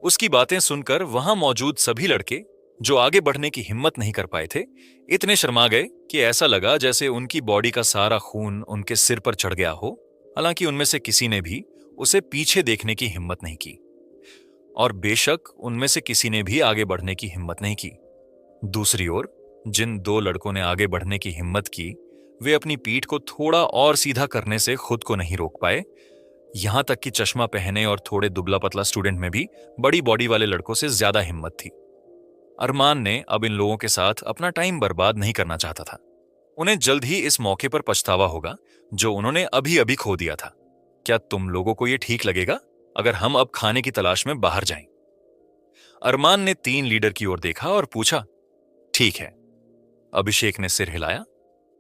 Speaker 1: उसकी बातें सुनकर वहां मौजूद सभी लड़के जो आगे बढ़ने की हिम्मत नहीं कर पाए थे, इतने शर्मा गए कि ऐसा लगा जैसे उनकी बॉडी का सारा खून उनके सिर पर चढ़ गया हो। हालांकि उनमें से किसी ने भी उसे पीछे देखने की हिम्मत नहीं की, और बेशक उनमें से किसी ने भी आगे बढ़ने की हिम्मत नहीं की। दूसरी ओर जिन दो लड़कों ने आगे बढ़ने की हिम्मत की, वे अपनी पीठ को थोड़ा और सीधा करने से खुद को नहीं रोक पाए। यहां तक कि चश्मा पहने और थोड़े दुबला पतला स्टूडेंट में भी बड़ी बॉडी वाले लड़कों से ज्यादा हिम्मत थी। अरमान ने अब इन लोगों के साथ अपना टाइम बर्बाद नहीं करना चाहता था। उन्हें जल्द ही इस मौके पर पछतावा होगा जो उन्होंने अभी अभी खो दिया था। क्या तुम लोगों को यह ठीक लगेगा अगर हम अब खाने की तलाश में बाहर जाएं? अरमान ने 3 लीडर की ओर देखा और पूछा। ठीक है। अभिषेक ने सिर हिलाया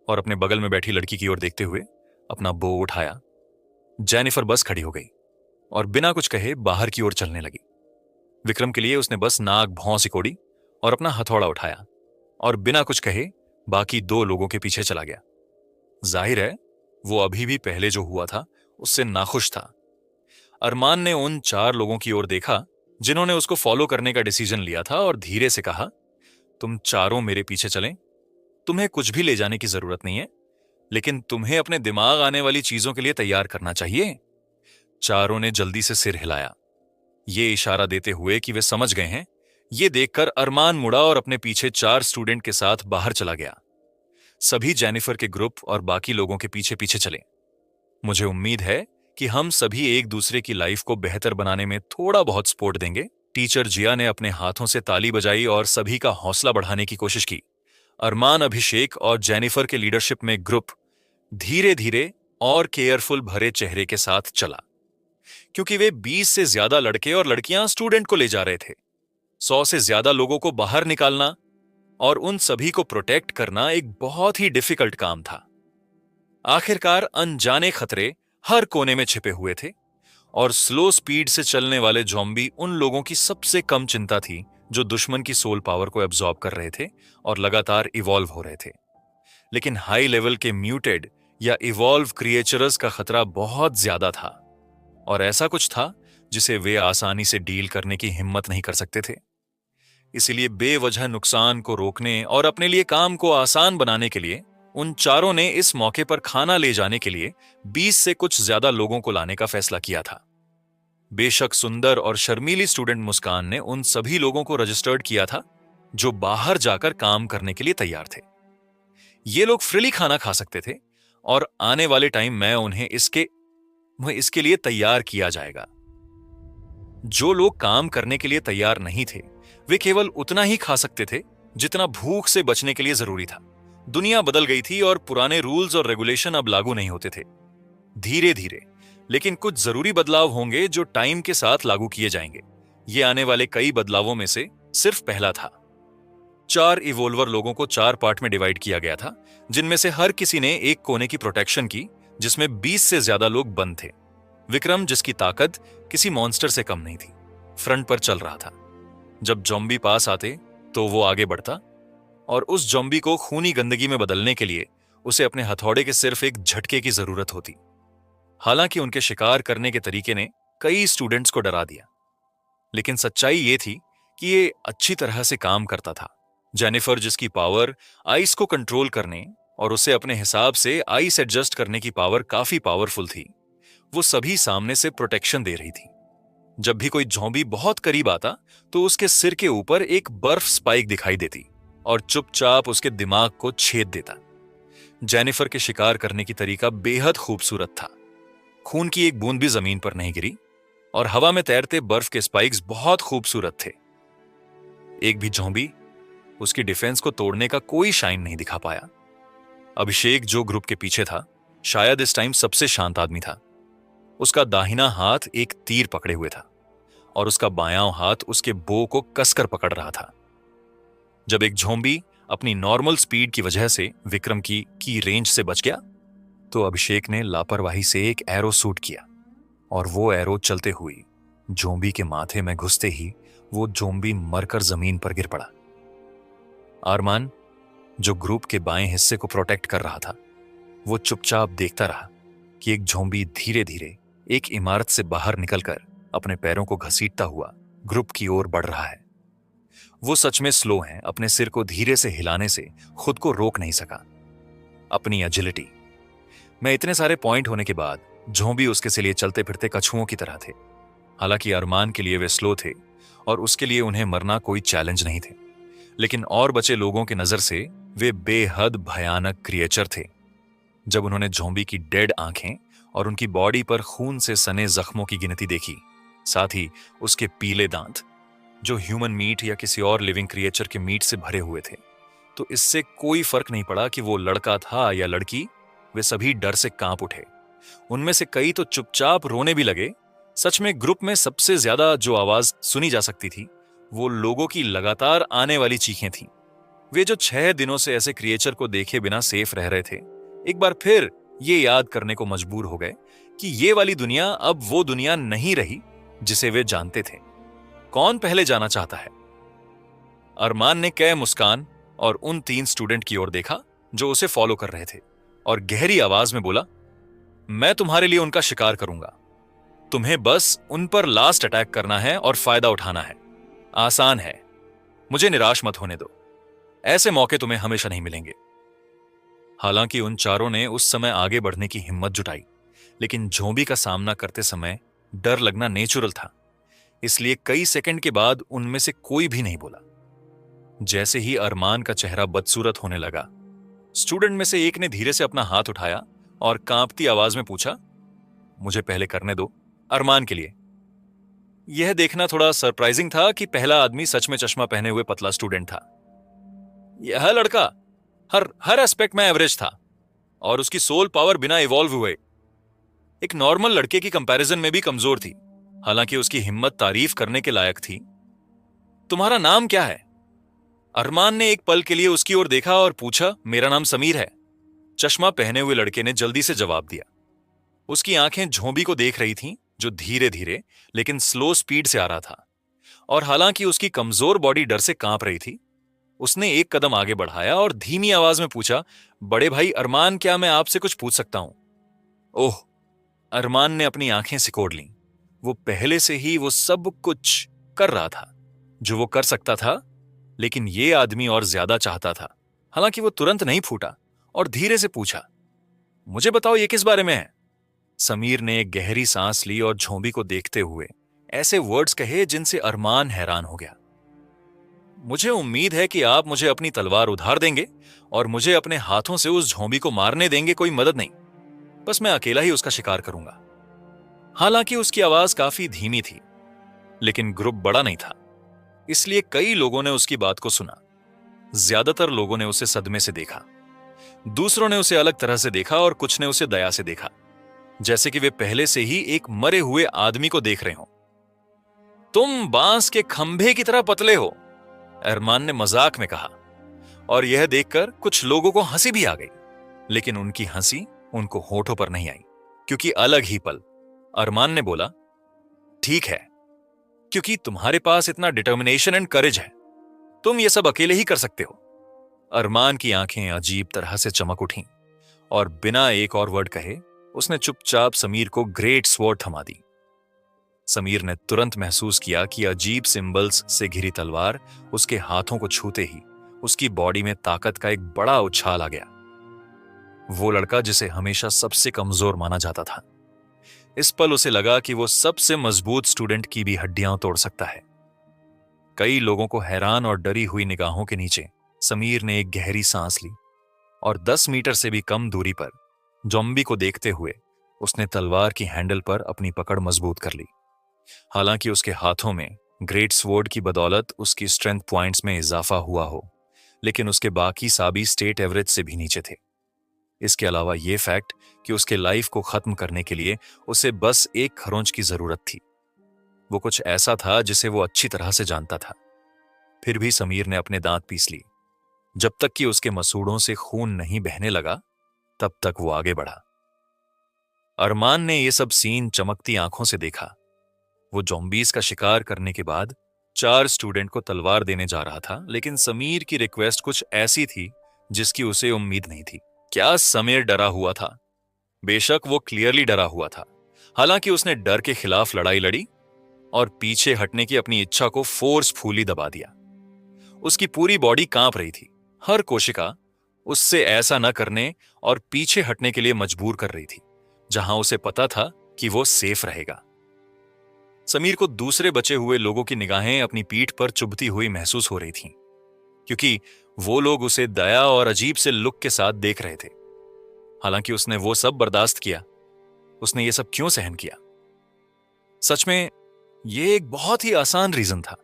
Speaker 1: और अपने बगल में बैठी लड़की की ओर देखते हुए अपना बो उठाया। जेनिफर बस खड़ी हो गई और बिना कुछ कहे बाहर की ओर चलने लगी। विक्रम के लिए उसने बस नाक भौं सिकोड़ी और अपना हथौड़ा उठाया और बिना कुछ कहे बाकी 2 लोगों के पीछे चला गया। जाहिर है वो अभी भी पहले जो हुआ था उससे नाखुश था। अरमान ने उन 4 लोगों की ओर देखा जिन्होंने उसको फॉलो करने का डिसीजन लिया था और धीरे से कहा, तुम चारों मेरे पीछे चलें। तुम्हें कुछ भी ले जाने की जरूरत नहीं है, लेकिन तुम्हें अपने दिमाग आने वाली चीजों के लिए तैयार करना चाहिए। चारों ने जल्दी से सिर हिलाया, ये इशारा देते हुए कि वे समझ गए हैं। ये देखकर अरमान मुड़ा और अपने पीछे 4 स्टूडेंट के साथ बाहर चला गया। सभी जेनिफर के ग्रुप और बाकी लोगों के पीछे पीछे चले। मुझे उम्मीद है कि हम सभी एक दूसरे की लाइफ को बेहतर बनाने में थोड़ा बहुत सपोर्ट देंगे। टीचर जिया ने अपने हाथों से ताली बजाई और सभी का हौसला बढ़ाने की कोशिश की। अरमान, अभिषेक और जेनिफर के लीडरशिप में ग्रुप धीरे धीरे और केयरफुल भरे चेहरे के साथ चला, क्योंकि वे 20 से ज्यादा लड़के और लड़कियां स्टूडेंट को ले जा रहे थे। 100 से ज्यादा लोगों को बाहर निकालना और उन सभी को प्रोटेक्ट करना एक बहुत ही डिफिकल्ट काम था। आखिरकार अनजाने खतरे हर कोने में छिपे हुए थे और स्लो स्पीड से चलने वाले ज़ॉम्बी उन लोगों की सबसे कम चिंता थी जो दुश्मन की सोल पावर को एब्जॉर्ब कर रहे थे और लगातार इवॉल्व हो रहे थे। लेकिन हाई लेवल के म्यूटेड या इवॉल्व क्रिएचर्स का खतरा बहुत ज्यादा था, और ऐसा कुछ था जिसे वे आसानी से डील करने की हिम्मत नहीं कर सकते थे। इसलिए बेवजह नुकसान को रोकने और अपने लिए काम को आसान बनाने के लिए उन चारों ने इस मौके पर खाना ले जाने के लिए 20 से कुछ ज्यादा लोगों को लाने का फैसला किया था। बेशक सुंदर और शर्मीली स्टूडेंट मुस्कान ने उन सभी लोगों को रजिस्टर्ड किया था जो बाहर जाकर काम करने के लिए तैयार थे। ये लोग फ्रीली खाना खा सकते थे और आने वाले टाइम में उन्हें इसके लिए तैयार किया जाएगा। जो लोग काम करने के लिए तैयार नहीं थे, वे केवल उतना ही खा सकते थे जितना भूख से बचने के लिए जरूरी था। दुनिया बदल गई थी और पुराने रूल्स और रेगुलेशन अब लागू नहीं होते थे। धीरे धीरे लेकिन कुछ जरूरी बदलाव होंगे जो टाइम के साथ लागू किए जाएंगे। ये आने वाले कई बदलावों में से सिर्फ पहला था। 4 इवोल्वर लोगों को 4 पार्ट में डिवाइड किया गया था, जिनमें से हर किसी ने एक कोने की प्रोटेक्शन की जिसमें 20 से ज्यादा लोग बंद थे। विक्रम, जिसकी ताकत किसी मॉन्स्टर से कम नहीं थी, फ्रंट पर चल रहा था। जब ज़ॉम्बी पास आते तो वो आगे बढ़ता और उस ज़ॉम्बी को खूनी गंदगी में बदलने के लिए उसे अपने हथौड़े के सिर्फ एक झटके की जरूरत होती। हालांकि उनके शिकार करने के तरीके ने कई स्टूडेंट्स को डरा दिया, लेकिन सच्चाई ये थी कि ये अच्छी तरह से काम करता था। जेनिफर, जिसकी पावर आइस को कंट्रोल करने और उसे अपने हिसाब से आइस एडजस्ट करने की पावर काफी पावरफुल थी, वो सभी सामने से प्रोटेक्शन दे रही थी। जब भी कोई ज़ॉम्बी बहुत करीब आता तो उसके सिर के ऊपर एक बर्फ स्पाइक दिखाई देती और चुपचाप उसके दिमाग को छेद देता। जेनिफर के शिकार करने की तरीका बेहद खूबसूरत था। खून की एक बूंद भी जमीन पर नहीं गिरी और हवा में तैरते बर्फ के स्पाइक्स बहुत खूबसूरत थे। एक भी ज़ॉम्बी उसकी डिफेंस को तोड़ने का कोई शाइन नहीं दिखा पाया। अभिषेक, जो ग्रुप के पीछे था, शायद इस टाइम सबसे शांत आदमी था। उसका दाहिना हाथ एक तीर पकड़े हुए था और उसका बायां हाथ उसके बो को कसकर पकड़ रहा था। जब एक ज़ॉम्बी अपनी नॉर्मल स्पीड की वजह से विक्रम की रेंज से बच गया तो अभिषेक ने लापरवाही से एक एरो शूट किया और वो एरो चलते हुई ज़ॉम्बी के माथे में घुसते ही वो ज़ॉम्बी मरकर जमीन पर गिर पड़ा। अरमान, जो ग्रुप के बाएं हिस्से को प्रोटेक्ट कर रहा था, वो चुपचाप देखता रहा कि एक ज़ॉम्बी धीरे धीरे एक इमारत से बाहर निकलकर अपने पैरों को घसीटता हुआ ग्रुप की ओर बढ़ रहा है। वो सच में स्लो हैं, अपने सिर को धीरे से हिलाने से खुद को रोक नहीं सका। अपनी एजिलिटी। मैं इतने सारे पॉइंट होने के बाद झोंबी उसके लिए चलते फिरते कछुओं की तरह थे। हालांकि अरमान के लिए वे स्लो थे और उसके लिए उन्हें मरना कोई चैलेंज नहीं थे, लेकिन और बचे लोगों की नजर से वे बेहद भयानक क्रिएचर थे। जब उन्होंने झोंबी की डेड आंखें और उनकी बॉडी पर खून से सने जख्मों की गिनती देखी, साथ ही उसके पीले दांत जो ह्यूमन मीट या किसी और लिविंग क्रिएचर के मीट से भरे हुए थे, तो इससे कोई फर्क नहीं पड़ा कि वो लड़का था या लड़की। वे सभी डर से कांप उठे। उनमें से कई तो चुपचाप रोने भी लगे। सच में ग्रुप में सबसे ज्यादा जो आवाज सुनी जा सकती थी वो लोगों की लगातार आने वाली चीखें थीं। वे जो 6 दिनों से ऐसे क्रिएचर को देखे बिना सेफ रह रहे थे, एक बार फिर ये याद करने को मजबूर हो गए कि ये वाली दुनिया अब वो दुनिया नहीं रही जिसे वे जानते थे। कौन पहले जाना चाहता है? अरमान ने कै मुस्कान और उन 3 स्टूडेंट की ओर देखा जो उसे फॉलो कर रहे थे और गहरी आवाज में बोला, मैं तुम्हारे लिए उनका शिकार करूंगा। तुम्हें बस उन पर लास्ट अटैक करना है और फायदा उठाना है। आसान है। मुझे निराश मत होने दो। ऐसे मौके तुम्हें हमेशा नहीं मिलेंगे। हालांकि उन चारों ने उस समय आगे बढ़ने की हिम्मत जुटाई, लेकिन झोंबी का सामना करते समय डर लगना नेचुरल था। इसलिए कई सेकंड के बाद उनमें से कोई भी नहीं बोला। जैसे ही अरमान का चेहरा बदसूरत होने लगा, स्टूडेंट में से एक ने धीरे से अपना हाथ उठाया और कांपती आवाज में पूछा, मुझे पहले करने दो, अरमान के लिए। यह देखना थोड़ा सरप्राइजिंग था कि पहला आदमी सच में चश्मा पहने हुए पतला स्टूडेंट था। यह लड़का हर एस्पेक्ट में एवरेज था और उसकी सोल पावर बिना इवॉल्व हुए एक नॉर्मल लड़के की कंपैरिजन में भी कमजोर थी। हालांकि उसकी हिम्मत तारीफ करने के लायक थी। तुम्हारा नाम क्या है? अरमान ने एक पल के लिए उसकी ओर देखा और पूछा, मेरा नाम समीर है। चश्मा पहने हुए लड़के ने जल्दी से जवाब दिया। उसकी आंखें झोंबी को देख रही थीं, जो धीरे धीरे लेकिन स्लो स्पीड से आ रहा था। और हालांकि उसकी कमजोर बॉडी डर से कांप रही थी, उसने एक कदम आगे बढ़ाया और धीमी आवाज में पूछा, बड़े भाई अरमान, क्या मैं आपसे कुछ पूछ सकता हूं? ओह! अरमान ने अपनी आंखें सिकोड़ लीं। वो पहले से ही वो सब कुछ कर रहा था जो वो कर सकता था, लेकिन ये आदमी और ज्यादा चाहता था। हालांकि वो तुरंत नहीं फूटा और धीरे से पूछा, मुझे बताओ ये किस बारे में है? समीर ने एक गहरी सांस ली और झोंबी को देखते हुए ऐसे वर्ड्स कहे जिनसे अरमान हैरान हो गया। मुझे उम्मीद है कि आप मुझे अपनी तलवार उधार देंगे और मुझे अपने हाथों से उस झोंबी को मारने देंगे। कोई मदद नहीं, बस मैं अकेला ही उसका शिकार करूंगा। हालांकि उसकी आवाज काफी धीमी थी, लेकिन ग्रुप बड़ा नहीं था, इसलिए कई लोगों ने उसकी बात को सुना। ज्यादातर लोगों ने उसे सदमे से देखा, दूसरों ने उसे अलग तरह से देखा और कुछ ने उसे दया से देखा, जैसे कि वे पहले से ही एक मरे हुए आदमी को देख रहे हो। तुम बांस के खंभे की तरह पतले हो, अरमान ने मजाक में कहा। और यह देखकर कुछ लोगों को हंसी भी आ गई, लेकिन उनकी हंसी उनको होठों पर नहीं आई, क्योंकि अलग ही पल अरमान ने बोला, ठीक है, क्योंकि तुम्हारे पास इतना डिटर्मिनेशन एंड करेज है, तुम ये सब अकेले ही कर सकते हो। अरमान की आंखें अजीब तरह से चमक उठीं और बिना एक और वर्ड कहे उसने चुपचाप समीर को ग्रेट स्वॉर्ड थमा दी। समीर ने तुरंत महसूस किया कि अजीब सिंबल्स से घिरी तलवार उसके हाथों को छूते ही उसकी बॉडी में ताकत का एक बड़ा उछाल आ गया। वो लड़का जिसे हमेशा सबसे कमजोर माना जाता था, इस पल उसे लगा कि वो सबसे मजबूत स्टूडेंट की भी हड्डियां तोड़ सकता है। कई लोगों को हैरान और डरी हुई निगाहों के नीचे समीर ने एक गहरी सांस ली और 10 मीटर से भी कम दूरी पर ज़ॉम्बी को देखते हुए उसने तलवार की हैंडल पर अपनी पकड़ मजबूत कर ली। हालांकि उसके हाथों में ग्रेट स्वॉर्ड की बदौलत उसकी स्ट्रेंथ पॉइंट्स में इजाफा हुआ हो, लेकिन उसके बाकी साबी स्टेट एवरेज से भी नीचे थे। इसके अलावा यह फैक्ट कि उसके लाइफ को खत्म करने के लिए उसे बस एक खरोंच की जरूरत थी। वो कुछ ऐसा था जिसे वो अच्छी तरह से जानता था। फिर भी समीर ने अपने दांत पीस लिए। जब तक कि उसके मसूड़ों से खून नहीं बहने लगा, तब तक वो आगे बढ़ा। अरमान ने यह सब सीन चमकती आंखों से देखा। वो ज़ॉम्बीज का शिकार करने के बाद 4 स्टूडेंट को तलवार देने जा रहा था, लेकिन समीर की रिक्वेस्ट कुछ ऐसी थी जिसकी उसे उम्मीद नहीं थी। क्या समीर डरा हुआ था? बेशक वो क्लियरली डरा हुआ था। हालांकि उसने डर के खिलाफ लड़ाई लड़ी और पीछे हटने की अपनी इच्छा को फोर्सफुली दबा दिया। उसकी पूरी बॉडी कांप रही थी। हर कोशिका उससे ऐसा न करने और पीछे हटने के लिए मजबूर कर रही थी, जहां उसे पता था कि वो सेफ रहेगा। समीर को दूसरे बचे हुए लोगों की निगाहें अपनी पीठ पर चुभती हुई महसूस हो रही थीं, क्योंकि वो लोग उसे दया और अजीब से लुक के साथ देख रहे थे। हालांकि उसने वो सब बर्दाश्त किया। उसने ये सब क्यों सहन किया? सच में ये एक बहुत ही आसान रीजन था,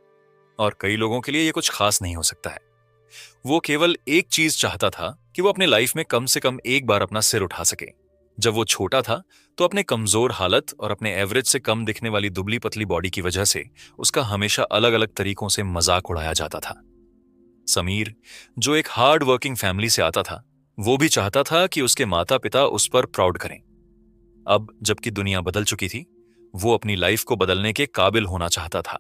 Speaker 1: और कई लोगों के लिए ये कुछ खास नहीं हो सकता है। वो केवल एक चीज चाहता था कि वो अपने लाइफ में कम से कम एक बार अपना सिर उठा सके। जब वो छोटा था तो अपने कमजोर हालत और अपने एवरेज से कम दिखने वाली दुबली पतली बॉडी की वजह से उसका हमेशा अलग अलग तरीकों से मजाक उड़ाया जाता था। समीर, जो एक हार्ड वर्किंग फैमिली से आता था, वो भी चाहता था कि उसके माता पिता उस पर प्राउड करें। अब जबकि दुनिया बदल चुकी थी, वो अपनी लाइफ को बदलने के काबिल होना चाहता था।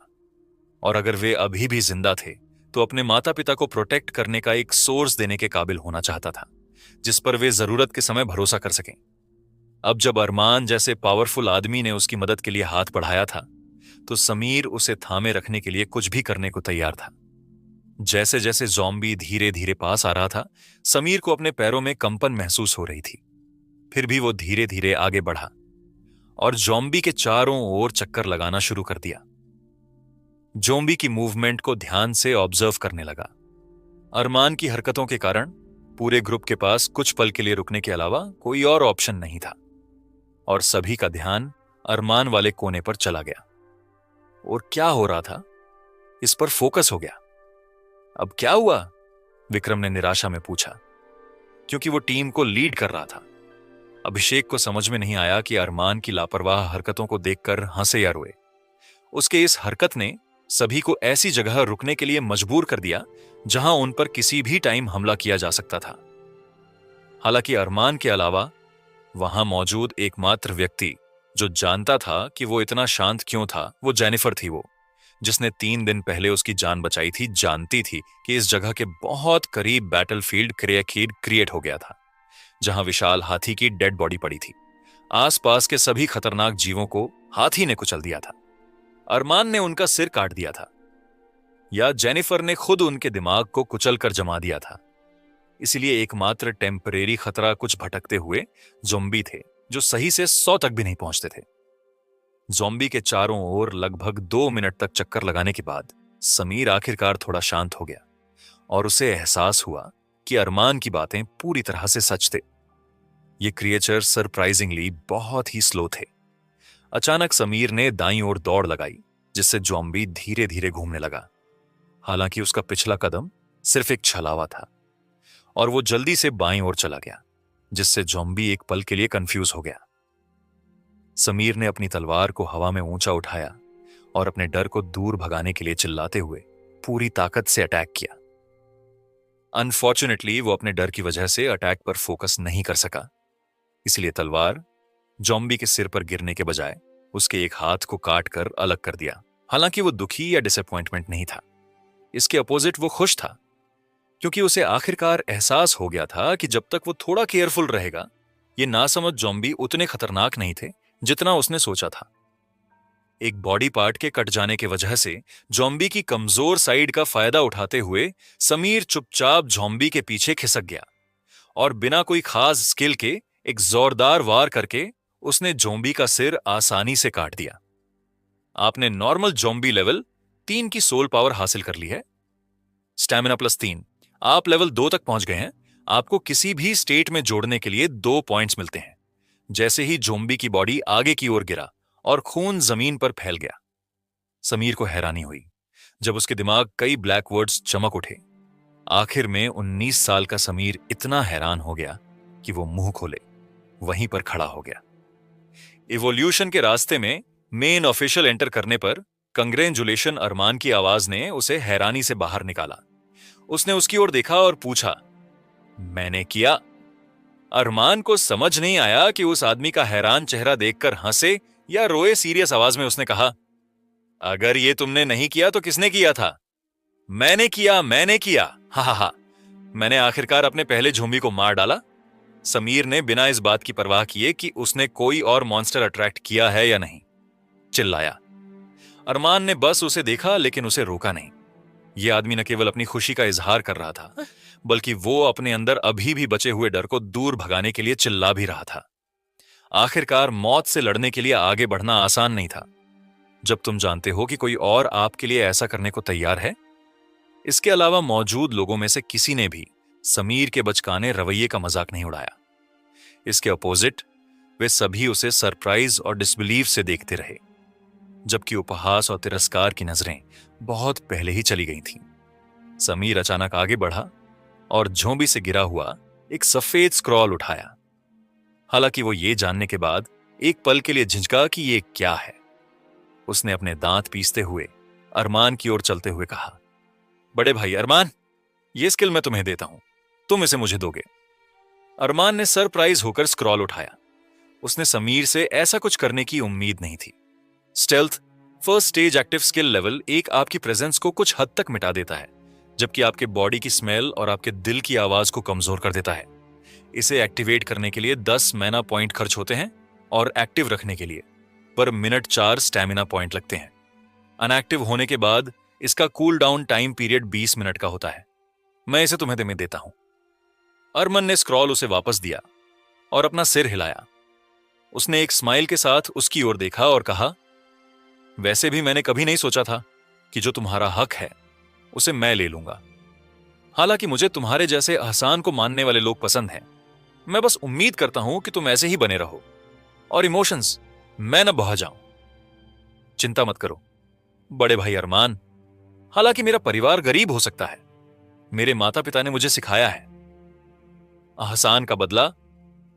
Speaker 1: और अगर वे अभी भी जिंदा थे तो अपने माता पिता को प्रोटेक्ट करने का एक सोर्स देने के काबिल होना चाहता था, जिस पर वे जरूरत के समय भरोसा कर सकें। अब जब अरमान जैसे पावरफुल आदमी ने उसकी मदद के लिए हाथ बढ़ाया था, तो समीर उसे थामे रखने के लिए कुछ भी करने को तैयार था। जैसे जैसे ज़ॉम्बी धीरे धीरे पास आ रहा था, समीर को अपने पैरों में कंपन महसूस हो रही थी। फिर भी वो धीरे धीरे आगे बढ़ा और ज़ॉम्बी के चारों ओर चक्कर लगाना शुरू कर दिया। ज़ॉम्बी की मूवमेंट को ध्यान से ऑब्जर्व करने लगा। अरमान की हरकतों के कारण पूरे ग्रुप के पास कुछ पल के लिए रुकने के अलावा कोई और ऑप्शन नहीं था, और सभी का ध्यान अरमान वाले कोने पर चला गया। और क्या हो रहा था, इस पर फोकस हो गया। अब क्या हुआ? विक्रम ने निराशा में पूछा, क्योंकि वो टीम को लीड कर रहा था। अभिषेक को समझ में नहीं आया कि अरमान की लापरवाह हरकतों को देखकर हंसे या रोए। उसके इस हरकत ने सभी को ऐसी जगह रुकने के लिए मजबूर कर दिया जहां उन पर किसी भी टाइम हमला किया जा सकता था। हालांकि अरमान के अलावा वहां मौजूद एकमात्र व्यक्ति जो जानता था कि वो इतना शांत क्यों था, वो जेनिफर थी। वो, जिसने 3 दिन पहले उसकी जान बचाई थी, जानती थी कि इस जगह के बहुत करीब बैटलफील्ड क्रिएट हो गया था, जहां विशाल हाथी की डेड बॉडी पड़ी थी। आसपास के सभी खतरनाक जीवों को हाथी ने कुचल दिया था। अरमान ने उनका सिर काट दिया था, या जेनिफर ने खुद उनके दिमाग को कुचल कर जमा दिया था। इसलिए एकमात्र टेम्परेरी खतरा कुछ भटकते हुए ज़ॉम्बी थे, जो सही से 100 तक भी नहीं पहुंचते थे। ज़ॉम्बी के चारों ओर लगभग 2 मिनट तक चक्कर लगाने के बाद समीर आखिरकार थोड़ा शांत हो गया, और उसे एहसास हुआ कि अरमान की बातें पूरी तरह से सच थे। ये क्रिएचर सरप्राइजिंगली बहुत ही स्लो थे। अचानक समीर ने दाईं ओर दौड़ लगाई, जिससे ज़ॉम्बी धीरे धीरे घूमने लगा। हालांकि उसका पिछला कदम सिर्फ एक छलावा था, और वो जल्दी से बाईं ओर चला गया, जिससे ज़ॉम्बी एक पल के लिए कंफ्यूज हो गया। समीर ने अपनी तलवार को हवा में ऊंचा उठाया और अपने डर को दूर भगाने के लिए चिल्लाते हुए पूरी ताकत से अटैक किया। अनफॉर्चुनेटली वो अपने डर की वजह से अटैक पर फोकस नहीं कर सका, इसलिए तलवार ज़ॉम्बी के सिर पर गिरने के बजाय उसके एक हाथ को काट कर अलग कर दिया। हालांकि वो दुखी या डिसअपॉइंटमेंट नहीं था, इसके अपोजिट वो खुश था, क्योंकि उसे आखिरकार एहसास हो गया था कि जब तक वो थोड़ा केयरफुल रहेगा, ये नासमझ ज़ॉम्बी उतने खतरनाक नहीं थे जितना उसने सोचा था। एक बॉडी पार्ट के कट जाने की वजह से ज़ॉम्बी की कमजोर साइड का फायदा उठाते हुए समीर चुपचाप ज़ॉम्बी के पीछे खिसक गया, और बिना कोई खास स्किल के एक जोरदार वार करके उसने ज़ॉम्बी का सिर आसानी से काट दिया। आपने नॉर्मल ज़ॉम्बी लेवल 3 की सोल पावर हासिल कर ली है। स्टैमिना +3, आप लेवल 2 तक पहुंच गए हैं। आपको किसी भी स्टेट में जोड़ने के लिए 2 पॉइंट्स मिलते हैं। जैसे ही ज़ॉम्बी की बॉडी आगे की ओर गिरा और खून जमीन पर फैल गया, समीर को हैरानी हुई जब उसके दिमाग कई ब्लैक वर्ड्स चमक उठे। आखिर में 19 साल का समीर इतना हैरान हो गया कि वो मुंह खोले वहीं पर खड़ा हो गया। इवोल्यूशन के रास्ते में मेन ऑफिशियल एंटर करने पर कंग्रेचुलेशन अरमान की आवाज ने उसे हैरानी से बाहर निकाला। उसने उसकी ओर देखा और पूछा, मैंने किया? अरमान को समझ नहीं आया कि उस आदमी का हैरान चेहरा देखकर हंसे या रोए। सीरियस आवाज में उसने कहा, अगर ये तुमने नहीं किया तो किसने किया था? मैंने किया। हा हा हा, मैंने आखिरकार अपने पहले ज़ॉम्बी को मार डाला। समीर ने बिना इस बात की परवाह किए कि उसने कोई और मॉन्स्टर अट्रैक्ट किया है या नहीं चिल्लाया। अरमान ने बस उसे देखा, लेकिन उसे रोका नहीं। ये आदमी न केवल अपनी खुशी का इजहार कर रहा था, बल्कि वो अपने अंदर अभी भी बचे हुए डर को दूर भगाने के लिए चिल्ला भी रहा था। आखिरकार मौत से लड़ने के लिए आगे बढ़ना आसान नहीं था, जब तुम जानते हो कि कोई और आपके लिए ऐसा करने को तैयार है। इसके अलावा मौजूद लोगों में से किसी ने भी समीर के बचकाने रवैये का मजाक नहीं उड़ाया। इसके अपोजिट वे सभी उसे सरप्राइज और डिसबिलीव से देखते रहे, जबकि उपहास और तिरस्कार की नजरें बहुत पहले ही चली गई थीं। समीर अचानक आगे बढ़ा और झोंबी से गिरा हुआ एक सफेद स्क्रॉल उठाया। हालांकि वो ये जानने के बाद एक पल के लिए झिझका कि ये क्या है। उसने अपने दांत पीसते हुए अरमान की ओर चलते हुए कहा, बड़े भाई अरमान, ये स्किल मैं तुम्हें देता हूं, तुम इसे मुझे दोगे। अरमान ने सरप्राइज होकर स्क्रॉल उठाया। उसने समीर से ऐसा कुछ करने की उम्मीद नहीं थी। Stealth first stage active skill level एक आपकी प्रेजेंस को कुछ हद तक मिटा देता है, जबकि आपके बॉडी की स्मेल और आपके दिल की आवाज को कमजोर कर देता है। इसे एक्टिवेट करने के लिए 10 मैना पॉइंट खर्च होते हैं और एक्टिव रखने के लिए पर मिनट 4 स्टैमिना पॉइंट लगते हैं। अनएक्टिव होने के बाद इसका cool down time period 20 minute का होता है। मैं इसे तुम्हें में देता हूं। अरमान ने स्क्रॉल उसे वापस दिया और अपना सिर हिलाया। उसने एक स्माइल के साथ उसकी ओर देखा और कहा, वैसे भी मैंने कभी नहीं सोचा था कि जो तुम्हारा हक है उसे मैं ले लूंगा। हालांकि मुझे तुम्हारे जैसे एहसान को मानने वाले लोग पसंद हैं। मैं बस उम्मीद करता हूं कि तुम ऐसे ही बने रहो और इमोशंस मैं न बहा जाऊं। चिंता मत करो बड़े भाई अरमान, हालांकि मेरा परिवार गरीब हो सकता है, मेरे माता पिता ने मुझे सिखाया है एहसान का बदला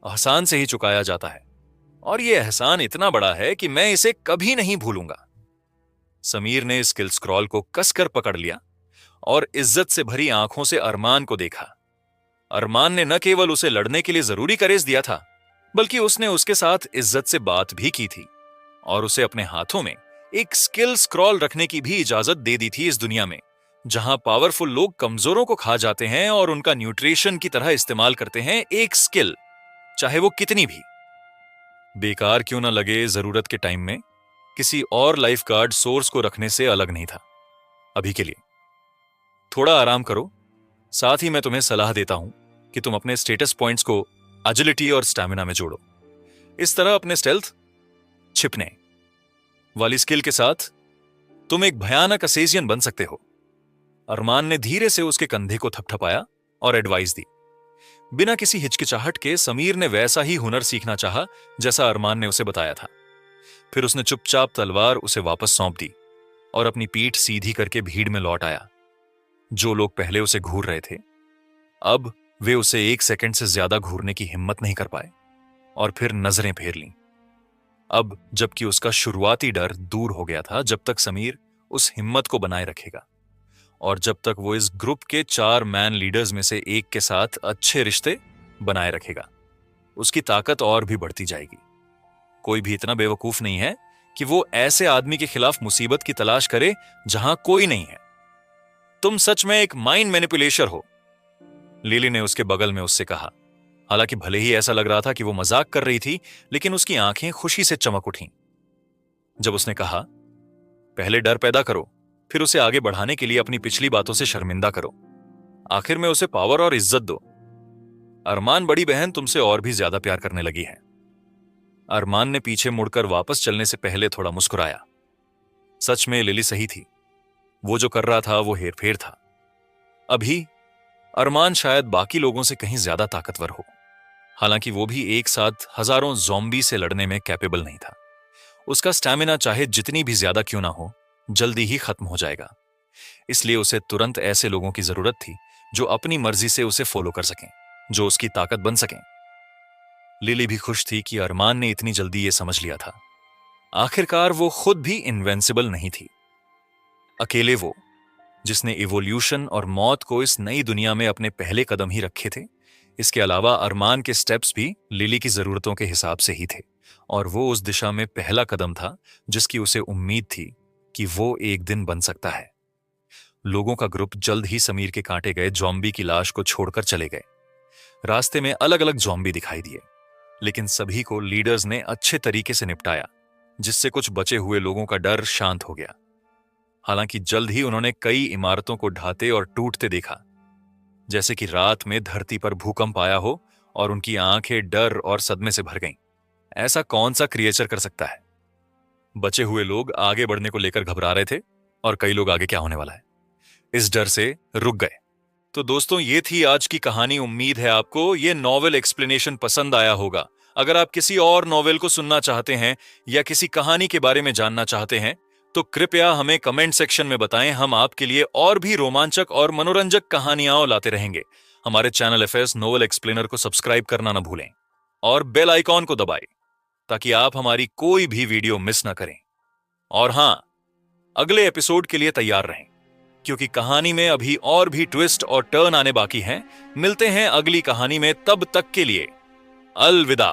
Speaker 1: एहसान से ही चुकाया जाता है, और यह एहसान इतना बड़ा है कि मैं इसे कभी नहीं भूलूंगा। समीर ने स्किल स्क्रॉल को कसकर पकड़ लिया और इज्जत से भरी आंखों से अरमान को देखा। अरमान ने न केवल उसे लड़ने के लिए जरूरी करेज दिया था, बल्कि उसने उसके साथ इज्जत से बात भी की थी और उसे अपने हाथों में एक स्किल स्क्रॉल रखने की भी इजाजत दे दी थी। इस दुनिया में जहां पावरफुल लोग कमजोरों को खा जाते हैं और उनका न्यूट्रिशन की तरह इस्तेमाल करते हैं, एक स्किल चाहे वो कितनी भी बेकार क्यों ना लगे, जरूरत के टाइम में किसी और लाइफ गार्ड सोर्स को रखने से अलग नहीं था। अभी के लिए थोड़ा आराम करो। साथ ही मैं तुम्हें सलाह देता हूं कि तुम अपने स्टेटस पॉइंट्स को एजिलिटी और स्टैमिना में जोड़ो। इस तरह अपने स्टेल्थ छिपने वाली स्किल के साथ तुम एक भयानक असेजियन बन सकते हो। अरमान ने धीरे से उसके कंधे को थपथपाया और एडवाइस दी। बिना किसी हिचकिचाहट के समीर ने वैसा ही हुनर सीखना चाहा जैसा अरमान ने उसे बताया था। फिर उसने चुपचाप तलवार उसे वापस सौंप दी और अपनी पीठ सीधी करके भीड़ में लौट आया। जो लोग पहले उसे घूर रहे थे, अब वे उसे 1 सेकंड से ज्यादा घूरने की हिम्मत नहीं कर पाए और फिर नजरें फेर लीं। अब जबकि उसका शुरुआती डर दूर हो गया था, जब तक समीर उस हिम्मत को बनाए रखेगा और जब तक वो इस ग्रुप के 4 मैन लीडर्स में से एक के साथ अच्छे रिश्ते बनाए रखेगा, उसकी ताकत और भी बढ़ती जाएगी। कोई भी इतना बेवकूफ नहीं है कि वो ऐसे आदमी के खिलाफ मुसीबत की तलाश करे जहां कोई नहीं है। तुम सच में एक माइंड मैनिपुलेटर हो, लिली ने उसके बगल में उससे कहा। हालांकि भले ही ऐसा लग रहा था कि वो मजाक कर रही थी, लेकिन उसकी आंखें खुशी से चमक उठीं जब उसने कहा, पहले डर पैदा करो, फिर उसे आगे बढ़ाने के लिए अपनी पिछली बातों से शर्मिंदा करो। आखिर में उसे पावर और इज्जत दो। अरमान बड़ी बहन तुमसे और भी ज्यादा प्यार करने लगी है। अरमान ने पीछे मुड़कर वापस चलने से पहले थोड़ा मुस्कुराया। सच में लिली सही थी, वो जो कर रहा था वो हेरफेर था। अभी अरमान शायद बाकी लोगों से कहीं ज्यादा ताकतवर हो, हालांकि वो भी एक साथ हजारों ज़ॉम्बी से लड़ने में कैपेबल नहीं था। उसका स्टैमिना चाहे जितनी भी ज्यादा क्यों ना हो, जल्दी ही खत्म हो जाएगा। इसलिए उसे तुरंत ऐसे लोगों की जरूरत थी जो अपनी मर्जी से उसे फॉलो कर सकें, जो उसकी ताकत बन सकें। लिली भी खुश थी कि अरमान ने इतनी जल्दी यह समझ लिया था। आखिरकार वो खुद भी इनवेंसिबल नहीं थी। अकेले वो, जिसने इवोल्यूशन और मौत को इस नई दुनिया में अपने पहले कदम ही रखे थे। इसके अलावा अरमान के स्टेप्स भी लिली की जरूरतों के हिसाब से ही थे, और वो उस दिशा में पहला कदम था जिसकी उसे उम्मीद थी कि वो एक दिन बन सकता है। लोगों का ग्रुप जल्द ही समीर के काटे गए ज़ॉम्बी की लाश को छोड़कर चले गए। रास्ते में अलग अलग ज़ॉम्बी दिखाई दिए, लेकिन सभी को लीडर्स ने अच्छे तरीके से निपटाया, जिससे कुछ बचे हुए लोगों का डर शांत हो गया। हालांकि जल्द ही उन्होंने कई इमारतों को ढाते और टूटते देखा, जैसे कि रात में धरती पर भूकंप आया हो और उनकी आंखें डर और सदमे से भर गईं। ऐसा कौन सा क्रिएचर कर सकता है? बचे हुए लोग आगे बढ़ने को लेकर घबरा रहे थे और कई लोग आगे क्या होने वाला है इस डर से रुक गए। तो दोस्तों, ये थी आज की कहानी। उम्मीद है आपको ये नॉवेल एक्सप्लेनेशन पसंद आया होगा। अगर आप किसी और नॉवेल को सुनना चाहते हैं या किसी कहानी के बारे में जानना चाहते हैं तो कृपया हमें कमेंट सेक्शन में बताएं। हम आपके लिए और भी रोमांचक और मनोरंजक कहानियां लाते रहेंगे। हमारे चैनल एफएस नोवेल एक्सप्लेनर को सब्सक्राइब करना न भूलें और बेल आइकॉन को दबाएं ताकि आप हमारी कोई भी वीडियो मिस ना करें। और हां, अगले एपिसोड के लिए तैयार रहें, क्योंकि कहानी में अभी और भी ट्विस्ट और टर्न आने बाकी हैं। मिलते हैं अगली कहानी में, तब तक के लिए अलविदा।